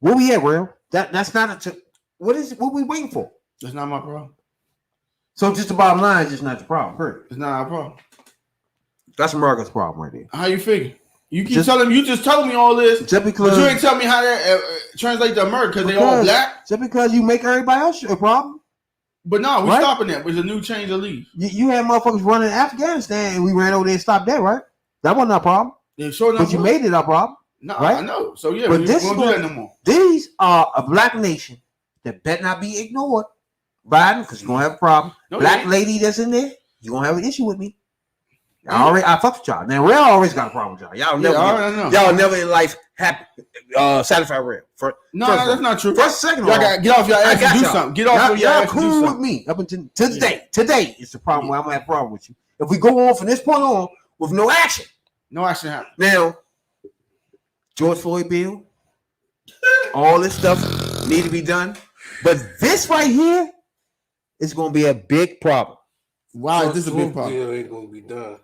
Where we at, real? That's not what we waiting for? That's not my problem. So just the bottom line is just not your problem. Period. It's not our problem. That's America's problem right there. How you figure? You keep telling me, you just telling me all this, just because, but you ain't telling me how that translates to America because they all black. Just because you make everybody else a problem. But no, we're stopping that. There's a new change of leave. You had motherfuckers running Afghanistan and we ran over there and stopped that, right? That wasn't our problem. Yeah, sure enough. But you made it our problem. No, right? I know. So yeah, But we this won't do that no more. These are a black nation that better not be ignored, Biden, because you're gonna have a problem. No, Black lady that's in there, you're gonna have an issue with me. I fucked with y'all. Now, Real always got a problem with y'all. Y'all never in life happy, satisfied Real. No, that's not true. First, second, y'all got get off your ass and do something. Get off your ass and do cool something. with me up until today. Today is the problem where I'm gonna have a problem with you. If we go on from this point on with no action, happened. Now, George Floyd bill, all this stuff need to be done, but this right here is gonna be a big problem. Why is this a big problem? Bill ain't gonna be done.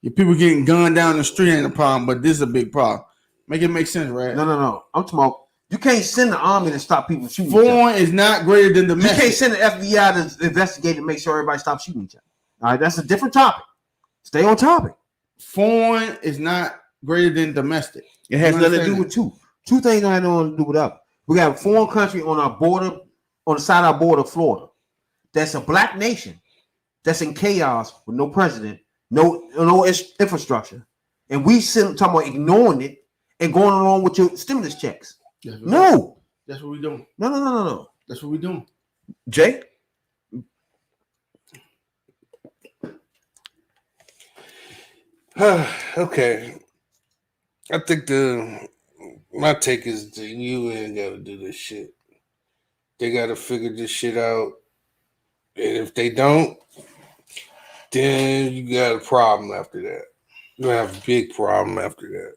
Your people getting gunned down the street ain't a problem, but this is a big problem. Make it make sense, right? No. I'm talking about you can't send the army to stop people shooting. Foreign is not greater than domestic. You can't send the FBI to investigate and make sure everybody stops shooting each other. All right, that's a different topic. Stay on topic. Foreign is not greater than domestic. It has nothing to do with two. Two things don't have nothing to do with other. We got a foreign country on our border, on the side of our border, Florida. That's a black nation. That's in chaos with no president, no infrastructure, and we talking about ignoring it and going along with your stimulus checks. That's No, what we doing. No. That's what we doing. Jay, okay. I think my take is the UN got to do this shit. They got to figure this shit out, and if they don't, then you got a problem after that. You have a big problem after that.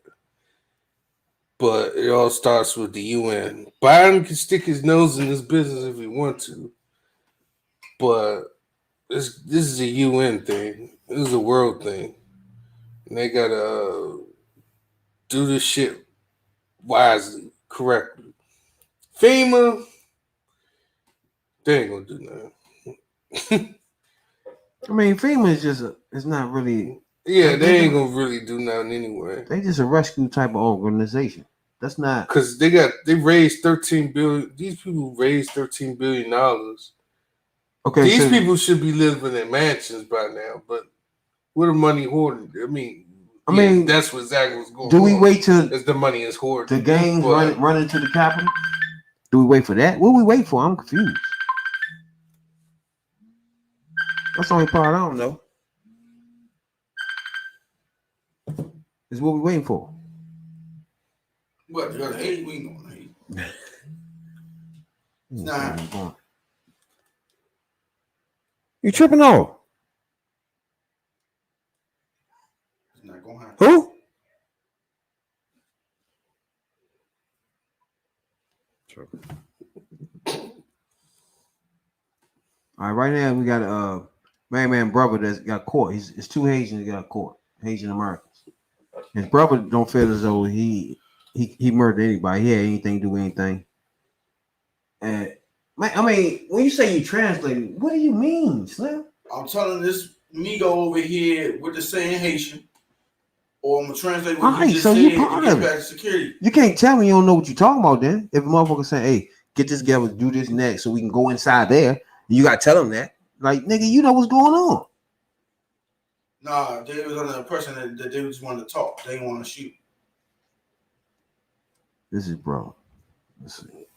But it all starts with the UN. Biden can stick his nose in this business if he wants to, but this is a UN thing. This is a world thing. And they gotta do this shit wisely, correctly. FEMA, they ain't gonna do nothing. I mean, FEMA is just it's not really. Yeah, they ain't gonna really do nothing anyway. They just a rescue type of organization. That's not because they raised $13 billion. These people raised $13 billion. Okay, these people should be living in mansions by now, but where the money hoarded? I mean, that's what exactly was going on. Do we wait till as the money is hoarded? The gangs run into the Capitol? Do we wait for that? What do we wait for? I'm confused. That's the only part I don't know. Is what we waiting for. What? You got Haiti? We ain't going to Haiti. Nah. You tripping off? It's not going to happen. Who? All right, right now we got a man brother that's got caught. It's two Haitians that got caught. Haitian Americans. His brother don't feel as though he murdered anybody. He had anything to do with anything. And I mean, when you say you translate, what do you mean, Slim? I'm telling this Migo over here with the saying Haitian, or I'm gonna translate what you just said to get back to security. You can't tell me you don't know what you're talking about then. If a motherfucker say, hey, get this together, do this next so we can go inside there, you gotta tell them that. Like, nigga, you know what's going on. Nah, they was under the impression that they just wanted to talk. They didn't want to shoot. This is bro. Let's see.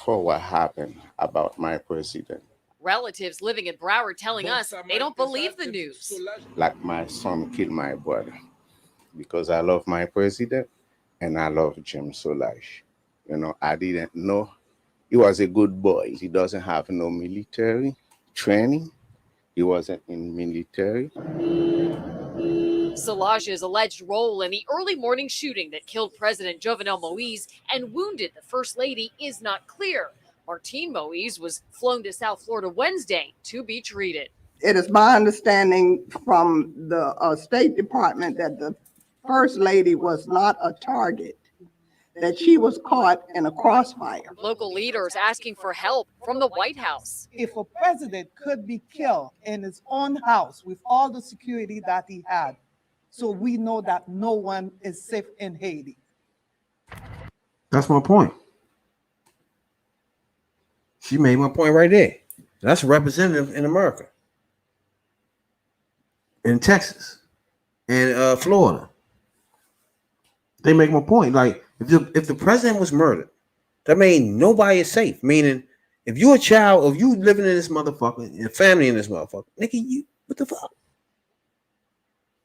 For what happened about my president. Relatives living in Broward telling us they don't believe the news. Like my son killed my brother because I love my president and I love Jim Solage. You know, I didn't know he was a good boy. He doesn't have no military training. He wasn't in military. Solage's alleged role in the early morning shooting that killed President Jovenel Moise and wounded the First Lady is not clear. Martine Moise was flown to South Florida Wednesday to be treated. It is my understanding from the State Department that the First Lady was not a target, that she was caught in a crossfire. Local leaders asking for help from the White House. If a president could be killed in his own house with all the security that he had, so we know that no one is safe in Haiti. That's my point. She made my point right there. That's a representative in America, in Texas, and Florida. They make my point. Like if the president was murdered, that means nobody is safe. Meaning, if you're a child, if you living in this motherfucker, your family in this motherfucker, nigga, you what the fuck?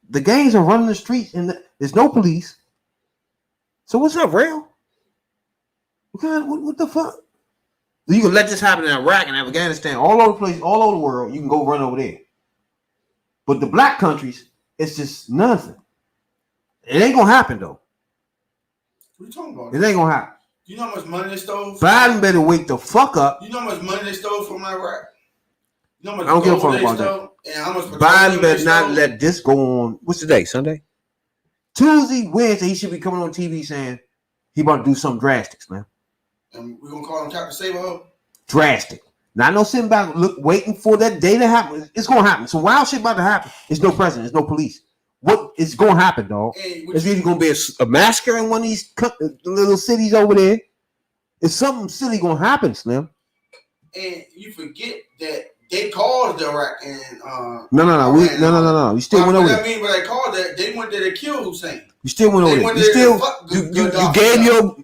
The gangs are running the streets, and there's no police. So what's up, real? What the fuck? You can let this happen in Iraq and Afghanistan, all over the place, all over the world. You can go run over there. But the black countries, it's just nothing. It ain't gonna happen though. What are you talking about? It ain't gonna happen. You know how much money they stole? Biden better wake the fuck up. You know how much money they stole from Iraq? You know how much I don't give a gold fuck they about stole? And how much Biden petroleum better they not stole? let this go on. What's the day? Sunday? Tuesday, Wednesday, he should be coming on TV saying he about to do something drastic, man. And we're gonna call him Captain Saber. Drastic. Not no sitting back, waiting for that day to happen. It's gonna happen. So wild shit about to happen. There's no president. There's no police. What is gonna happen, dog? It's either gonna be a massacre in one of these little cities over there. It's something silly gonna happen, Slim. And you forget that they caused the Iraq and No. You still went over there. I mean, but they caused that. They went there to kill Hussein. You still went over there. You still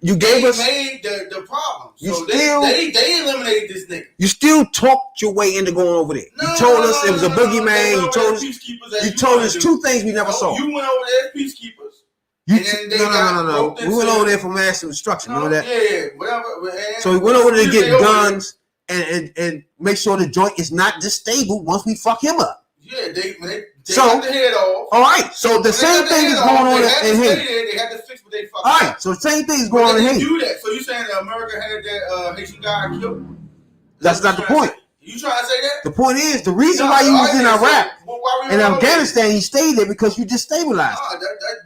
you gave us. Made the problem. You So still they eliminated this nigga. You still talked your way into going over there. You told us it was a boogeyman. You told us two things we never saw. You went over there as peacekeepers. No. We went over there for mass destruction. Remember that? Yeah, whatever. So we went over there to get guns and make sure the joint is not disabled once we fuck him up. Yeah, they got the head off. All right, so the same thing is going on in Haiti. They had to fix what they fucked up. All right, so the same thing is going on in Haiti. Do that. So you saying that America had that Haitian guy killed? That's not the point. You trying to say that? The point is, the reason why you was in Iraq and Afghanistan, you stayed there because you destabilized.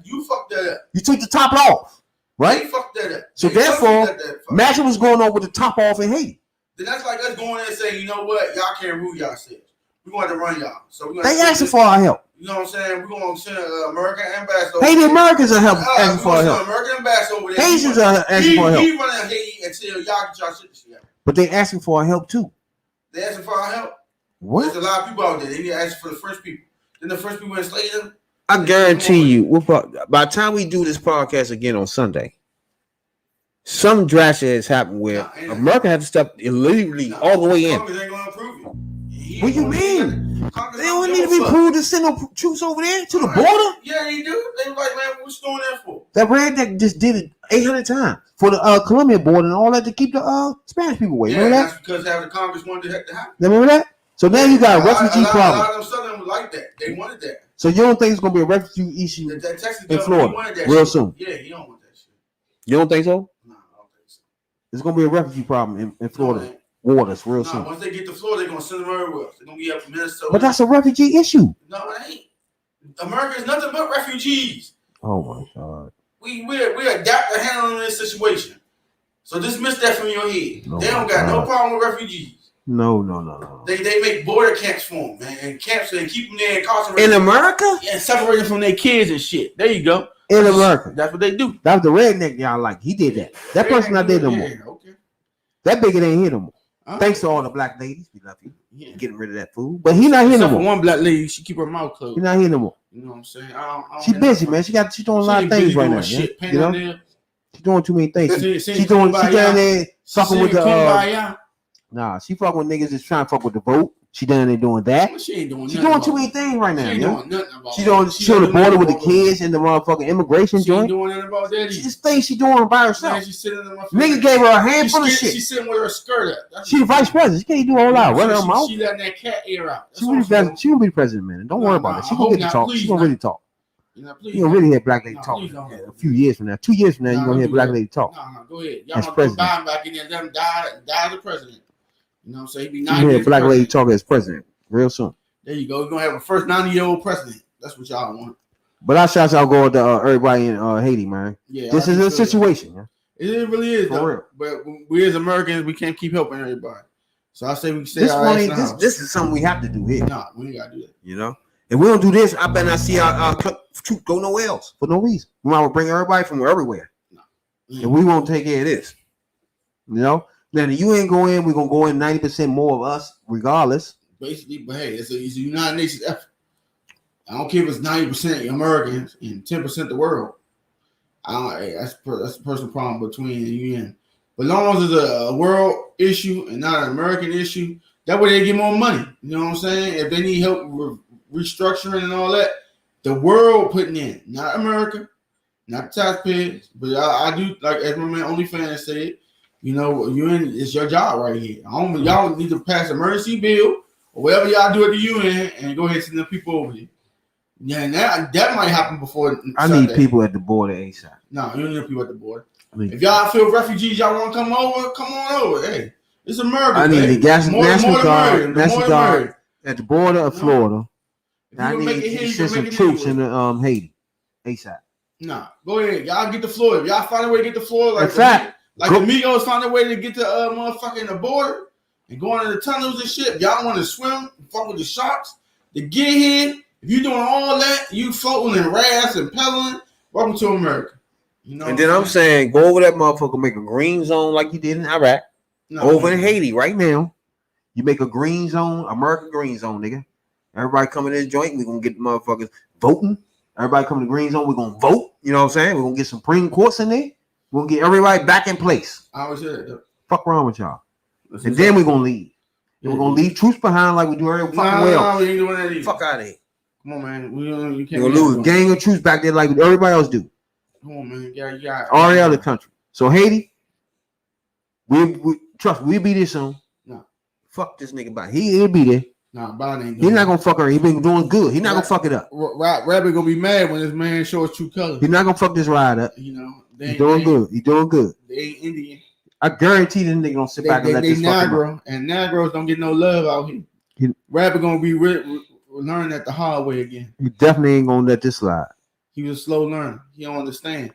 You fucked that up. You took the top off, right? They fucked that up. So therefore, imagine what's going on with the top off in Haiti. Then that's like us going there and saying, you know what, y'all can't rule yourselves. We're going to run y'all. So we're they asking for our help. You know what I'm saying? We're going to send an American ambassador. Haiti Americans are asking for our help. American ambassador over there. Haitians are asking for our help. He running Haiti until y'all get y'all shit together. But they asking for our help too. They asking for our help. What? There's a lot of people out there. They need to ask for the first people. Then the first people enslaved them. I guarantee you, by the time we do this podcast again on Sunday, some drastic has happened where America had to step illegally all the way in. Congress ain't gonna approve it. What do you mean? They don't need to be approved to send no troops over there to the border. Yeah, they do. They was like, man, what's going there for? That redneck just did it 800 times for the Colombian border and all that to keep the Spanish people away. Yeah, remember that? That's because half the Congress wanted that to happen. Remember that? So now you got a refugee problem. A lot of them Southern was like that. They wanted that. So you don't think it's gonna be a refugee issue in Florida real soon? Yeah, you don't want that shit. You don't think so? No, I don't think so. It's gonna be a refugee problem in Florida waters real soon. Once they get to Florida, they're gonna send them everywhere else. They're gonna be up in Minnesota. But that's a refugee issue. No, it ain't. America is nothing but refugees. Oh my God. We adapt to handling this situation. So dismiss that from your head. They don't got no problem with refugees. No. They make border camps for them, man, and camps and keep them there incarcerated. In America? Yeah, separated from their kids and shit. There you go. In America. That's what they do. That was the redneck y'all like. He did that. That person not there no more. Okay. That bigot ain't here no more. Thanks to all the black ladies. We love you. Getting rid of that food. But he not here no more. One black lady, she keep her mouth closed. He not here no more. You know what I'm saying? I don't she busy, man. She doing a lot of things right now. Shit, you know? She's doing too many things. She down there fucking with the nah, she fucking with niggas that's trying to fuck with the vote. She down there doing that. She ain't doing. She doing too many things right now. She ain't doing nothing about. She on the border with the kids and the motherfucking immigration joint. She ain't joint. doing nothing about that. She just thinks she doing by herself. Nigga gave her a handful of shit. She's sitting with her skirt up. She the vice president. She can't do all that. Run her mouth. She letting that cat air out. She gonna be the president, man. Don't worry about it. She gonna get to talk. She gonna really talk. You gonna really hear black lady talk a few years from now. 2 years from now, you gonna hear black lady talk. No, go ahead. Y'all as want to president. Biden back in there, let him die as the president. You know what I'm saying? He be 90 You hear years black lady president. talk as president real soon. There you go. We're gonna have a first 90-year-old president. That's what y'all want. But I shout y'all go to everybody in Haiti, man. Yeah, this is a situation. Man. It really is, For though. real. But we as Americans, we can't keep helping everybody. So I say we stay This our ass in the house. this is something we have to do here. Nah, we ain't gotta do that. You know, if we don't do this, I better not see our troop go nowhere else for no reason. We might bring everybody from everywhere, and we won't take care of this. You know, now you ain't go in, we're gonna go in 90% more of us, regardless. Basically, but hey, it's a United Nations effort. I don't care if it's 90% Americans and 10% the world. That's a personal problem between the UN. But as long as it's a world issue and not an American issue, that way they get more money. You know what I'm saying? If they need help with restructuring and all that, the world putting in, not America, not the taxpayers. But I do, like as my man OnlyFans said, you know, UN is your job right here. Y'all need to pass an emergency bill or whatever y'all do at the UN and go ahead and send the people over here. Yeah, and that might happen before. I need people at the border ASAP. No, you don't need people at the border. If y'all feel refugees, y'all want to come over, come on over. Hey, it's America. I need the National Guard at the border of Florida. I need to send some troops into Haiti ASAP. Nah, go ahead. Y'all get to Florida. If y'all find a way to get to Florida, like in fact, the Migos found a way to get to motherfucking the border and go into the tunnels and shit. Y'all want to swim, fuck with the sharks to get here. If you doing all that, you floating in rafts and pedaling, welcome to America. You know. And then I'm saying, go over that motherfucker, make a green zone like you did in Iraq. Over in Haiti right now, you make a green zone, American green zone, nigga. Everybody coming in this joint, we're gonna get the motherfuckers voting. Everybody coming to green zone, we're gonna vote. You know what I'm saying? We're gonna get Supreme Courts in there. We're gonna get everybody back in place. I always said that. Fuck wrong with y'all. And then we're gonna leave. We're gonna leave troops behind like we do every fucking well. No, we ain't doing that either. Fuck out of here. Come on, man. You can't. We're gonna lose a gang of troops back there like everybody else do. Come on, man. Yeah. All the other country. So Haiti, we trust me, we'll be there soon. No. Fuck this nigga Biden. He'll be there. Nah, Biden ain't. He's not gonna fuck her. He been doing good. He's not gonna fuck it up. Rabbit gonna be mad when this man shows true colors. He's not gonna fuck this ride up. You know, he's doing good. He's doing good. They ain't Indian. I guarantee this nigga don't sit back and let this fuck him up. And Negros don't get no love out here. Rabbit gonna be learning that the hard way again. He definitely ain't gonna let this slide. He was a slow learner. He don't understand.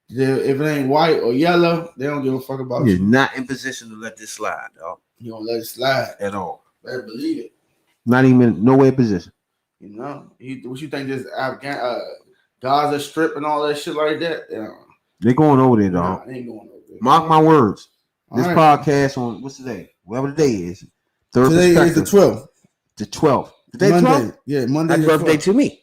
If it ain't white or yellow, they don't give a fuck about you. He's not in position to let this slide, dog. He don't let it slide at all. Better believe it. Not even nowhere position. You know, what you think this Gaza Strip and all that shit like that? They're going over there, dog. Nah, they ain't going over there. Mark my words. All this podcast on what's today? Whatever the day is. Today is the 12th. The 12th. Today Monday. 12th? Yeah, Monday. Happy birthday 12th. to me.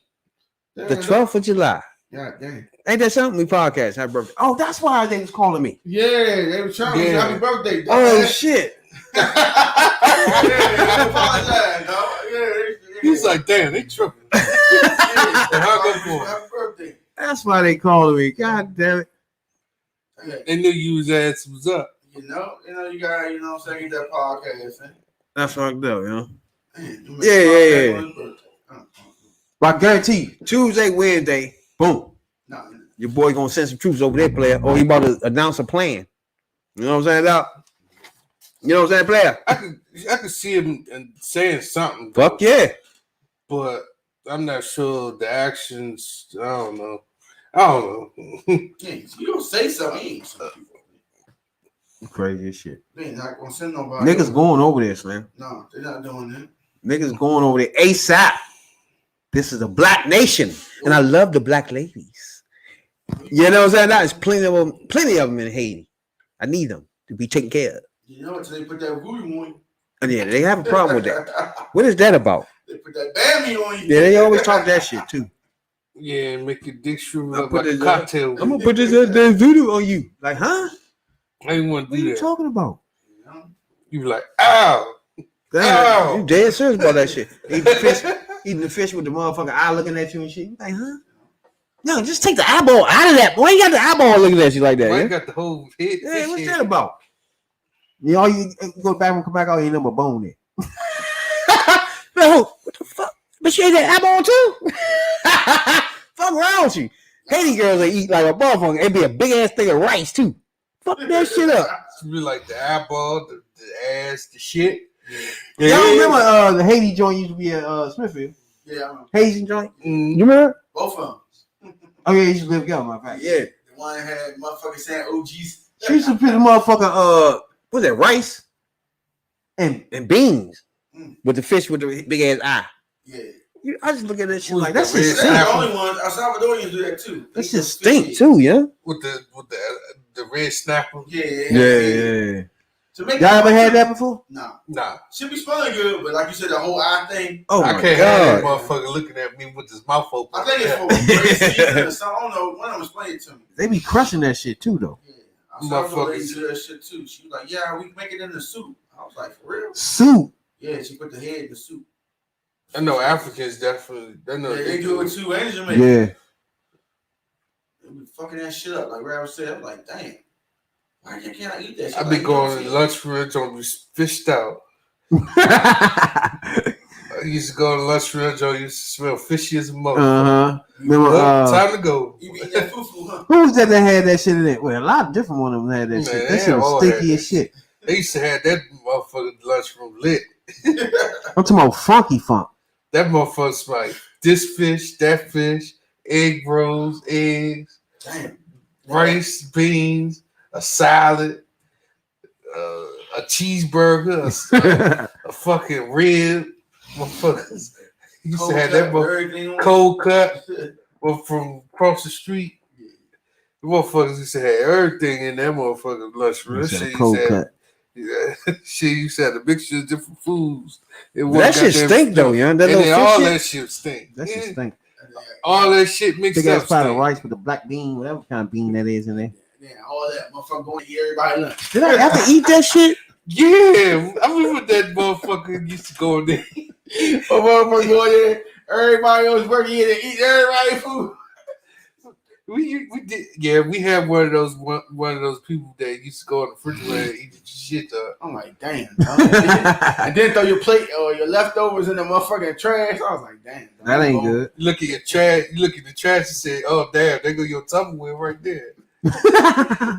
The 12th of July. God damn. Ain't that something? We podcast. Happy birthday. Oh, that's why they was calling me. Yeah, they were trying to say happy birthday. Dog. Oh, shit. I apologize, dog. Yeah. He's like, damn, they tripping. Happy birthday. That's why they calling me. God damn it. They knew you was ass was up. You got, what I'm saying, that podcast. That's fucked up, you know. Yeah. But I guarantee you, Tuesday, Wednesday, boom. Your boy gonna send some troops over there, player. Or he about to announce a plan. You know what I'm saying, Doc? You know what I'm saying, player? I could see him saying something. Fuck yeah. But I'm not sure the actions. I don't know. You don't say something. Crazy as shit. They ain't not gonna send nobody. Niggas going over this, man. No, they're not doing that. Niggas going over there ASAP. This is a black nation, and I love the black ladies. You know what I'm saying? There's plenty of them in Haiti. I need them to be taken care of. You know, until they put that voodoo on you. And yeah, they have a problem with that. What is that about? They put that bammy on you. Yeah, they always talk that shit too. Yeah, make your dick shrivel up like a cocktail. I'm gonna put this voodoo on you. Like, huh? I didn't want to do that. What are you talking about? You be like, ow. Damn, you dead serious about that shit. Eating the fish with the motherfucking eye looking at you and shit. You like, huh? No, just take the eyeball out of that. Why you got the eyeball looking at you like that? Why you got the whole head? Yeah, what's that about? You know, you go back and come back out, you ain't number bone there. No, what the fuck? But you ate that eyeball too? Fuck around with you. Haiti girls, they eat like a motherfucker. It'd be a big ass thing of rice too. Fuck that shit up. It's be like the eyeball, the ass, the shit. Yeah. Y'all remember the Haiti joint used to be at Smithfield? Yeah, I remember. Haitian joint? You remember? Both of them. Oh yeah, he used to live together, my fact. Yeah. The one that had motherfucking saying OGs. She used to put the motherfucking what's that, rice and beans with the fish with the big ass eye. Yeah. I just look at that shit like that's just stink. The only one, Salvadorians do that too. That's just stink too, yeah. With the red snapper. Yeah. To make Y'all ever had that before? Nah. Should be smelling good, but like you said, the whole eye thing. Oh I my can't God. have that motherfucker looking at me with his mouth open. I think it's for great season or something. I don't know. One of them explained it to me. They be crushing that shit too, though. Yeah. I saw a lady do that shit too. She was like, yeah, we make it in the soup. I was like, for real? Soup? Yeah, she put the head in the soup. I know Africans definitely. They do it too. And Jamaican. Yeah. They be fucking that shit up. Like Ralph said, I'm like, damn. Why can't I eat that shit? I be going to lunch for it on be fished out. I used to go to lunch for it. I used to smell fishy as a motherfucker. Remember, time to go. You be eating that fufu, huh? Who was that had that shit in it? Well, a lot of different ones of them had that shit. That shit was stinky as shit. They used to have that motherfucker lunchroom lit. I'm talking about funky funk. That motherfucker smell like this fish, that fish, egg rolls, eggs, rice, beans, a salad, a cheeseburger, a fucking rib. Motherfuckers used to have that motherfucker cold cut from across the street. The motherfuckers used to have everything in that motherfucking lunchroom. Cold cut. Yeah, shit used to have a mixture of different foods. That shit stink though, young. That shit stink. That shit stink. All that shit mixed up. Big ass pot of rice with a black bean, whatever kind of bean that is in there. Yeah, all that motherfucker going to eat everybody lunch. Did I have to eat that shit? Yeah, I remember that motherfucker used to go in there. Motherfucker go in there, everybody else working in and eat everybody's food. We did, yeah. We had one of those people that used to go in the refrigerator and eat shit. I'm like, damn. And then throw your plate or your leftovers in the motherfucking trash. I was like, damn. That ain't good. You look at your trash. You look at the trash and say, "Oh damn, there go your Tupperware right there."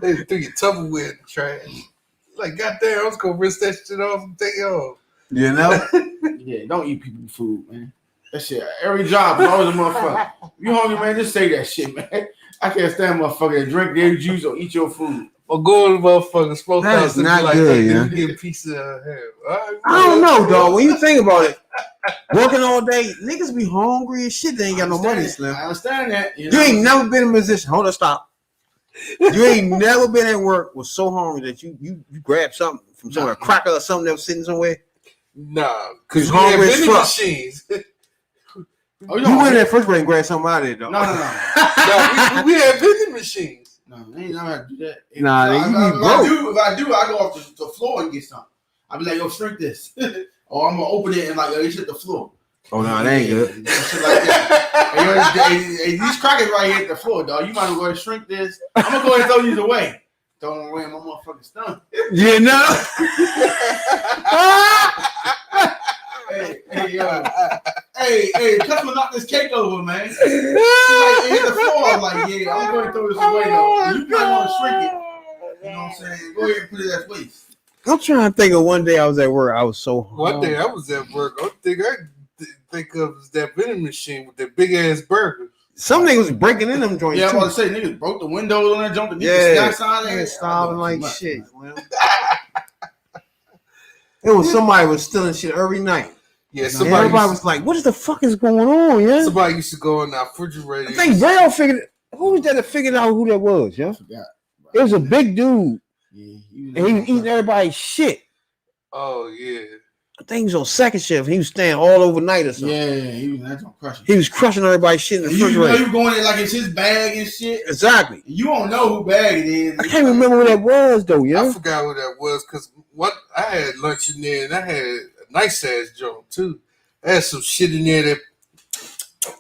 They threw your Tupperware in the trash. Like, goddamn, I was gonna rinse that shit off and take it off. You know? Yeah, don't eat people's food, man. That shit, every job is always a motherfucker. You hungry, man? Just say that shit, man. I can't stand motherfucker that drink their juice or eat your food. Or go to the motherfucking smokehouse and not be like, good, hey, yeah. get a piece of hair. I don't know, dog. When you think about it, working all day, niggas be hungry as shit. They ain't got no money, Slim. I understand that. You ain't never been in a position. Hold on, stop. You ain't never been at work was so hungry that you grab something from somewhere, a cracker or something that was sitting somewhere. Nah, because we had vending machines. Oh, you went in that first grade and grabbed something out of it, though. No. we had vending machines. No, they ain't never had to do that. If I do, I go off the floor and get something. I be like, yo, shrink this. Or I'm gonna open it and like, yo, you hit the floor. Oh no, that ain't good. Shit like that. Hey, these crackers right here at the floor, dog. You might as well go and shrink this. I'm gonna go ahead and throw these away. Throw them away in my motherfucking stomach. You know. Hey, customer knocked this cake over, man. She like, it hit the floor. I was like, yeah, I'm going to throw this away, though. You probably want to shrink it. You know what I'm saying? Go ahead and put it as waste. I'm trying to think of one day I was at work. I was so hungry. One day I was at work. Only thing I think of is that vending machine with that big ass burger. Some niggas was breaking in them joints. Yeah, too. I was about to say, niggas broke the windows on that jump to get the snacks out of there. Starving like shit. It was somebody was stealing shit every night. Yeah, everybody was like, "What the fuck is going on?" Yeah, somebody used to go in the refrigerator. I think Rail figured. Who was that that figured out who that was? Yeah, it was a big dude. Yeah, and he was eating everybody's shit. Oh yeah. I think he was on second shift. He was staying all overnight or something. Yeah, he was crushing. He was crushing everybody's shit in the refrigerator. You going in like it's his bag and shit. Exactly. You don't know who bag it is. I can't remember who that was though. Yeah, I forgot who that was because I had lunch in there and I had a nice ass joint too. I had some shit in there that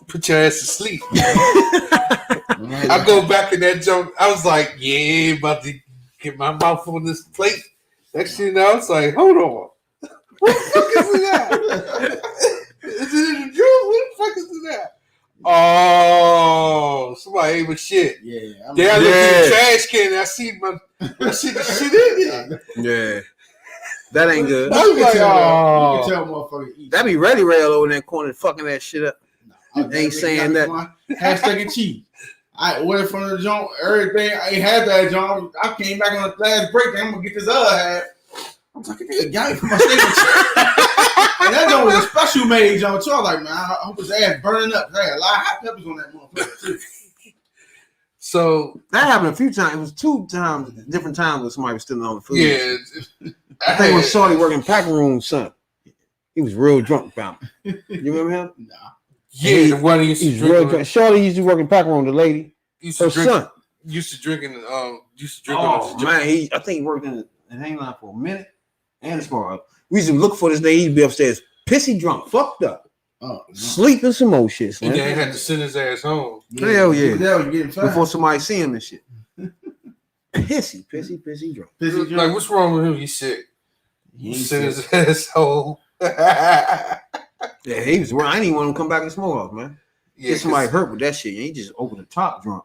put your ass to sleep. I go back in that joint. I was like, yeah, about to get my mouth on this plate. Next thing you know, I was like, hold on. What the fuck is that? Is it in the juice? What the fuck is that? Oh, somebody ate my shit. Yeah. Then I looked in the trash can and I see the shit in there. Yeah. That ain't good. I was like, oh. You can tell motherfucker eat. That be Ready Rail over in that corner fucking that shit up. No, ain't saying that. Hashtag and cheese. I ordered from the joint, everything. I ain't had that joint. I came back on the last break. I'm going to get this other half. I was like, I think a guy from my steak and cheese. And that joint was a special made joint. So I was like, man, I hope his ass burning up. They had a lot of hot peppers on that motherfucker, too. So that happened a few times. It was 2 times, different times when somebody was stealing all the food. Yeah, I think it was Shorty working pack room, son. He was real drunk, about it. You remember him? Nah. Yeah, the one he used to He's real drunk. drink. Shorty used to work in pack room. The lady, her son. Used to drink. Oh man, I think he worked in the hang line for a minute and a small. We used to look for this nigga. He'd be upstairs, pissy drunk, fucked up, sleeping some more shit. And then had to send his ass home. Hell yeah! Before Before somebody see him and shit. Pissy drunk. Like, what's wrong with him? He's sick. He sent his ass home. Yeah, he was. I didn't even want him to come back and smoke off, man. Yeah, get somebody hurt with that shit. He just over the top drunk.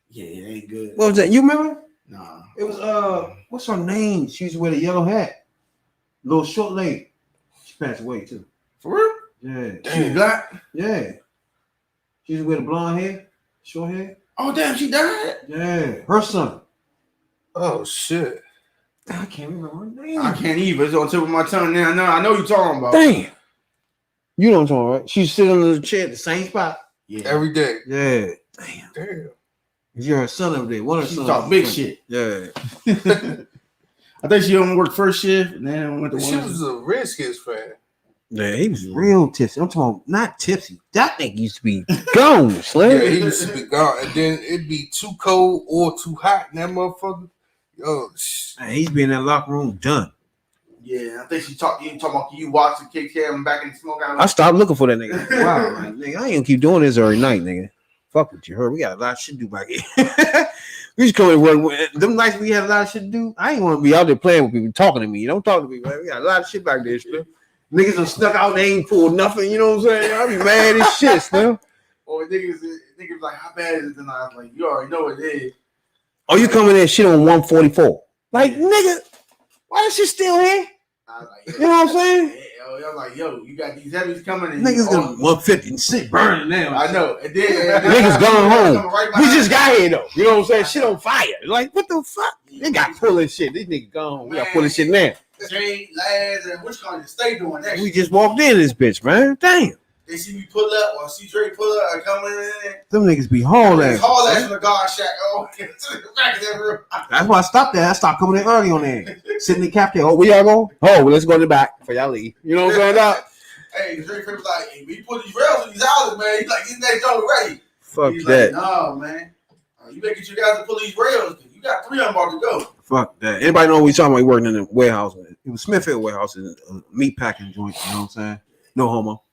Yeah, it ain't good. What was that? You remember? Nah. It was what's her name? She used to wear the yellow hat. Little short lady. She passed away too. For real? Yeah. She was black? Yeah. She used to wear the blonde hair, short hair. Oh damn, she died? Yeah. Her son. Oh shit. I can't remember her name. I can't even. It's on the tip of my tongue now. No, I know you're talking about. Damn. You know what I'm talking about, right? She sit on the chair at the same spot. Yeah. Every day. Yeah. Damn. You're her son over there. One of her sons. Talk big shit. Yeah. I think she only worked first shift and then went to She was a Redskins fan. Yeah, he was real tipsy. I'm talking about not tipsy. That nigga used to be gone, Slim. Yeah, he used to be gone. And then it'd be too cold or too hot in that motherfucker. Yo, man, he's been in that locker room done. Yeah, I think she talked. You talking about you watching Kick Cam back in the smoke out. I stopped looking for that nigga. Wow, like, nigga, I ain't gonna keep doing this every night, nigga. Fuck what you heard. We got a lot of shit to do back here. We just come to work. Them nights we had a lot of shit to do. I ain't want to be out there playing with people, talking to me. You don't talk to me, man. We got a lot of shit back there, Slim. Niggas done snuck out, they ain't pulled nothing. You know what I'm saying? I be mad as shit, Slim. Or niggas like, how bad is it tonight? I was like, you already know what it is. Oh, you coming in shit on 144? Like, nigga, why is she still here? I was like, you know what I'm saying? I'm like, yo, you got these heavies coming in. Niggas got 150 and shit burning now. I know. And then niggas gone home. Right we just got here though. You know what I'm saying? Shit on fire. Like, what the fuck? They got pulling shit. These niggas gone home. We got pulling shit now. Jay, Laz, and which kind stay doing that We shit. just walked in this bitch, man. Damn. They see me pull up or see Dre pull up and come in. Them niggas be haul ass. Haul ass from the guard shack. Oh, to the back of that room. That's why I stopped there. I stopped coming in early on there. Sitting in the cafeteria. Oh, where y'all go? Oh, well, let's go in the back before y'all leave. You know what I'm saying? Hey, Dre was like, hey, we put these rails in these houses, man. He's like, these niggas don't ready. Fuck He's that. Like, no, man. You better get you guys to pull these rails. You got 3 of them about to go. Fuck that. Anybody know what we talking about? We working in the warehouse. It was Smithfield warehouse, a meat packing joint. You know what I'm saying? No homo.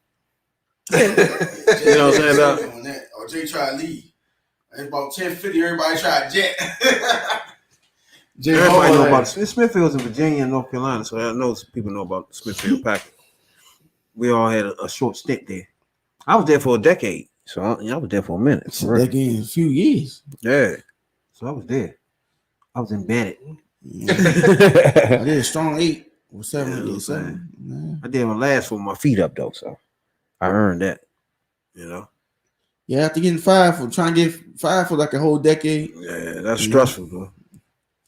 You know what I'm saying? Or Jay tried to leave. It's about 10:50. Everybody tried jet. Everybody know about Smithfield's in Virginia and North Carolina, so I know people know about Smithfield packing. We all had a short stint there. I was there for a decade, so I was there for a minute. A decade, a few years. Yeah, so I was there. I was embedded. Yeah. I did a strong 8 or 7. Yeah. I did my last with my feet up though, so I earned that. You know. Yeah, after getting fired for trying to get fired for like a whole decade. Yeah, that's stressful, bro.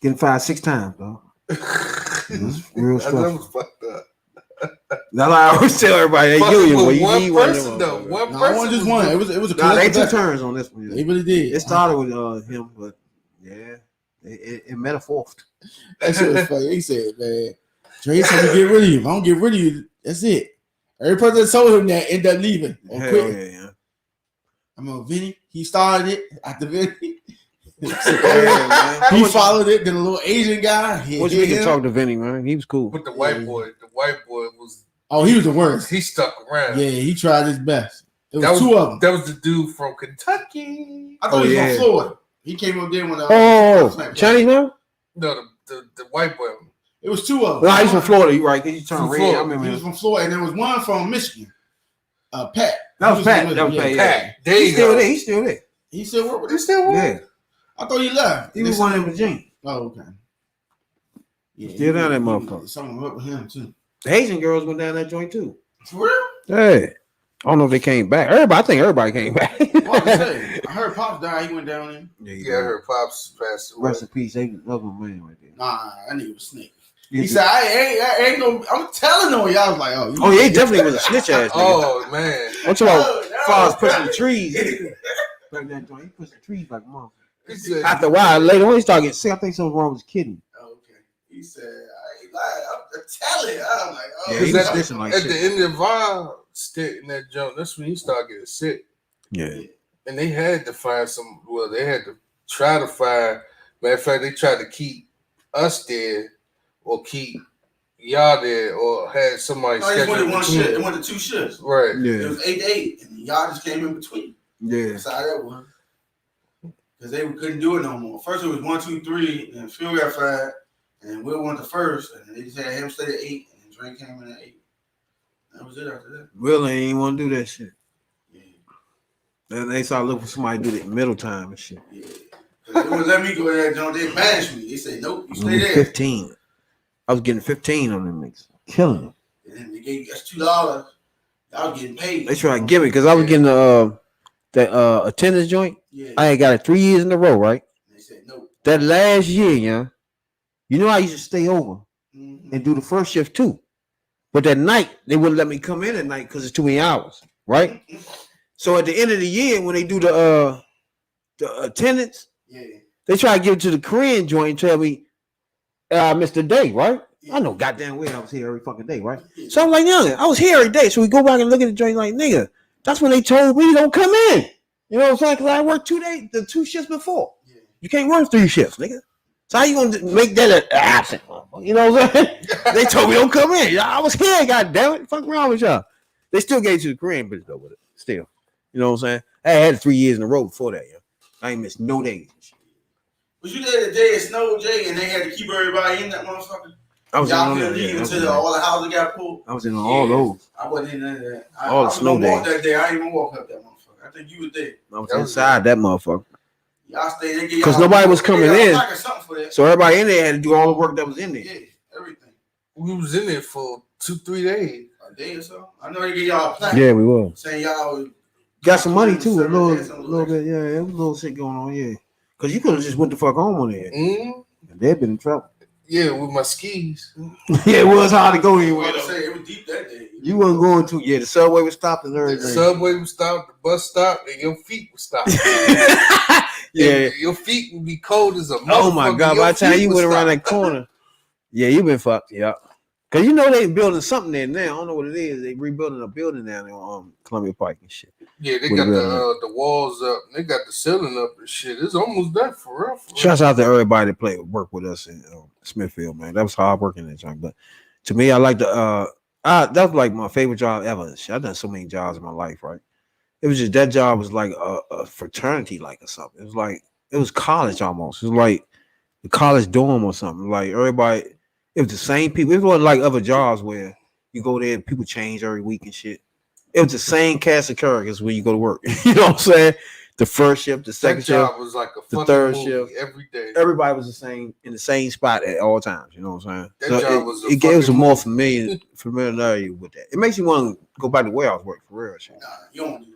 Getting fired 6 times, bro. It's real stressful. That was fucked up. That's why I always tell everybody, hey, you need one person though. One person. I won just one. It was a they took turns on this one. They really did. It started with him, but yeah, it metaphorked. That shit was funny. He said, man, Dre told me to get rid of you. If I don't get rid of you, that's it. Every person that told him that ended up leaving or quitting. Yeah. I mean, Vinny, he started it after Vinny. He followed it. Then a little Asian guy. What you can talk to Vinny, man? He was cool. But the white boy was. Oh, he was the worst. He stuck around. Yeah, he tried his best. There was 2 of them. That was the dude from Kentucky. I thought he was from Florida. He came up there when Chinese man? No, the white boy. It was 2 of them. No, he's from Florida. You right? He turned red. I remember he was from Florida, and there was one from Michigan. Pat. That was Pat. Pat. There you go. He's still there. He still work with He still work? Yeah. I thought he left. He was one in Virginia. Oh, okay. Yeah, still down that motherfucker. Someone worked with him too. The Asian girls went down that joint too. For real? Hey. I don't know if they came back. I think everybody came back. I heard Pops died. He went down there. Yeah, I heard Pops passed away. Rest in peace. They love my man right there. Nah, that nigga was a snake. He said, I ain't no, I'm telling on y'all. I was like, oh. Yeah, he definitely was a snitch ass nigga. Oh, man. I'm talking about Foz pushing the trees. Like that joint. He pushed the trees like a motherfucker. After a while, later on, he started getting sick. I think something wrong with his kidney. Okay. He said, I ain't I'm telling you, I'm like, oh, Yeah, Because he was at, snitching like at shit. the end of our stint in that joint, that's when he started getting sick. Yeah. And they had to find some. Well, they had to try to find. Matter of fact, they tried to keep us there, or keep y'all there, or had somebody. No, it went to one between. shift. It went to 2 shifts. Right. It Yeah. was 8 to 8, and y'all just came in between. Yeah. That's how that was. Because they couldn't do it no more. First it was 1, 2, 3, and Phil got fired, and Will went to first, and they just had him stay at 8, and Dre came in at 8. That was it after that. Will ain't even want to do that shit. Yeah. Then they started looking for somebody to do that middle time and shit. Yeah. They wouldn't let me go there, John. They banished me. They said, nope, you stay there. 15. I was getting 15 on them niggas. Killing them. And then they gave you that's $2. Y'all getting paid. They tried to give me because I was getting the attendance joint. Yeah. I had got it 3 years in a row, right? They said nope. That last year, yeah. You know I used to stay over and do the first shift too. But that night, they wouldn't let me come in at night because it's too many hours, right? So at the end of the year, when they do the attendance, they try to give it to the Korean joint and tell me I missed a day, right? I know goddamn well I was here every fucking day, right? So I'm like, yeah, I was here every day. So we go back and look at the joint like, nigga, that's when they told me don't come in. You know what I'm saying? Because I worked 2 days, the 2 shifts before. You can't work 3 shifts, nigga. So how you gonna make that an absent? You know what I'm saying? They told me don't come in. I was here, goddamn it. Fuck wrong with y'all? They still gave it to the Korean bitch though with it. Still. You know what I'm saying? I had it 3 years in a row before that, yeah. I ain't missed no days. Was you there the day it snowed, Jay, and they had to keep everybody in that motherfucker? I was Y'all in couldn't leave until all the houses got pulled. I was in all those. I wasn't in none of that. All the I snow was gonna walk days. that day. I didn't even walk up that motherfucker. I think you was there. I was inside that motherfucker. Y'all stayed there. Because nobody was coming in. For that. So everybody in there had to do all the work that was in there. Yeah, everything. We was in there for 2-3 days. A day or so. I know they give y'all a plaque. Yeah, we were. Saying y'all got some money too, a little bit. Yeah, there was a little shit going on. Yeah, because you could have just went the fuck home on there. They'd been in trouble. Yeah, with my skis. Yeah, it was hard to go anywhere. It was deep that day. You wasn't going to. Yeah, the subway was stopped and everything. The subway was stopped, the bus stopped, and your feet were stopped. Yeah, your feet would be cold as a motherfucker. Oh my god! By the time you went around that corner, yeah, you been fucked. Yeah, because you know they building something there now. I don't know what it is. They rebuilding a building down there on Columbia Pike and shit. Yeah, they got the walls up. They got the ceiling up and shit. It's almost done for real. Shouts out to everybody that work with us in Smithfield, man. That was hard working that joint. But to me, I like the that was like my favorite job ever. I've done so many jobs in my life, right? It was just that job was like a fraternity, like or something. It was like it was college almost. It was like the college dorm or something. Like everybody, it was the same people. It wasn't like other jobs where you go there and people change every week and shit. It was the same cast of characters when you go to work. You know what I'm saying? The first shift, the second shift, was like the third shift. Every day, everybody was the same in the same spot at all times. You know what I'm saying? That job was it gave us a more familiarity with that. It makes you want to go back to warehouse work for real. Shit. Nah, you don't.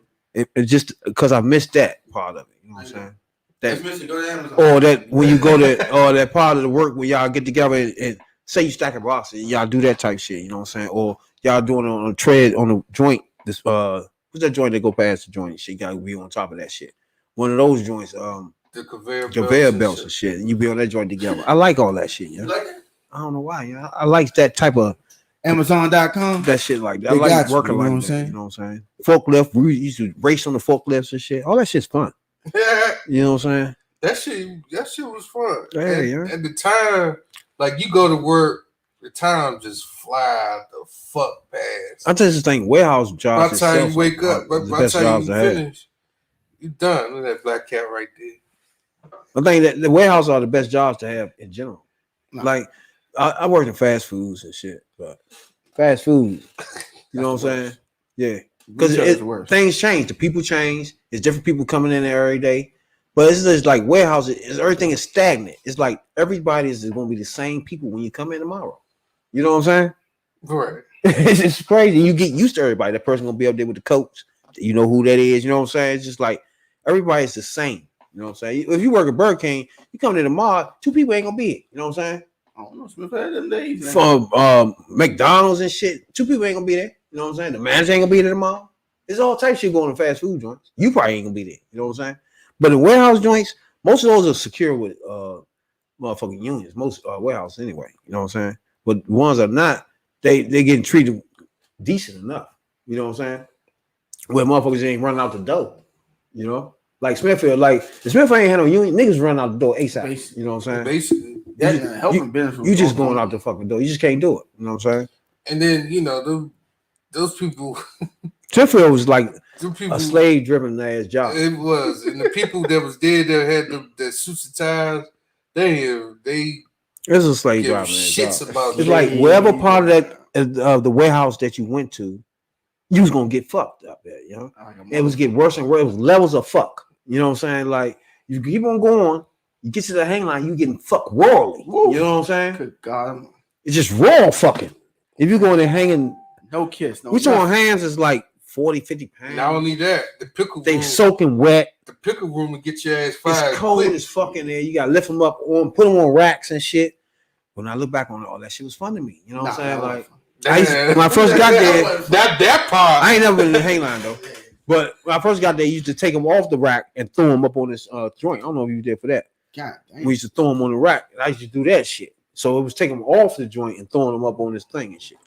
It just because I missed that part of it. You know what I'm saying? That, go to Amazon. Or that when you go to or that part of the work where y'all get together and say you stack a box and y'all do that type shit. You know what I'm saying? Or y'all doing it on a tread on a joint. This what's that joint that go past the joint? Shit, gotta be on top of that shit. One of those joints, the conveyor belts and shit. And you be on that joint together. I like all that shit. Yeah. You like that? I don't know why. Yeah, I like that type of Amazon.com. that shit like that. I They like got you, working you know like what I'm that. saying? You know what I'm saying? Forklift. We used to race on the forklifts and shit. All that shit's fun. You know what I'm saying? That shit was fun. Yeah. At the time, like you go to work, the time just fly the fuck past. I just think warehouse jobs. By the time you wake up, by the the best time jobs you to have. finish, you done. Look at that black cat right there. I think that the warehouse are the best jobs to have in general. No. Like I worked in fast foods and shit, but fast food, you know what I'm saying? Yeah, because things change. The people change. There's different people coming in there every day. But it's just like warehouses. Everything is stagnant. It's like everybody is going to be the same people when you come in tomorrow. You know what I'm saying? Right. It's crazy. You get used to everybody. That person gonna be up there with the coach. You know who that is. You know what I'm saying? It's just like everybody's the same. You know what I'm saying? If you work at Burger King, you come in tomorrow, 2 people ain't gonna be it. You know what I'm saying? I don't know. Smith had them days. From McDonald's and shit, 2 people ain't gonna be there. You know what I'm saying? The manager ain't gonna be there tomorrow. There's all types of shit going to fast food joints. You probably ain't gonna be there. You know what I'm saying? But the warehouse joints, most of those are secure with motherfucking unions. Most warehouses anyway. You know what I'm saying? but the ones that are not, they getting treated decent enough. You know what I'm saying? Where motherfuckers ain't running out the door. You know, like Smithfield, like the Smithfield ain't had no union. Niggas run out the door ASAP. You know what I'm saying? Basically, That helping business. You just going out the fucking door. You just can't do it. You know what I'm saying? and then those people. Smithfield was like a slave-driven ass job. It was, and the people that was there that had the suits and ties, they It's a slave give driver. shits about It's it. like wherever part of that of the warehouse that you went to, you was gonna get fucked up there. You know, it was getting worse and worse. It was levels of fuck. You know what I'm saying? Like you keep on going, you get to the hang line, you getting fucked worldly. You know what I'm saying? Good God, it's just raw fucking. If you going there hanging, no kiss, no. We talking hands is like 40, 50 pounds. Not only that, the pickle they room, soaking wet. The pickle room will get your ass fired. It's cold as fucking there. You gotta lift them up on, put them on racks and shit. When I look back on it, all that shit was fun to me. You know what I'm saying? Like when I first got there, that part. I ain't never been in the hang line though. But when I first got there, you used to take them off the rack and throw them up on this joint. I don't know if you did for that. God damn. We used to throw them on the rack. I used to do that shit. So it was taking them off the joint and throwing them up on this thing and shit.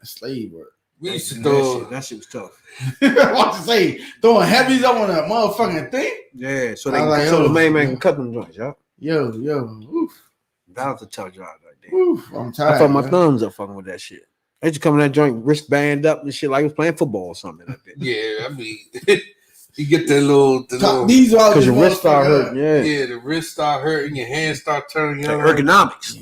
Slave work. We used to throw that shit was tough. I want to say throwing heavies up on a motherfucking thing. Yeah, so the main man can cut them joints, y'all. Yo, oof. That was a tough job right there. Oof, I'm tired. I fucked my thumbs up fucking with that shit. I used to come in that joint wristband up and shit like I was playing football or something like that. Yeah, I mean, you get that little these are because your wrist start hurting. Yeah, the wrist start hurting, your hands start turning. Ergonomics.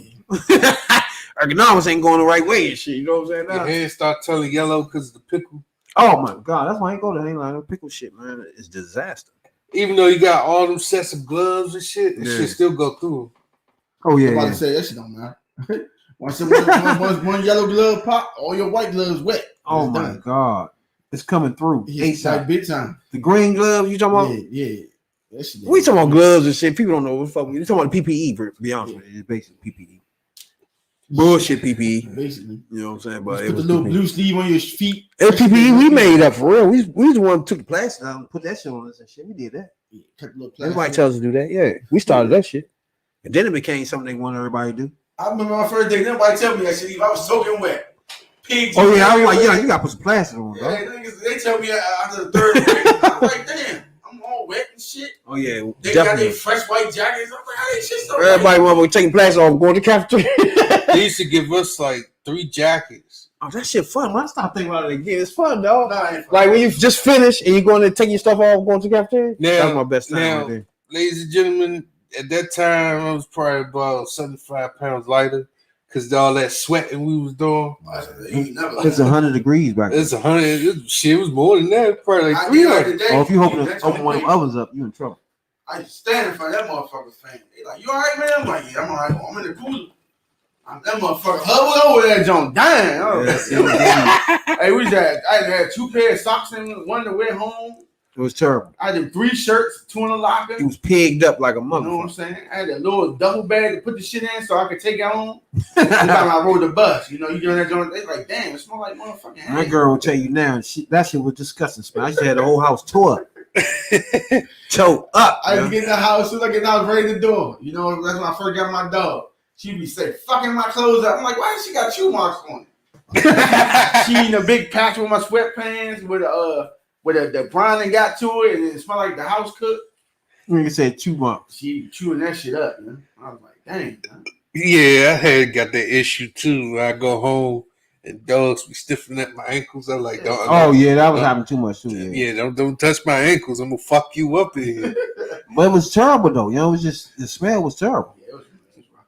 Ergonomics ain't going the right way and shit. You know what I'm saying? Your hands start turning yellow because of the pickle. Oh my god, that's why I ain't go to hang line. Pickle shit, man, it's disaster. Even though you got all them sets of gloves and shit, the shit still go through. Oh yeah, I'm about to say that shit don't matter. Once one yellow glove pop, all your white gloves wet. Oh my god, it's coming through. It's like big time. The green gloves you talking about? Yeah. We talking about gloves and shit. People don't know what the fuck we talking about. PPE. To be honest with you, it's basically PPE. Bullshit PPE. Basically, you know what I'm saying? But it was the little blue sleeve on your feet. It was PPE we made up for real. We was the one who took the plastic out and put that shit on us and shit. We did that. Everybody tells us to do that. Yeah, we started that shit, and then it became something they want everybody to do. I remember my first day. Nobody tell me that shit. I was soaking wet. Pigs. Oh yeah, I was like, yeah, you gotta put some plastic on, bro. Yeah, they tell me after the third day. I'm like, damn, I'm all wet and shit. Oh yeah, they got their fresh white jackets. I'm like, how they shit so everybody want taking plastic off, going to the cafeteria. They used to give us like 3 jackets. Oh, that shit fun. When I start thinking about it again, it's fun, dog. Like when you just finish and you're going to take your stuff off, going to the cafeteria. That's my best time right there. Ladies and gentlemen, at that time I was probably about 75 pounds lighter because all that sweating we was doing. It's 100 degrees back there. It's 100. Shit was more than that. Probably like 300. Oh, if you open one of them ovens up, you in trouble. I just stand in front of that motherfucker's fan. They like, you all right, man? I'm like, yeah, I'm all right. I'm in the cooler. That motherfucker huddled over there, John. Damn. Hey, I had 2 pairs of socks in, one to wear home. It was terrible. I did 3 shirts, 2 in the locker. It was pigged up like a motherfucker. You know what I'm saying? I had a little double bag to put the shit in so I could take it home. And I rode the bus. You know, you doing that joint. They like, damn, it smells like motherfucking. My girl will tell you now, that shit was disgusting. Smell. I just had the whole house tore up. Toe up. I get in the house, as soon as I get out, ready the door. You know, that's when I first got my dog. She'd be saying, fucking my clothes up. I'm like, why she got chew marks on it? She in a big patch with my sweatpants with the browning got to it and it smelled like the house cooked. You said chew marks. She chewing that shit up, man. I was like, dang, man. Yeah, I had got that issue too. I go home and dogs be stiffening at my ankles. I'm like, don't. Oh yeah, that was happening too much too. Yeah, don't touch my ankles. I'm gonna fuck you up in here. But it was terrible though. You know, it was just the smell was terrible. Yeah, it was rough.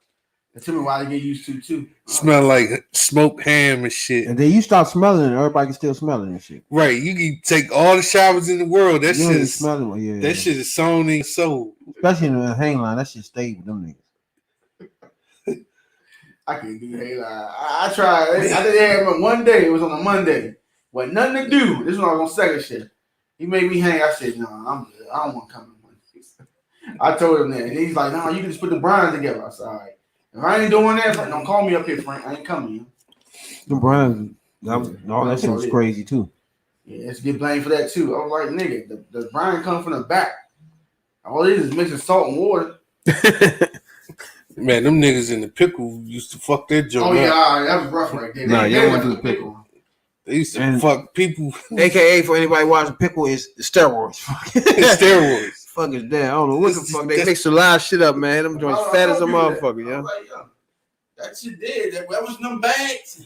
It took me a while to get used to too. Smell like smoked ham and shit. And then you start smelling it, everybody can still smell it and shit. Right, you can take all the showers in the world. That shit is smelling. Yeah, that shit is sewn in your soul. Especially in the hang line, that shit stayed with them niggas. I can't do hang line. I tried. I did it one day. It was on a Monday. What nothing to do. This is when I was on second shift. He made me hang. I said, no, I'm good. I don't want to come on Monday. I told him that. And he's like, no, you can just put the brines together. I said, all right. If I ain't doing that, don't call me up here, Frank. I ain't coming. The brines, that shit was crazy too. Yeah, let's get blamed for that too. I was like, nigga, the brine come from the back. All it is mixing salt and water. Man, them niggas in the pickle used to fuck their joint. Oh yeah, all right, that was rough right there. Nah, They you don't went want to to do the pickle. They used to And- fuck people. AKA for anybody watching pickle is the steroids. Steroids. Fuck is that? I don't know what the fuck. They mix a lot of shit up, man. Them joints fat as a motherfucker, Yeah. yeah. Like, yo, that shit did. That was in them bags.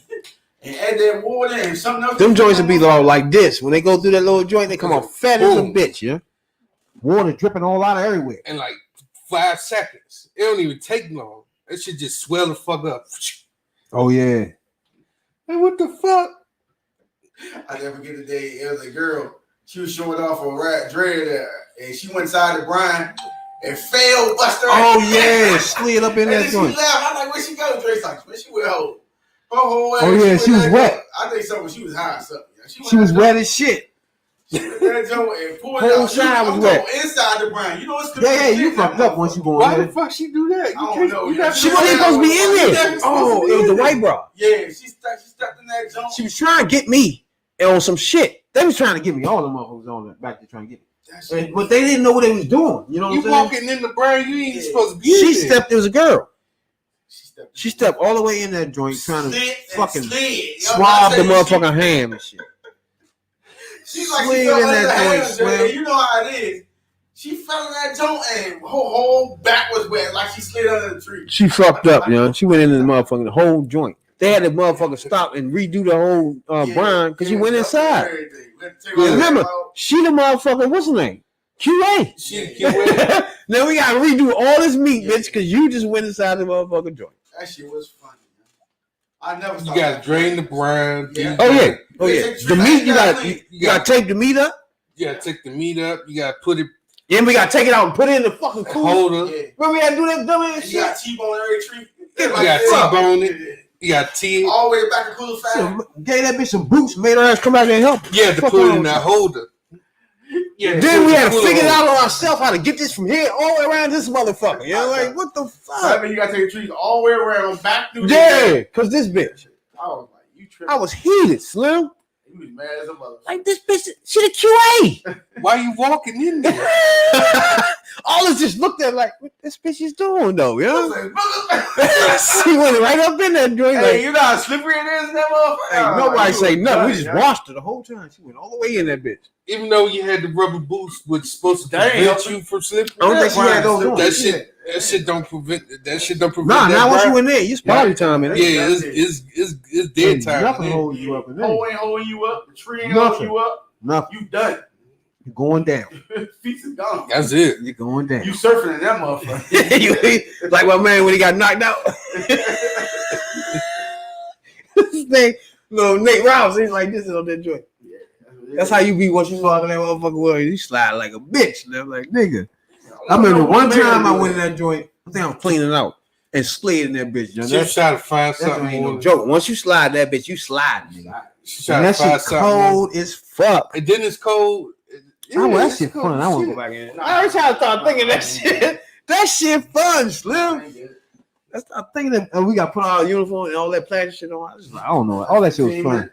And add that water and something else. Them joints would be all like this. When they go through that little joint, they come off fat as a bitch, yeah. Water dripping all out of everywhere. In like 5 seconds. It don't even take long. That shit just swell the fuck up. Oh yeah. Hey, what the fuck? I never forget the day. It was a girl. She was showing off a rat dread there, and she went inside the brine and fell, busted her. Oh yeah, slid up in And that then she joint. left. I'm like, where she go? Dre's like, where she went home? Her whole ass. Oh, yeah, she was went wet. there. I think something. She was high or something. She was wet as shit. She went that joint and pulled Whole it out. side was I'm wet. going inside the brine. You know what's Yeah, you fucked up once you go Why in the there. fuck she do that? I don't know. She wasn't supposed to be in there. Oh, it was the white bra. Yeah, she stepped in that joint. She was trying to get me on some shit. They was trying to get me. All the motherfuckers on that back there trying to get me. But they didn't know what they was doing. You know what You I'm saying? walking in the brine, you ain't supposed to be She in there. stepped. It was a girl. She stepped all the way in that joint trying to fucking swab the motherfucking ham and shit. She's like, Slid she fell in in that that joint, hand, swim. and you know how it is. She fell in that joint and her whole back was wet, like she slid under the tree. She fucked up, yo. She went into the motherfucking whole joint. They had the motherfucker stop and redo the whole brine because she went inside. Remember, she the motherfucker. What's her name? QA. Now we gotta redo all this meat, bitch, because you just went inside the motherfucking joint. That shit was funny. I never. You gotta drain the brine. Yeah. Oh yeah, oh yeah. The meat you gotta tape the meat up. You gotta take the meat up. You gotta put it. Yeah, we gotta take it out and put it in the fucking cooler. Holder. Yeah. Remember we had to do that dumb ass You shit. got T-bone every tree. You got T-bone it. You got T. All the way back to cooler fat. Gave that bitch some boots, made her ass come out there and help. You had to put it in that holder. Yeah. Then we had to figure it out on ourselves how to get this from here all the way around this motherfucker. You know, like what the fuck? I mean, you gotta take the trees all the way around, back through. Yeah, cause this bitch, I was like, you tripping. I was heated, Slim. You was mad as a mother. Like this bitch, she the QA. Why you walking in there? All us just looked at like, what this bitch is doing though, you I know? was like, mother- She went right up in that joint. Hey, Like, you know how slippery it is in that motherfucker? ain't I was nobody like, say you nothing. was We just done, watched her the whole time. She went all the way in that bitch. Even though you had the rubber boots, which supposed to That ain't prevent helping. you from slipping. I don't think she had those on. That shit don't prevent. That shit don't prevent. Nah, that not once brine. you in there. It's party time in there. Yeah, it's dead time. Nothing man. holding you up in there. Hole ain't holding you up. The tree ain't Nothing. holding you up. Nothing. You done. You're going down. Feet is gone. That's it. You're going down. You surfing in that motherfucker. Like my man when he got knocked out. This thing, little Nate Rouse, he's like this on that joint. That's how you be once you walk in that motherfucker world. You slide like a bitch. And I'm like, nigga. I remember one time I went in that joint. I think I was cleaning out and slid in that bitch. She was trying to find That something ain't more. no joke. Once you slide that bitch, you slide, nigga. She And trying that to find shit something more. cold as fuck. And then it's cold. Oh, well, that it's shit cold fun. I want to shit. go back in. I was trying to start thinking that shit. That shit fun, Slim. I started thinking that we got to put our uniform and all that plastic shit on. I was like, I don't know. All that shit was fun.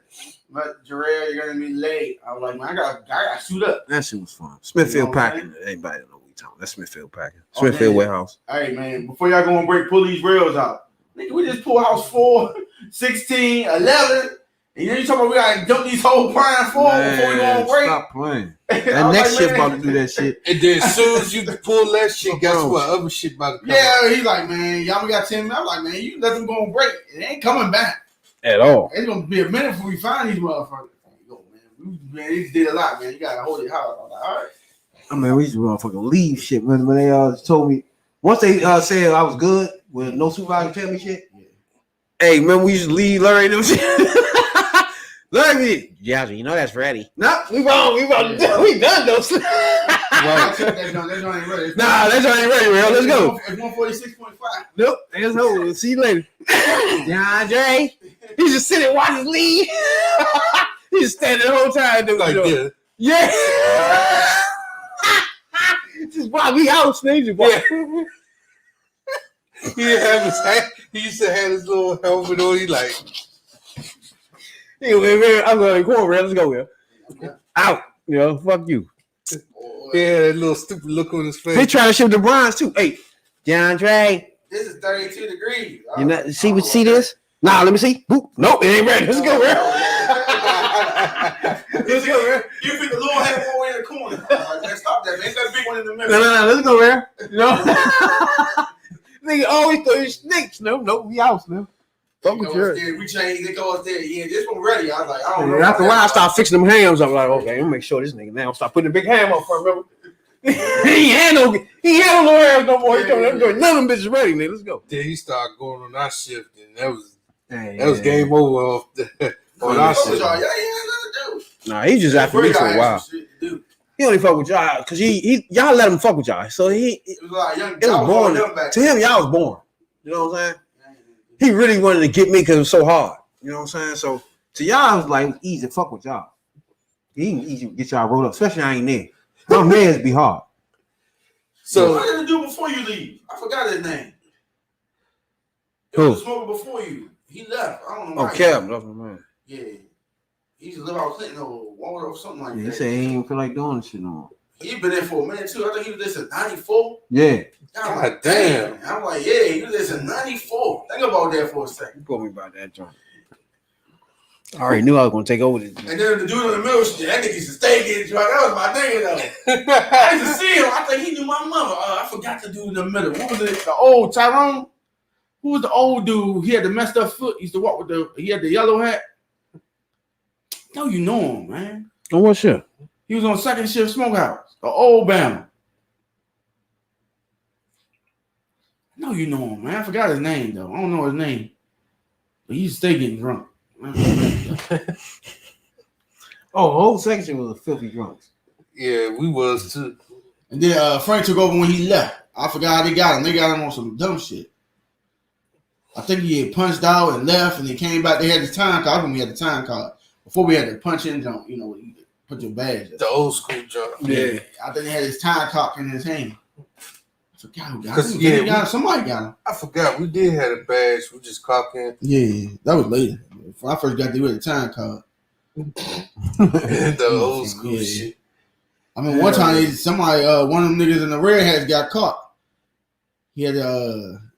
But Jarrell, you're gonna be late. I was like, man, I got suit up. That shit was fun. Smithfield You know what I'm Packing. Anybody don't know what we talking about. That's Smithfield Packing. Oh, Smithfield man. Warehouse. Hey man, before y'all go and break, pull these rails out. Nigga, we just pull house 4, 16, 11. And then you talking about we gotta dump these whole prime 4 before we go on break. Stop playing. I That was next like, shit man. about to do that shit. And then as soon as you pull that shit, guess what? Other shit about to come out. Yeah, he's like, man, y'all got 10 minutes. I'm like, man, you let them go on break. It ain't coming back. At all. It's gonna be a minute before we find these motherfuckers. Yo, man, they just did a lot, man. You gotta hold your house. I'm like, all right. I mean, we used to motherfucking leave shit when they told me. Once they said I was good with no supervisor tell me shit. Yeah. Hey, remember we used to leave Larry them shit? Larry, yeah, you know that's ready. No, we wrong. We done those. I took that joint. That joint ain't ready. Nah, that joint ain't ready, real. Let's go. It's 146.5. Nope, that's over. See you later. DeAndre, he just sitting and watching us leave. He just standing the whole time. Dude, Like this. yeah. Just while we out, sneezing. Yeah. He didn't have his hat. He used to have his little helmet on. He like, Anyway, man, I'm going to cornbread. Let's go here. Out. You know, fuck you. he had that little stupid look on his face. They trying to ship the bronze too. Hey, DeAndre, This is 32 degrees. You know, see this? Nah, let me see. Boop. Nope, it ain't ready. Let's go, man. Let's go, man. You pick the little hat boy in the corner. Man, stop that, man. It's that big one in the middle. No, let's go, man. You know? Nigga always throw his snakes. No, we out, man. Fuck with you. We changed. They go upstairs. Yeah, this one ready. I was like, I don't know. And after a while, I start fixing them hams. I'm like, okay, let me make sure this nigga now start putting a big ham up for him. Remember? he ain't had no hams no more. He told me, none of them bitches ready, nigga. Let's go. Then he started going on our shift, and that was game over off on our shift. Nah, he just after me for a while. He only fuck with y'all because y'all let him fuck with y'all. So it was born to him. Y'all was born. You know what I'm saying? He really wanted to get me because it was so hard. You know what I'm saying? So to y'all, it was like easy to fuck with y'all. He can easy to get y'all rolled up, especially I ain't there. My mans be hard. So what did he do before you leave? I forgot his name. It was a smoker before you. He left. I don't know. Oh, Kev, that's my man. Yeah. He used to live out Clinton or Walter or something like that. He said he ain't feel like doing this shit no more. He been there for a minute too. I think he was there since 94. Yeah. God damn. I'm like, yeah, he was there since 94. Think about that for a second. You told me about that joint. I already knew I was gonna take over this. And then the dude in the middle, that nigga used to stay getting drunk. That was my nigga though. I used to see him. I think he knew my mother. I forgot the dude in the middle. What was it? The old Tyrone? Who was the old dude? He had the messed up foot. He used to walk with he had the yellow hat. No, you know him, man. On what shift? He was on second shift smokehouse. The old Bama. No, you know him, man. I forgot his name though. I don't know his name. But he used to stay getting drunk. Oh, the whole section was a filthy drunks. Yeah, we was too. And then Frank took over when he left. I forgot how they got him. They got him on some dumb shit. I think he had punched out and left, and he came back. They had his time card when we had the time card. Before we had the punch in jump, you know, you put your badge. The old school jump. Yeah. I think they had his time card in his hand. I forgot who got him. Somebody got him. I forgot. We did have a badge. We just cocked in. Yeah, that was later. When I first got there with the time card. The old school shit. I mean, one time somebody, one of them niggas in the red hats got caught. He had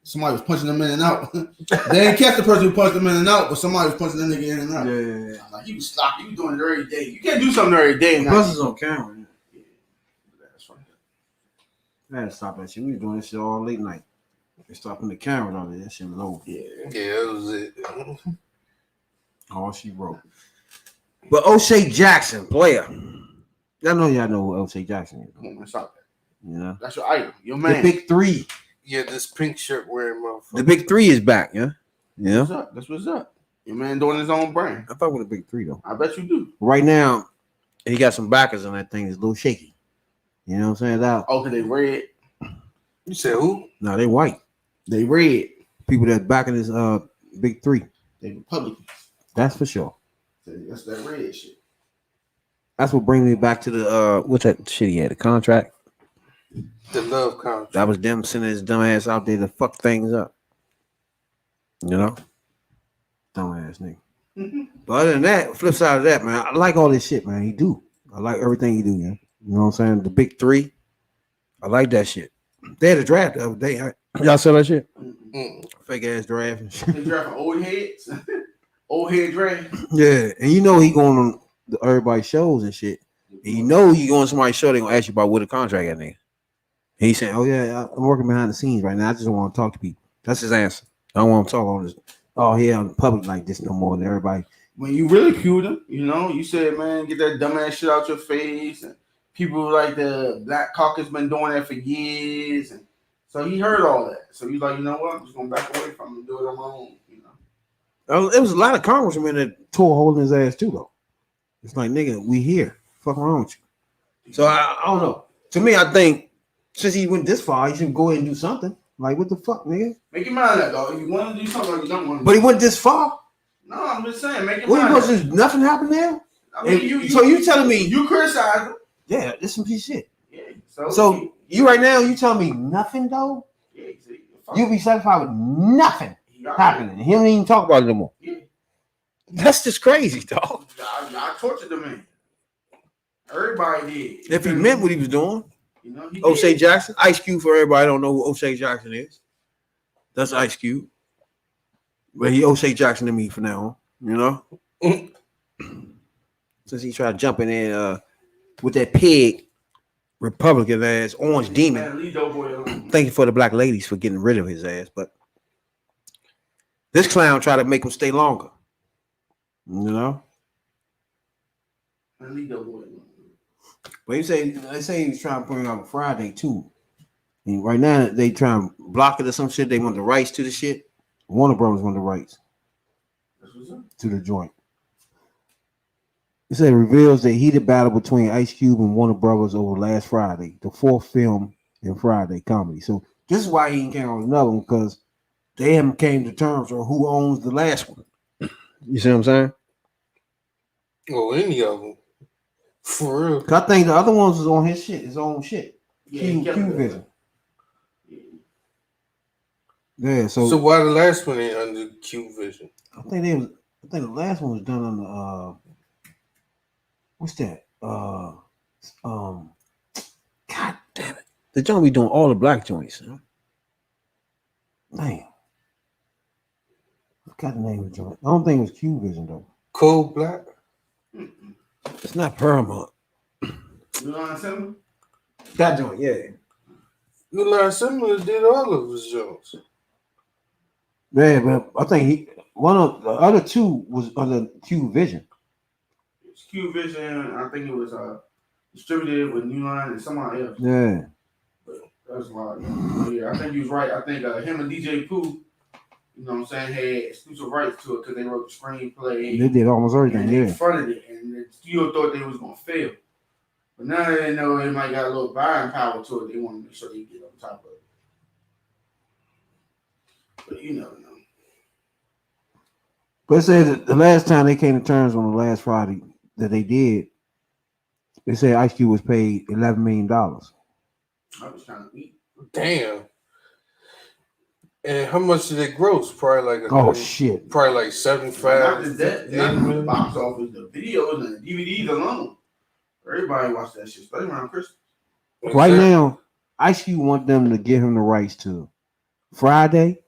somebody was punching them in and out. They didn't catch the person who punched them in and out, but somebody was punching that nigga in and out. Yeah. Like he was sloppy. He was doing it every day. You can't do something every day. Plus, it's on camera. Yeah, that's right. I had to stop that shit. We were doing this shit all late night. They stopping the camera on it. That shit was over. Yeah, that was it. All she wrote. But Oshea Jaskson, player. I know y'all know who Oshea Jaskson is. Come on, man, stop that. You know? That's your idol. Your man. The big three. Yeah, this pink shirt wearing motherfucker. The big three is back, yeah? Yeah. What's up? That's what's up. Your man doing his own brand. I fuck with the big three, though. I bet you do. Right now, he got some backers on that thing. It's a little shaky. You know what I'm saying? That, oh, because they red. You said who? no, they white. They red. People that's backing this big three. They Republicans. That's for sure. That's that red shit. That's what brings me back to the what's that shit he had, the contract? The love contract. That was them sending his dumb ass out there to fuck things up. You know? Dumb ass nigga. Mm-hmm. But other than that, flip side of that, man, I like all this shit, man. He do. I like everything he do, man. You know what I'm saying? The big three. I like that shit. They had a draft the other day. Y'all saw that shit? Fake ass draft and shit. They drafting old heads. Old head draft. Yeah, and you know he going on everybody's shows and shit. And you know he going to somebody's show, they gonna ask you about what the contract at, nigga. And he's saying, oh yeah, I'm working behind the scenes right now. I just don't want to talk to people. That's his answer. I don't want to talk on this. Oh, yeah, on the public like this no more than everybody. When you ridiculed him, you know, you said, man, get that dumbass shit out your face. And people like the Black Caucus been doing that for years. And so he heard all that. So he's like, you know what? I'm just going to back away from him and do it on my own, you know. It was a lot of congressmen that tore holding his ass too, though. It's like, nigga, we here. Fuck wrong with you. So I don't know. To me, I think since he went this far, he should go ahead and do something. Like, what the fuck, nigga? Make your mind up, dog. If you want to do something, or you don't want to. But he went this far. No, I'm just saying, make your What mind you up. supposed to nothing happened there? I mean, so you telling me you criticize him? Yeah, this some piece of shit. Yeah. So you right now, you telling me nothing though? Yeah, you be satisfied with nothing happening. He don't even talk about it no more. Yeah. That's just crazy, dog. I tortured the man. Everybody did. If he meant what he was doing, you know, Oshea Jackson, Ice Cube for everybody don't know who Oshea Jackson is. That's Ice Cube. But he O'Shea Jackson to me for now, you know. Since he tried jumping in with that pig Republican ass orange demon. Man, leave that boy alone. Thank you for the black ladies for getting rid of his ass, but this clown tried to make him stay longer. You know? Man, leave that boy alone. But they say he's trying to put it on Friday too. And right now they trying to block it or some shit. They want the rights to the shit. Warner Brothers want the rights to the joint. It said it reveals the heated battle between Ice Cube and Warner Brothers over last Friday, the fourth film in Friday comedy. So this is why he came on another one, because they haven't came to terms on who owns the last one. You see what I'm saying? Well, any of them. For real. I think the other ones was on his shit, his own shit. Yeah, Q Vision. Yeah, So why the last one ain't under Q Vision? I think the last one was done on the what's that? God damn it. The joint be doing all the black joints, huh? Damn. I forgot the name of the joint. I don't think it was Q Vision though. Cold Black? It's not Paramount. You know what I'm saying? That joint, yeah. The last similar did all of his jokes. Yeah, but I think one of the other two was under Q Vision. It's Q Vision. I think it was distributed with New Line and somebody else. Yeah. But that's a lot. Yeah, I think he was right. I think him and DJ Pooh, you know what I'm saying, had exclusive rights to it because they wrote the screenplay. They did almost everything, and they yeah. funded it, and the studio thought they was gonna fail. But now that they know they might got a little buying power to it, they want to make sure they get on top of it. But you never know. But it said that the last time they came to terms on the last Friday that they did, they said Ice Cube was paid $11 million. I was trying to eat. Damn. And how much did it gross? Probably like shit. Probably like 75. Not just that, not just the box office, the videos and the DVDs alone. Everybody watched that shit, especially around Christmas. Right now, Ice Cube want them to give him the rights to Friday,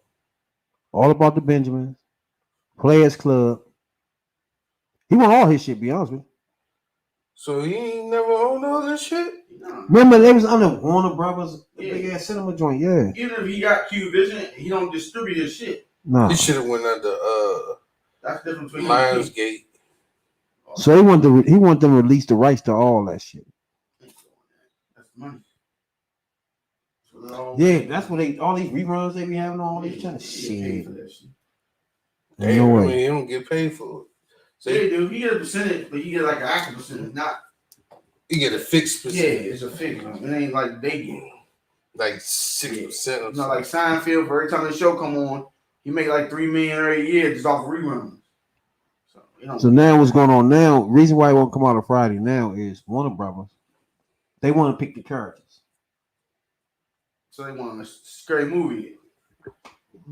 All About the Benjamins, Players Club. He want all his shit, be honest with you. So he ain't never owned all this shit? No. Remember, they was under Warner Brothers, Yeah. big ass cinema joint, yeah. Even if he got Q Vision, he don't distribute his shit. No. He should have went under That's different between Lionsgate. So he want them to release the rights to all that shit. That's money. Yeah, that's what all these reruns they be having on all these kind of shit. Damn, No way. I mean, he don't get paid for it. So Yeah, dude, he get a percentage, but you get like an actual percentage, not. You get a fixed Yeah, percentage. it's a fixed one. It ain't like they get. Like 6% or You know, something. like Seinfeld, for every time the show come on, he make like $3 million every year just off reruns. So, you know. So now what's going on now? Reason why it won't come out on Friday now is Warner Brothers. They want to pick the characters. So they want a scary movie.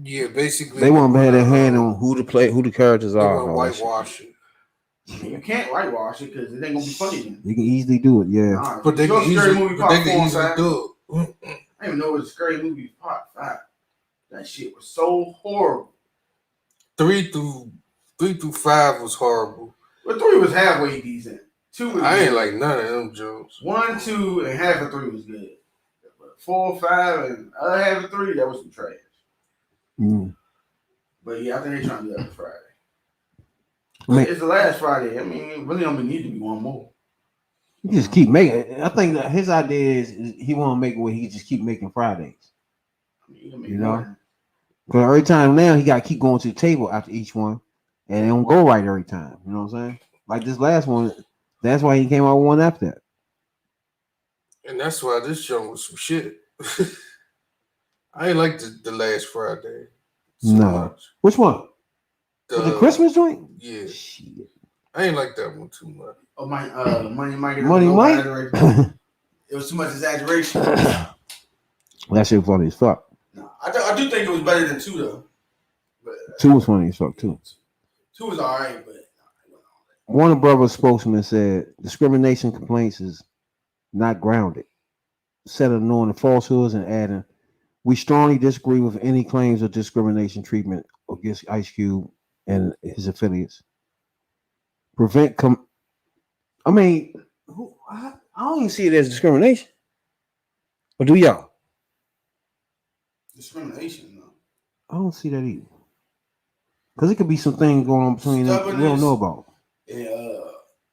Yeah, basically. They want to have their hand on who the characters They are. want to whitewash it. You can't whitewash it because it ain't gonna be funny then. You can easily do it, yeah. Nah, But they you know can scary easily, movie but they part can 4 easily and 5? do it. I didn't even know it was a scary movie part 5. That shit was so horrible. 3 through 5 was horrible. But 3 was halfway decent. 2 was I ain't good. like none of them jokes. 1, 2, and half of 3 was good. But 4, 5, and other half of 3, that was some trash. Mm. But yeah, I think they're trying to do that for Friday. I mean, It's the last Friday. I mean, it really don't need to be one more. you just keep making it. I think that his idea is he want to make it where he just keep making Fridays. I mean, you can make You know? one. Because every time now he got to keep going to the table after each one, and it don't go right every time. You know what I'm saying? Like this last one, that's why he came out with one after that. And that's why this show was some shit. I ain't like the last Friday. So No. much. Which one? The Christmas joint? Yeah. Shit. I ain't like that one too much. Oh, my, Money Mike. Money Mike? It was too much exaggeration. That shit funny as fuck. No, I do think it was better than 2 though. But 2 was funny as fuck too. 2 was all right, but Warner Brothers spokesman said discrimination complaints is not grounded. Instead of knowing the falsehoods and adding, We strongly disagree with any claims of discrimination treatment against Ice Cube and his affiliates. I mean, I don't even see it as discrimination. Or do y'all? Discrimination, no. I don't see that either. Because it could be some things going on between them we don't know about. Yeah,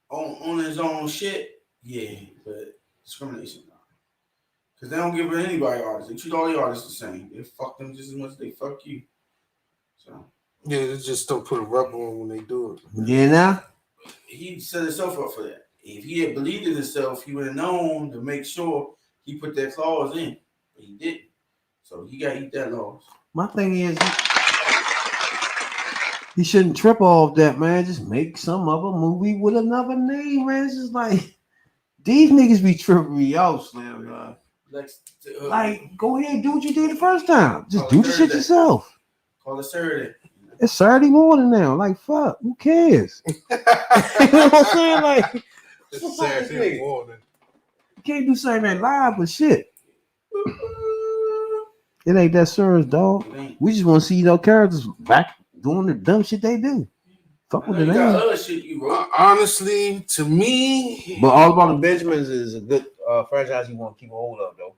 on his own shit, yeah, but discrimination, no. Because they don't give anybody artists. They treat all the artists the same. They fuck them just as much as they fuck you. So Yeah, they just don't put a rubber on when they do it. Yeah, now? he set himself up for that. If he had believed in himself, he would have known to make sure he put that clause in. But he didn't. So he got to eat that loss. My thing is, he shouldn't trip off that, man. Just make some other movie with another name, man. It's just like, these niggas be tripping me out, Slim, God. Like, go ahead and do what you did the first time. Just do the shit yourself. Call it Saturday. It's Saturday morning now. Like, fuck, who cares? You know what I'm saying? Like, It's Saturday morning. you can't do Saturday Night Live, but shit. It ain't that serious, dog. We just want to see those characters back doing the dumb shit they do. Fuck with the name. Honestly, to me, But All About the Benjamins is a good franchise you want to keep a hold of, though.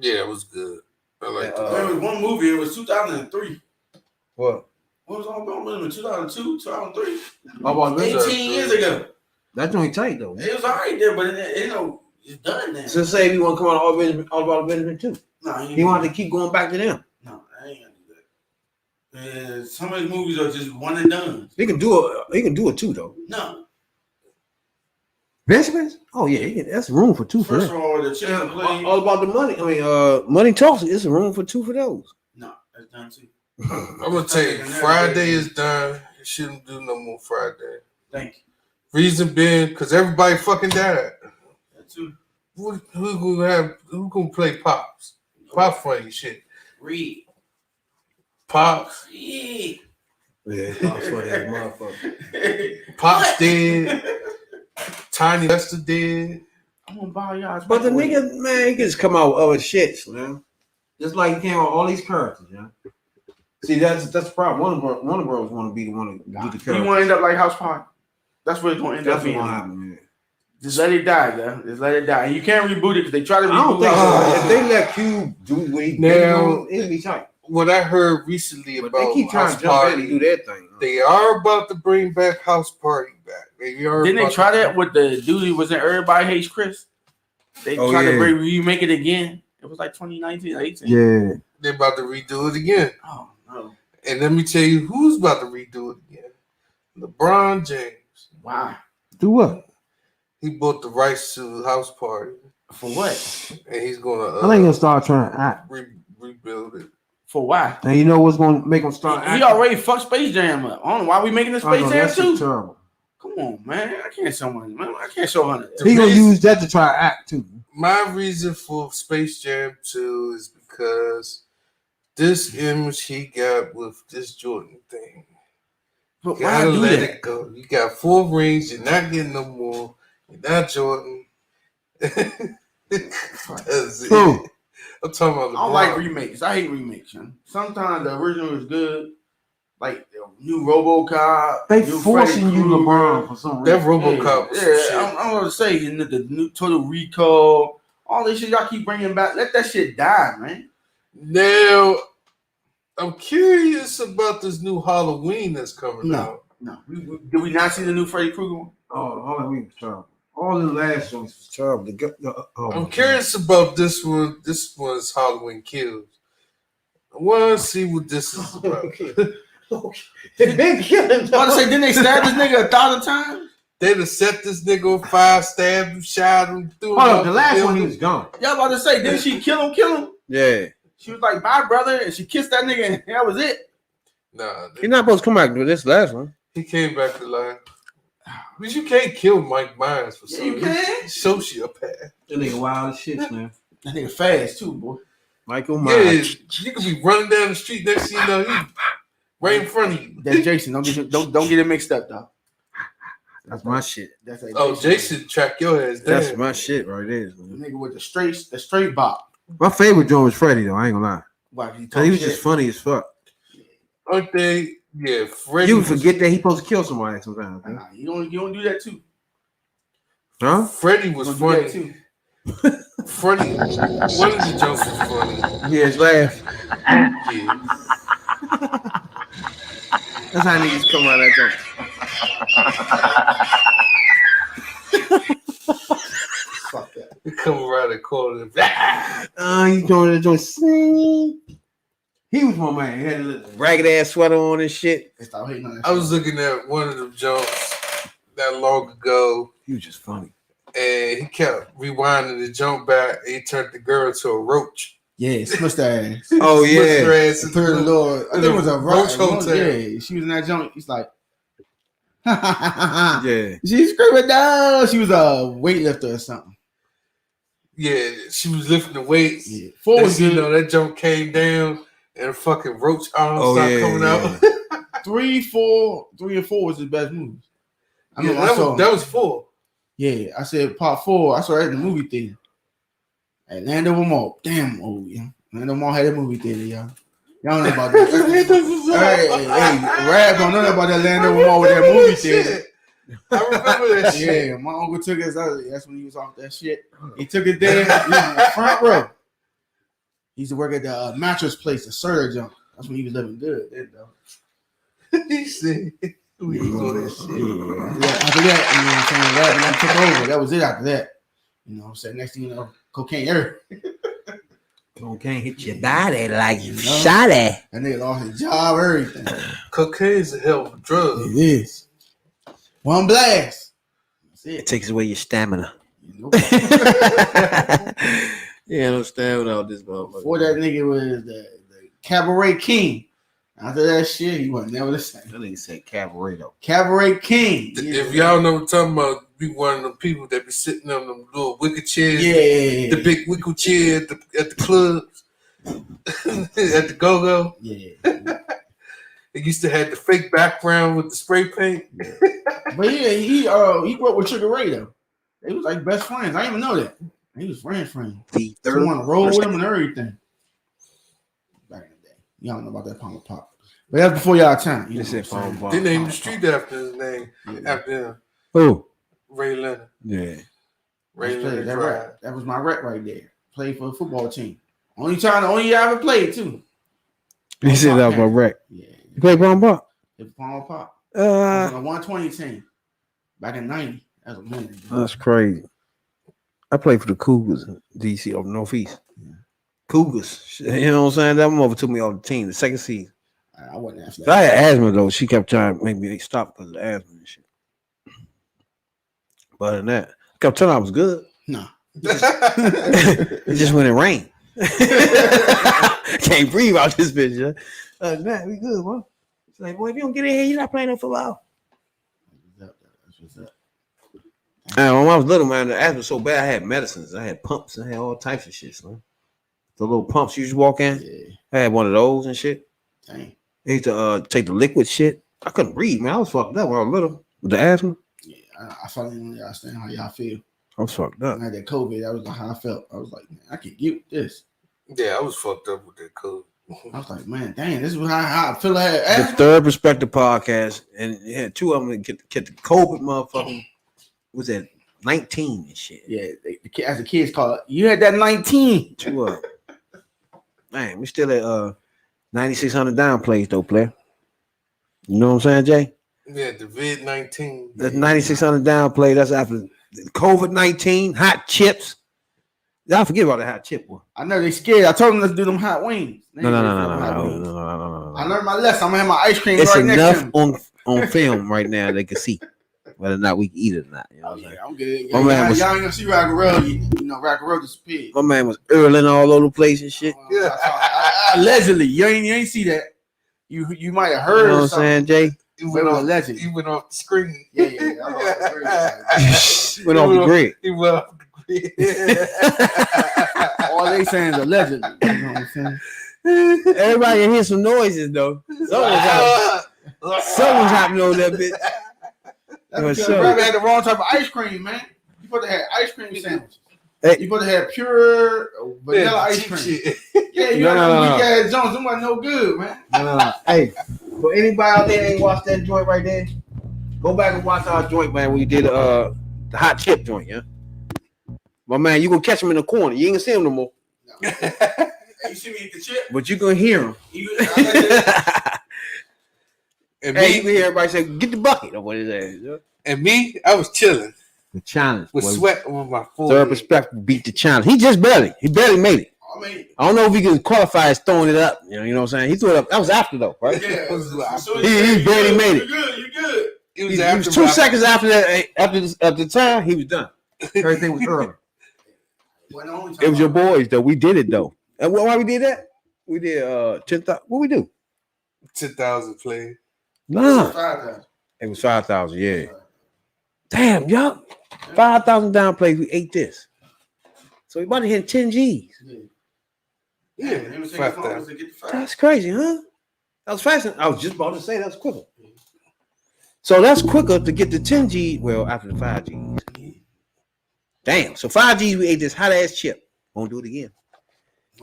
Yeah, it was good. I like that. There was one movie. It was 2003. What? What was All About Benjamin? 2002, 2003. All About 18 years ago. That joint tight though. It was alright there, but it's done now. So say if you want to come out All About Benjamin too. No, he wanted to keep going back to them. No, I ain't gonna do that. Some of his movies are just one and done. He can do it too though. No. Benjamin's? Oh yeah, that's room for two. First for of all, the chicken play. All About the Money. I mean, Money Talks. It's a room for two for those. No, that's done too. I'm gonna tell you, Friday is done. You shouldn't do no more Friday. Thank you. Reason being, because everybody fucking died. That too. Who gonna play Pops? Pops funny shit. Reed. Pops. Reed. Yeah, Pops funny as motherfucker. Pops dead. Tiny Lester dead. I'm gonna buy y'all. But the nigga, man, he can just come out with other shits, man. Just like he came out with all these characters, yeah. See, that's the problem. One of the girls want to be the one to do the character. You want to end up like House Party. That's what it's going to end up being. Happen, just let it die, though. Just let it die. And you can't reboot it because they try to reboot it. I don't think so. If they let Cube do what he now, it'll be tight. What I heard recently about they keep trying House to jump Party, in and do their thing. They are about to bring back House Party back. Didn't they try that with the dude who was in Everybody Hates Chris? They tried to remake it again. It was like 2019 or 18. Yeah. They're about to redo it again. Oh, no. And let me tell you who's about to redo it again. LeBron James. Wow. Do what? He bought the rights to House Party. For what? And he's going to... I think he'll start trying to act. Rebuild it. For why? And you know what's going to make him start acting? He already fucked Space Jam up. I don't know why we making a Space Jam too. Terrible. Come on, man. I can't show money, man. I can't show 100. He going to use that to try to act too. My reason for Space Jam 2 is because this image he got with this Jordan thing. But you gotta let it go. You got 4 rings. You're not getting no more. You're not Jordan. That's it. I'm talking about. I don't like remakes. I hate remakes. Man. Sometimes the original is good, like the new RoboCop. They forcing you LeBron for some reason. That RoboCop. Yeah, I'm gonna say the new Total Recall. All this shit y'all keep bringing back. Let that shit die, man. Now, I'm curious about this new Halloween that's coming out. No, did we not see the new Freddy Krueger one? Oh, Halloween was terrible. All the last ones was terrible. I'm curious about this one. This one's Halloween Kills. I want to see what this is about. Big killing. I want to say, didn't they stab this nigga 1,000 times? They'd have set this nigga on fire, stabbed him, shot him, threw him. Oh, the last one he was gone. Y'all about to say, didn't she kill him? Yeah. She was like, bye, brother, and she kissed that nigga, and that was it. Nah, he's not supposed to come back to this last one. He came back to life. But you can't kill Mike Myers for something. You can. Sociopath. That nigga wild as shit, man. That nigga fast too, boy. Michael Myers. Yeah, you could be running down the street next thing you know, he right in front of you. That's Jason. Don't get it mixed up, though. That's my shit. That's Jason track your ass down. That's my shit right there, man. The nigga with the straight bop. My favorite joint was Freddy, though. I ain't gonna lie. Why, he Cause he was talk just shit? funny as fuck. Aren't they? Yeah, Freddie. You forget that he supposed to kill somebody sometimes. Huh? Nah, you don't do that too. Huh? Freddie was You don't do that funny. too. Freddie, one of the jokes was funny. Yeah, his laugh. Yeah. That's how niggas come out of that joint. Fuck that. He come around the corner. He's doing the joint. Sing. He was my man. He had a little ragged ass sweater on and shit. They start hating on that I was shit. looking at one of them jokes not long ago, He was just funny. and he kept rewinding the joke back. And he turned the girl to a roach. Yeah, smushed her ass. Oh Smushed yeah. her ass Put into her in the the Lord. I think it was a Roach Hotel. Yeah, she was in that joint. He's like, Yeah. she's screaming down. She was a weightlifter or something. Yeah, she was lifting the weights. Yeah, four was You good. know, that joke came down, and a fucking roach arms started coming out. 3, 4 was his best movies. I Yeah, know I saw. that was 4. Yeah, I said part 4. I saw that in the movie theater. At Landover Mall. Damn old, yeah. Landover Mall had a movie theater, y'all. Y'all know about that. hey, Rab don't know about that Landover Mall with that movie theater. I remember that shit. Yeah, my uncle took us out. That's when he was off that shit. He took it there. He was in the front row. He used to work at the mattress place, the Surge jump. That's when he was living good then, though. He said, we was on that shit. Yeah, after that, you know what I'm saying? Rap and I took over. That was it after that. You know what I'm saying? Next thing you know, cocaine everywhere. Cocaine hit your body like you know? shot it. That nigga lost his job, everything. Cocaine is a hell of a drug. It is. One blast. That's It it. takes away your stamina. You know? Yeah, no stamina out this motherfucker. Before that nigga was the Cabaret King. After that shit, he wasn't never the same. That nigga said cabaret though. Cabaret King. If y'all know what I'm talking about, be one of them people that be sitting on them little wicker chairs. Yeah. The big wicker chair at the clubs. At the go-go. Yeah. It used to have the fake background with the spray paint. But yeah, he grew up with Sugar Ray though. They was like best friends. I didn't even know that. He was friends. The They want to roll with him and everything. Back in the day. Y'all know about that Palmer Pop. But that's before y'all time. You know what I'm saying? They named the street after his name. After him. Who? Ray Leonard. Yeah. Ray Leonard that, Drive. that was my rep right there. Played for the football team. Only year I ever played too. You said that was my wreck. Yeah. You play Palm Pop? It Palmer Pop. I was on a 120 team. Back in 90. That was a minute. That's crazy. I played for the Cougars in DC over Northeast. Yeah. Cougars. You know what I'm saying? That mother took me off the team the second season. I wasn't after that. I had asthma though. She kept trying to make me stop because of the asthma and shit. But other than that, I kept telling I was good. No. It just when it rained. Can't breathe out this bitch. Yeah? Other than that, we good, bro. It's like, boy, if you don't get in here, you're not playing no football. That's what's up. And when I was little, man, the asthma was so bad, I had medicines. I had pumps. I had all types of shit, man. The little pumps you just walk in. Yeah. I had one of those and shit. Dang. I used to take the liquid shit. I couldn't breathe, man. I was fucked up when I was little with the asthma. Yeah, I finally understand how y'all feel. I was fucked up. When I had that COVID, that was how I felt. I was like, man, I can get with this. Yeah, I was fucked up with that COVID. I was like, man, dang, this is how I feel. Like the Third Perspective podcast, and you had two of them that get the COVID motherfucking. Was that 19 and shit? Yeah, as the kids call it, you had that 19. Two of them. Man, we still at 9600 down plays though, player. You know what I'm saying, Jay? Yeah, the vid-19. That's 9600 down play. That's after COVID-19, hot chips. Y'all forget about the hot chip one. I know they scared. I told them let's do them hot wings. No. I learned my lesson. I'm gonna have my ice cream it's right next to enough him. on film right now they can see whether or not we can eat it or not. You know what I'm saying? I'm good. My man was, y'all ain't gonna see Rackarell. You know, Rackarell disappeared. My man was earling all over the place and shit. Yeah. Allegedly, you ain't see that. You might have heard. You know what I'm saying, Jay? He went off the screen. Yeah. Went off the grid. He went off the grid. All they saying is allegedly. You know what I'm saying? Everybody can hear some noises though. Someone's happening on that bitch. That's because Rabbit had the wrong type of ice cream, man. You supposed to have ice cream sandwiches. Hey. You supposed to have pure vanilla ice cream. Yeah, you No, know no, them no. weak ass Jones. Them wasn't no good, man. No. Hey, for anybody out there that ain't watched that joint right there, go back and watch our joint, man. We did the hot chip joint, yeah. My man, you gonna catch him in the corner. You ain't gonna see him no more. No. You see me eat the chip? But you gonna hear him. And Hey, me, you can hear everybody say, "Get the bucket," or what is that? and me, I was chilling The challenge with was sweat on my third forehead. perspective beat the challenge. He barely made it. I mean, I don't know if he can qualify as throwing it up. You know what I'm saying? He threw it up. That was after though, right? yeah. He barely made it. You good. He was 2 seconds after that. After the time, he was done. Everything was early. It was your boys though. We did it though. And why we did that? We did 10,000. What we do? 10,000 play. Nah, 5,000. it was 5,000. Yeah. Damn, y'all. 5,000 down plays. We ate this. So we about to hit 10 G's. Yeah, That's crazy, huh? That was fast. I was just about to say that's quicker. So that's quicker to get to 10 G's. Well, after the 5 G's. Damn. So 5 G's, we ate this hot ass chip. Won't do it again.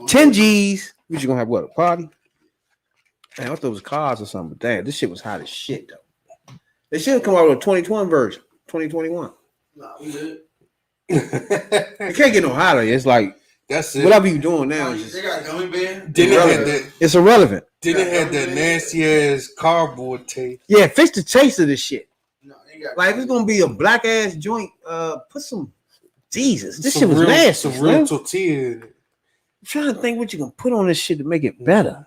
10 G's, we just gonna have what? A party? Man, I thought it was cars or something. But damn, this shit was hot as shit though. They should have come out with a 2020 version. 2021. Nah, we good. It can't get no hotter. It's like that's it. Whatever you doing now is They just got gummy bear. it's irrelevant. Then it had that nasty ass cardboard tape. Yeah, fix the taste of this shit. No, they got Like if it's gonna be a black ass joint, put some Jesus. This some shit was real, nasty. Some real tortilla in it. I'm trying to think what you can put on this shit to make it better.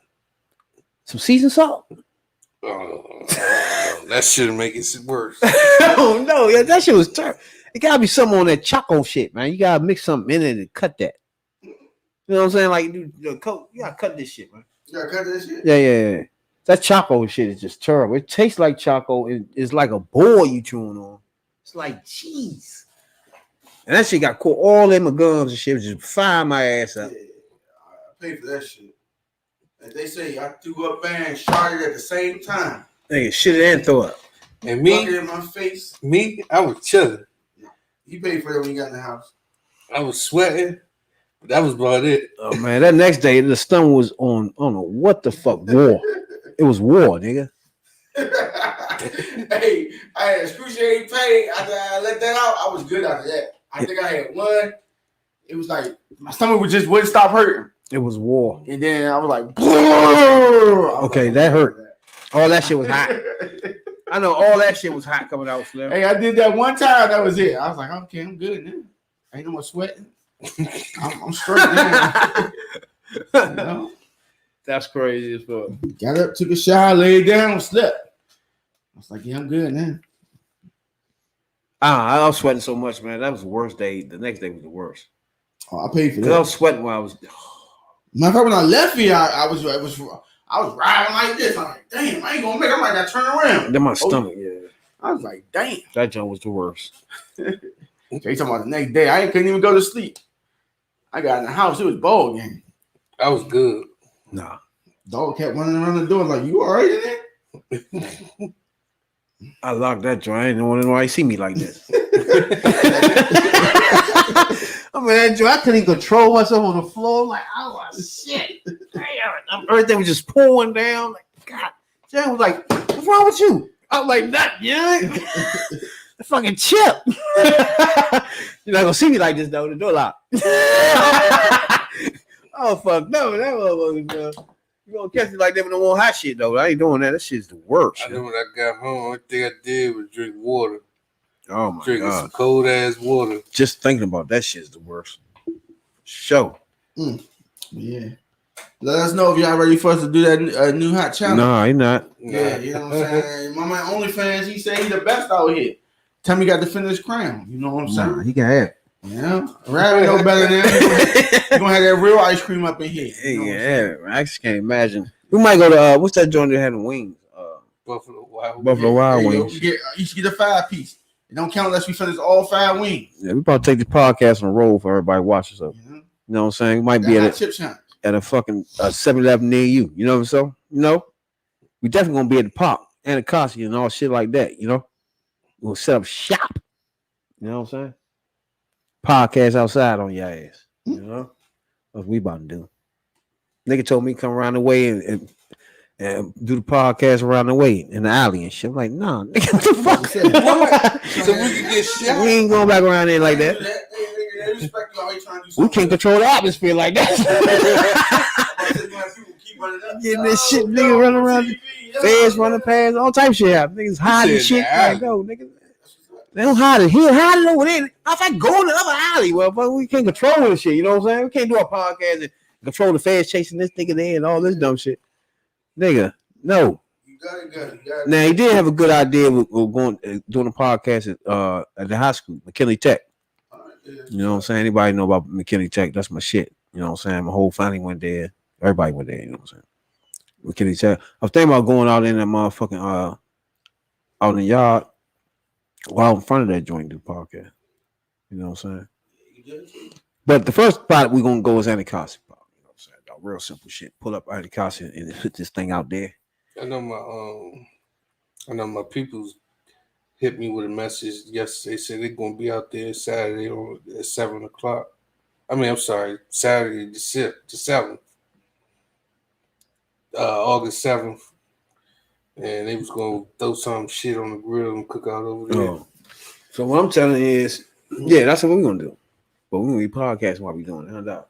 Some seasoned salt. That should make it worse. Oh no, yeah, that shit was terrible. It gotta be something on that choco shit, man. You gotta mix something in it and cut that. You know what I'm saying? Like, dude, you gotta cut this shit, man. You gotta cut this shit? Yeah. That choco shit is just terrible. It tastes like choco. It's like a boil you chewing on. It's like cheese. And that shit got caught all in my gums and shit. It was just fire my ass up. Yeah, I paid for that shit. And they say I threw up and shot it at the same time. Nigga, shit it and throw up. And me, in my face. I was chilling. You paid for it when you got in the house. I was sweating. But that was about it. Oh man, that next day the stomach was on I don't know what the fuck war. It was war, nigga. Hey, I had excruciating pain after I let that out. I was good after that. I think I had one. It was like my stomach wouldn't stop hurting. It was war. And then I was like, okay, that hurt. All that shit was hot. I know all that shit was hot coming out, Slim. Hey, I did that one time. That was it. I was like, okay, I'm good now. Ain't no more sweating. I'm straight now. You know? That's crazy as fuck. Got up, took a shower, laid down, slept. I was like, yeah, I'm good now. I was sweating so much, man. That was the worst day. The next day was the worst. Oh, I paid for Because that. I was sweating while I was. Matter of fact, when I left here, I was riding like this. I'm like, damn, I ain't gonna make it. I might gotta turn around. Then my stomach, yeah. I was like, damn. That joint was the worst. Okay, you talking about the next day. I couldn't even go to sleep. I got in the house. It was ball game. I was good. Nah. Dog kept running around the door like, you all right in there? I locked that joint. I didn't want nobody see me like this. I mean, that joint, I couldn't even control myself on the floor. Like, oh, shit. Damn. Everything was just pouring down. Like, God. Jan was like, what's wrong with you? I was like, not young. The fucking chip. You're not gonna see me like this though. The door locked. Oh fuck no, that was you gonna catch me like that when I want hot shit though. I ain't doing that. That shit's the worst. I know when I got home, only thing I did was drink water. Oh my Drinking god, some cold ass water. just thinking about that shit's the worst. Show. Yeah. Let us know if y'all ready for us to do that new hot challenge. No, he not. Yeah, you know what I'm saying? My man OnlyFans, he said he the best out here. Tell me he got to finish his crown. You know what I'm saying? Nah, he can have it. Yeah. Rabbit know better than him. You're gonna have that real ice cream up in here. He can have it. I just can't imagine. We might go to what's that joint that had the wings? Buffalo Wild Wild You Wings. should get a 5-piece. It don't count unless we finish all 5 wings. Yeah, we probably take the podcast on the road for everybody watches us. You You know what I'm saying? We might know? be That at chip challenge. a fucking 7-Eleven near you. You know what I'm saying? You know? We definitely gonna be at the park and the Costco and all shit like that, you know? We'll set up shop. You know what I'm saying? Podcast outside on your ass. You know? That's what we about to do. Nigga told me come around the way and do the podcast around the way in the alley and shit. I'm like, nah, nigga, what the fuck? What? So we can get shot? We ain't going back around there like that. They respect you always trying to do We something. can't control the atmosphere like that. Getting this shit, nigga running around, feds running past, all type of shit happen. Niggas hiding shit. Like, no, nigga. They don't hide it. He'll hide it over there. In fact, go in the other alley. Well, but we can't control this shit. You know what I'm saying? We can't do a podcast and control the feds chasing this nigga there and all this dumb shit. Nigga, no. You got it. Now, he did have a good idea with going doing a podcast at the high school, McKinley Tech. You know what I'm saying? Anybody know about McKinley Tech? That's my shit. You know what I'm saying? My whole family went there. Everybody went there. You know what I'm saying? McKinley Tech. I was thinking about going out in that motherfucking out in the yard while in front of that joint do podcast. You know what I'm saying? But the first spot we're gonna go is Anacostia. You know what I'm saying? Real simple shit. Pull up Anacostia and put this thing out there. I know my peoples hit me with a message yesterday. Said they're gonna be out there Saturday at 7:00. I mean, I'm sorry, Saturday the 7th, August 7th, and they was gonna throw some shit on the grill and cook out over there. Oh. So what I'm telling you is, yeah, that's what we're gonna do. But we're gonna be podcasting while we doing it.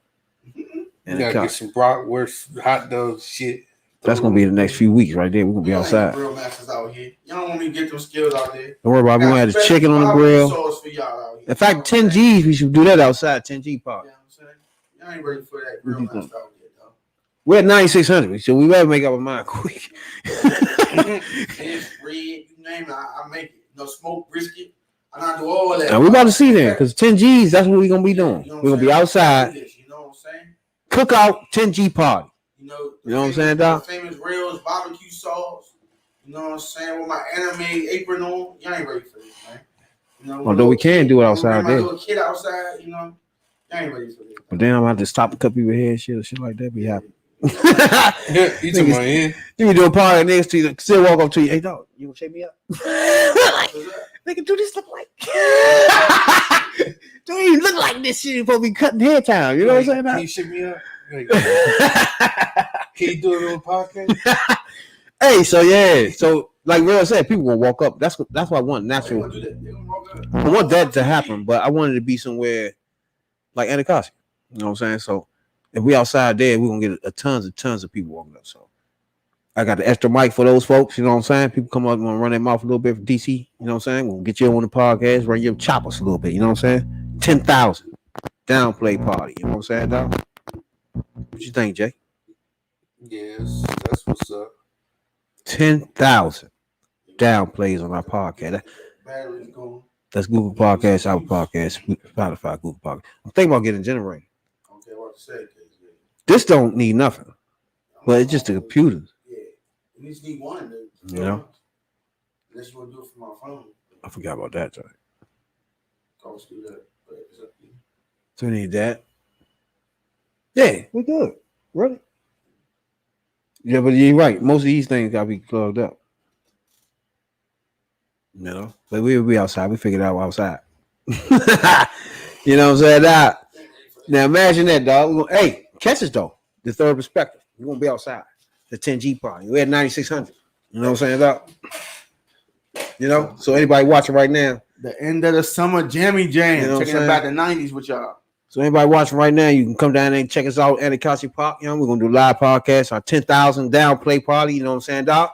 You gotta get some bratwurst, hot dogs, shit. That's gonna be the next few weeks right there. We're gonna be outside. Real masters out here. Y'all don't want me to get them skills out there. Don't worry about it. We're gonna have the chicken on the grill. For y'all out here. In fact, 10 G's, we should do that outside. 10 G park. You know what I'm saying? Y'all ain't ready for that grill master out there, though. We're at 9,600, so we better make up our mind quick. It's red, you name it, I make it. No smoke, brisket. I not do all that. Now we about to see that because 10 G's, that's what we're gonna be doing. You know We're gonna be outside. You know what I'm saying? Cookout 10 G party. You know what I'm saying, Doc? Famous reels, barbecue sauce. You know what I'm saying? With my anime apron on. Y'all ain't ready for this, man. You know, Although we can do it outside my there. little kid outside, you know. Y'all ain't ready for this. But then I'm about to stop a couple people here and shit like that. Be happy. You talking about here? You do a party next to you, still walk up to you. Hey, dog, you gonna shake me up? Nigga, do this look like? Don't even look like this shit supposed to be cutting hair time. You know what I'm saying? Can you shake me up? Can you do it on podcast? Hey, so yeah, so like Real said, people gonna walk up. That's what I want. Natural. I want that to happen, but I wanted to be somewhere like Anacostia. You know what I'm saying? So if we outside there, we're gonna get tons of people walking up. So I got the extra mic for those folks. You know what I'm saying? People come up and want to run their mouth a little bit for DC. You know what I'm saying? We'll get you on the podcast, run your choppers a little bit. You know what I'm saying? 10,000 downplay party. You know what I'm saying, dog? What you think, Jay? Yes, that's what's up. 10,000 downplays on our podcast. That's Google Podcasts, our podcast, Spotify, Google Podcast. I'm thinking about getting a generator. Okay, what to say? This don't need nothing, but it's just the computers. Yeah, you just need one. You know? Unless you want to do it from my phone. I forgot about that, Jay. Always do that, but it's up to you. So we need that. Yeah, we're good. Really? Yeah, but you're right. Most of these things gotta be plugged up. You know, but we'll be outside. We figured out outside. You know what I'm saying? Now imagine that, dog. Hey, catch us though. The third perspective. We're gonna be outside. The 10G party. We're at 9,600. You know what I'm saying, dog? You know, so anybody watching right now, the end of the summer jammy jam. You know Checking about the 90s with y'all. So anybody watching right now, you can come down there and check us out at Anacostia Park. You know, we're gonna do a live podcast, our 10,000 downplay party. You know what I'm saying, dog?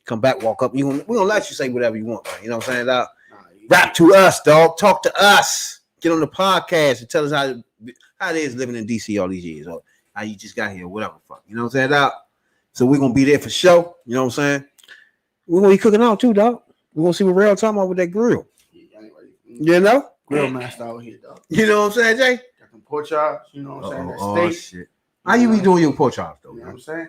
Come back, walk up. We're gonna let you say whatever you want, man. You know what I'm saying, dog? Rap to us, dog. Talk to us. Get on the podcast and tell us how it is living in DC all these years, or how you just got here, whatever. Fuck. You know what I'm saying, dog? So we're gonna be there for sure. You know what I'm saying? We're gonna be cooking out too, dog. We're gonna see what Real talking about with that grill. You know? Grill master out here, dog. You know what I'm saying, Jay? Got them pork chops, you know what I'm saying? That Oh, steak. shit. How you be doing your pork chops, though? You know what I'm saying?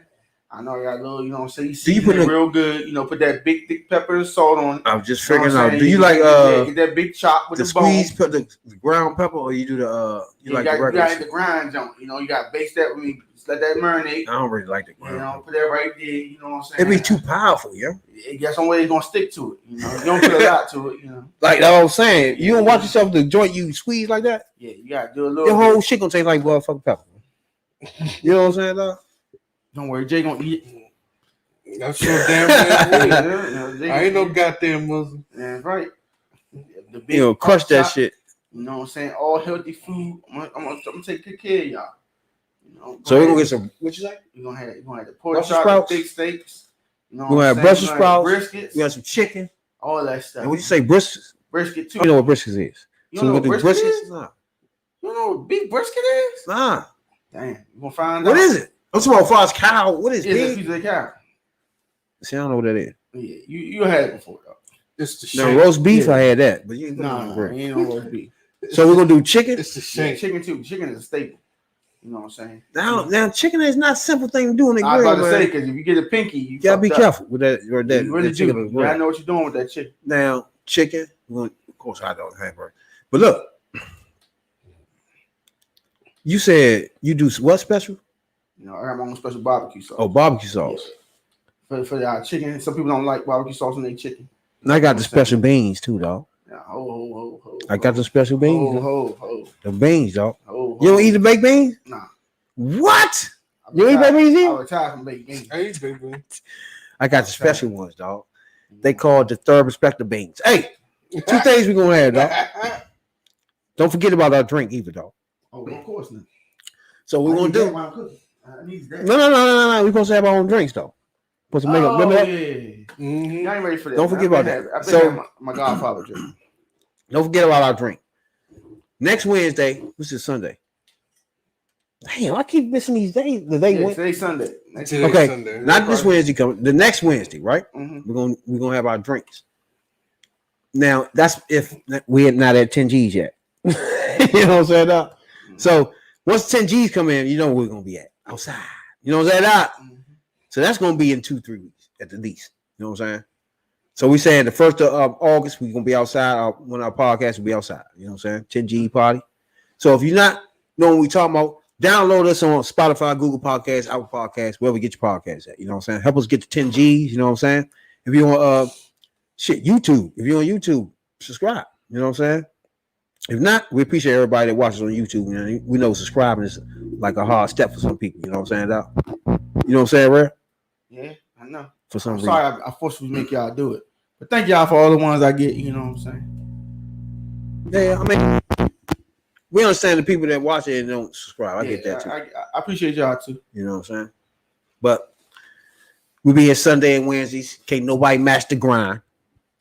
I know I got a little, you know what I'm saying? You Do see you put it real good, you know, put that big thick pepper and salt on it. I'm just You know figuring what I'm out. saying? Do you like get that big chop with the the bone. squeeze, put the ground pepper, or you do the You like got, the you regular? got the grind jump. You know, you got to base that with me. Just let that marinate. I don't really like the You ground. know, put that right there. You know what I'm saying? It'd be too powerful, yeah. That's the way it's gonna stick to it. You know, you don't put a lot to it. You know. Like I was saying, you don't watch yourself the joint you squeeze like that. Yeah, you gotta do a little. Your whole shit gonna taste like motherfucking pepper. You know what I'm saying, dog? Don't worry, Jay gonna eat it. That's so damn man. Jay I ain't gonna no eat goddamn Muslim. it. That's right. The big You know, crush pork that chop, shit. You know what I'm saying? All healthy food. I'm gonna take good care of y'all. You know, So we're gonna get some. What you say? You're gonna have the pork Brussels chop, sprouts? the big steaks. You know We're gonna have what I'm Brussels saying? sprouts. Briskets. We got some chicken. All that stuff. And what you say, briskets? Brisket too. You know what briskets is? You So don't we're know gonna what do brisket briskets? is? Nah. You don't know what big brisket is? Nah. Damn, you gonna find What out. is it? I'm talking about as far as cow. What is It's a big? piece of the cow. See, I don't know what that is. Yeah, you had it before though. It's the No, shank. roast beef, Yeah. I had that, but you ain't Nah, gonna grill. ain't no roast beef. So we're gonna do chicken. It's the Yeah, shank. chicken too. Chicken is a staple. You know what I'm saying? Now, chicken is not a simple thing to do on the I was grill, about to man. say because if you get a pinky, you gotta be fucked up. careful with that. Or that You really that chicken do. on the You grill. gotta know what you're doing with that chicken. Now, chicken. Of course, I don't hamburger. But look, you said you do what special? You know, I got my own special barbecue sauce. Oh, barbecue sauce. For our chicken. Some people don't like barbecue sauce in their chicken. And I got the special beans too, dog. Yeah, ho. I got the special beans. Ho. The beans, dog. Ho. You don't eat the baked beans? Nah. What? You eat baked beans I either? retired from baked beans. I eat baked beans. I got the special ones, dog. They called the third respecter beans. Hey, 2 things we're gonna have, dog. Don't forget about our drink either, dog. Oh, of course not. So we're gonna do. I need that. No. We're supposed to have our own drinks though. Supposed to make up. Remember that? Yeah. Mm-hmm. I ain't ready for that. Don't forget about that. I've been So- having my Godfather drink. Don't forget about our drink. Next Wednesday, which is Sunday. Damn, I keep missing these days. The day Yeah, went. today's Sunday. Today's Okay, Sunday. not this Wednesday coming. The next Wednesday, right? Mhm. We're gonna have our drinks. Now that's if we're not at 10 G's yet. You know what I'm saying? Dog? So once 10 G's come in, you know where we're gonna be at outside. You know what I'm saying? Dog? So that's gonna be in 2-3 weeks at the least. You know what I'm saying? So we saying the 1st of August we're gonna be outside. When our podcast will be outside. You know what I'm saying? 10 G party. So if you're not knowing what we talking about, download us on Spotify, Google Podcasts, Apple Podcasts, wherever you get your podcasts at. You know what I'm saying? Help us get to 10 G's. You know what I'm saying? If you want YouTube. If you're on YouTube, subscribe. You know what I'm saying? If not, we appreciate everybody that watches on YouTube. You know, we know subscribing is like a hard step for some people. You know what I'm saying, Doc? You know what I'm saying, Rare? Yeah, I know. For some I'm reason. sorry I forcefully make y'all do it. But thank y'all for all the ones I get, you know what I'm saying? Yeah, I mean, we understand the people that watch it and don't subscribe. I get that too. I appreciate y'all too. You know what I'm saying? But we be here Sunday and Wednesdays. Can't nobody match the grind.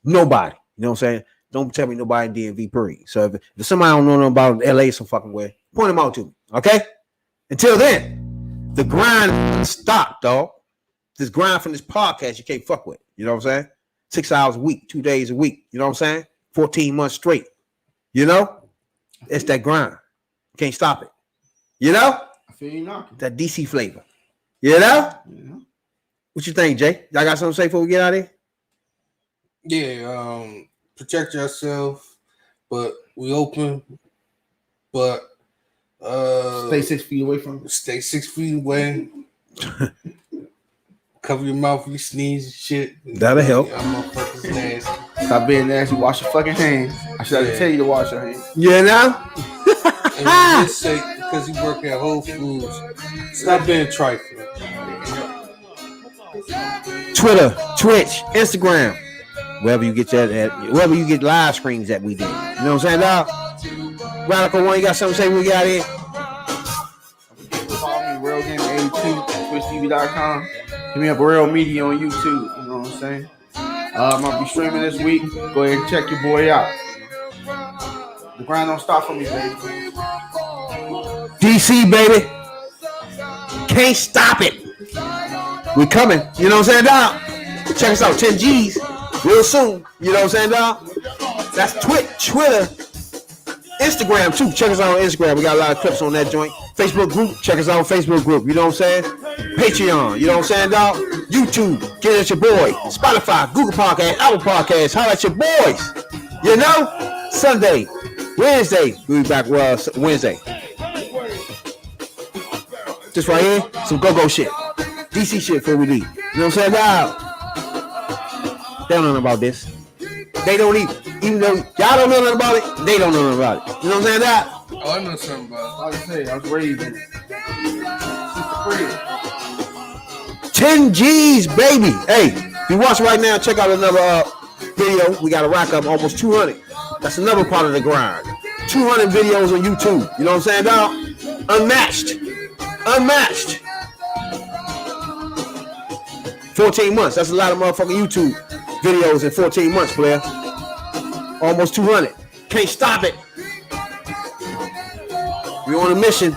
Nobody. You know what I'm saying? Don't tell me nobody in DMV period. So if somebody don't know nothing about LA some fucking way, point them out to me. Okay? Until then, the grind stop, dog. This grind from this podcast you can't fuck with. You know what I'm saying? 6 hours a week, 2 days a week. You know what I'm saying? 14 months straight. You know? It's that grind. Can't stop it. You know? I feel you knocking. That DC flavor. You know? Yeah. What you think, Jay? Y'all got something to say before we get out of here? Yeah, protect yourself, but we open, but Stay 6 feet away from it. stay 6 feet away. Cover your mouth when you sneeze and shit. That'll help. I'm motherfuckers nasty. Stop being nasty. Wash your fucking hands. I should have to tell you to wash your hands. You know? And just say because you work at Whole Foods, stop being trifling. Twitter, Twitch, Instagram, wherever you get that at, wherever you get live streams that we did. You know what I'm saying, dog? Radical One, you got something to say when we got in? Follow me, Real Game 82, TwitchTV.com. Hit me up, Real Media on YouTube. You know what I'm saying? I'm gonna be streaming this week. Go ahead and check your boy out. The grind don't stop for me, baby. DC, baby. Can't stop it. We coming. You know what I'm saying, dog? Check us out, 10 G's, real soon. You know what I'm saying, dog? That's Twitter, Instagram, too. Check us out on Instagram. We got a lot of clips on that joint. Facebook group, check us out on Facebook group. You know what I'm saying? Patreon, you know what I'm saying, dog? YouTube, get at your boy. Spotify, Google Podcasts, Apple Podcasts, holla at your boys. You know? Sunday, Wednesday, we'll be back Wednesday. Just right here, some go-go shit. DC shit before we leave. You know what I'm saying, dog? They don't know nothing about this. They don't even though y'all don't know nothing about it, they don't know nothing about it. You know what I'm saying, dog? Oh, I know something about it. Like I say, I was raised in it. 10 G's, baby. Hey, if you watch right now, check out another video. We got to rack up almost 200. That's another part of the grind. 200 videos on YouTube. You know what I'm saying, dog? Unmatched. 14 months. That's a lot of motherfucking YouTube videos in 14 months, player. Almost 200. Can't stop it. We're on a mission.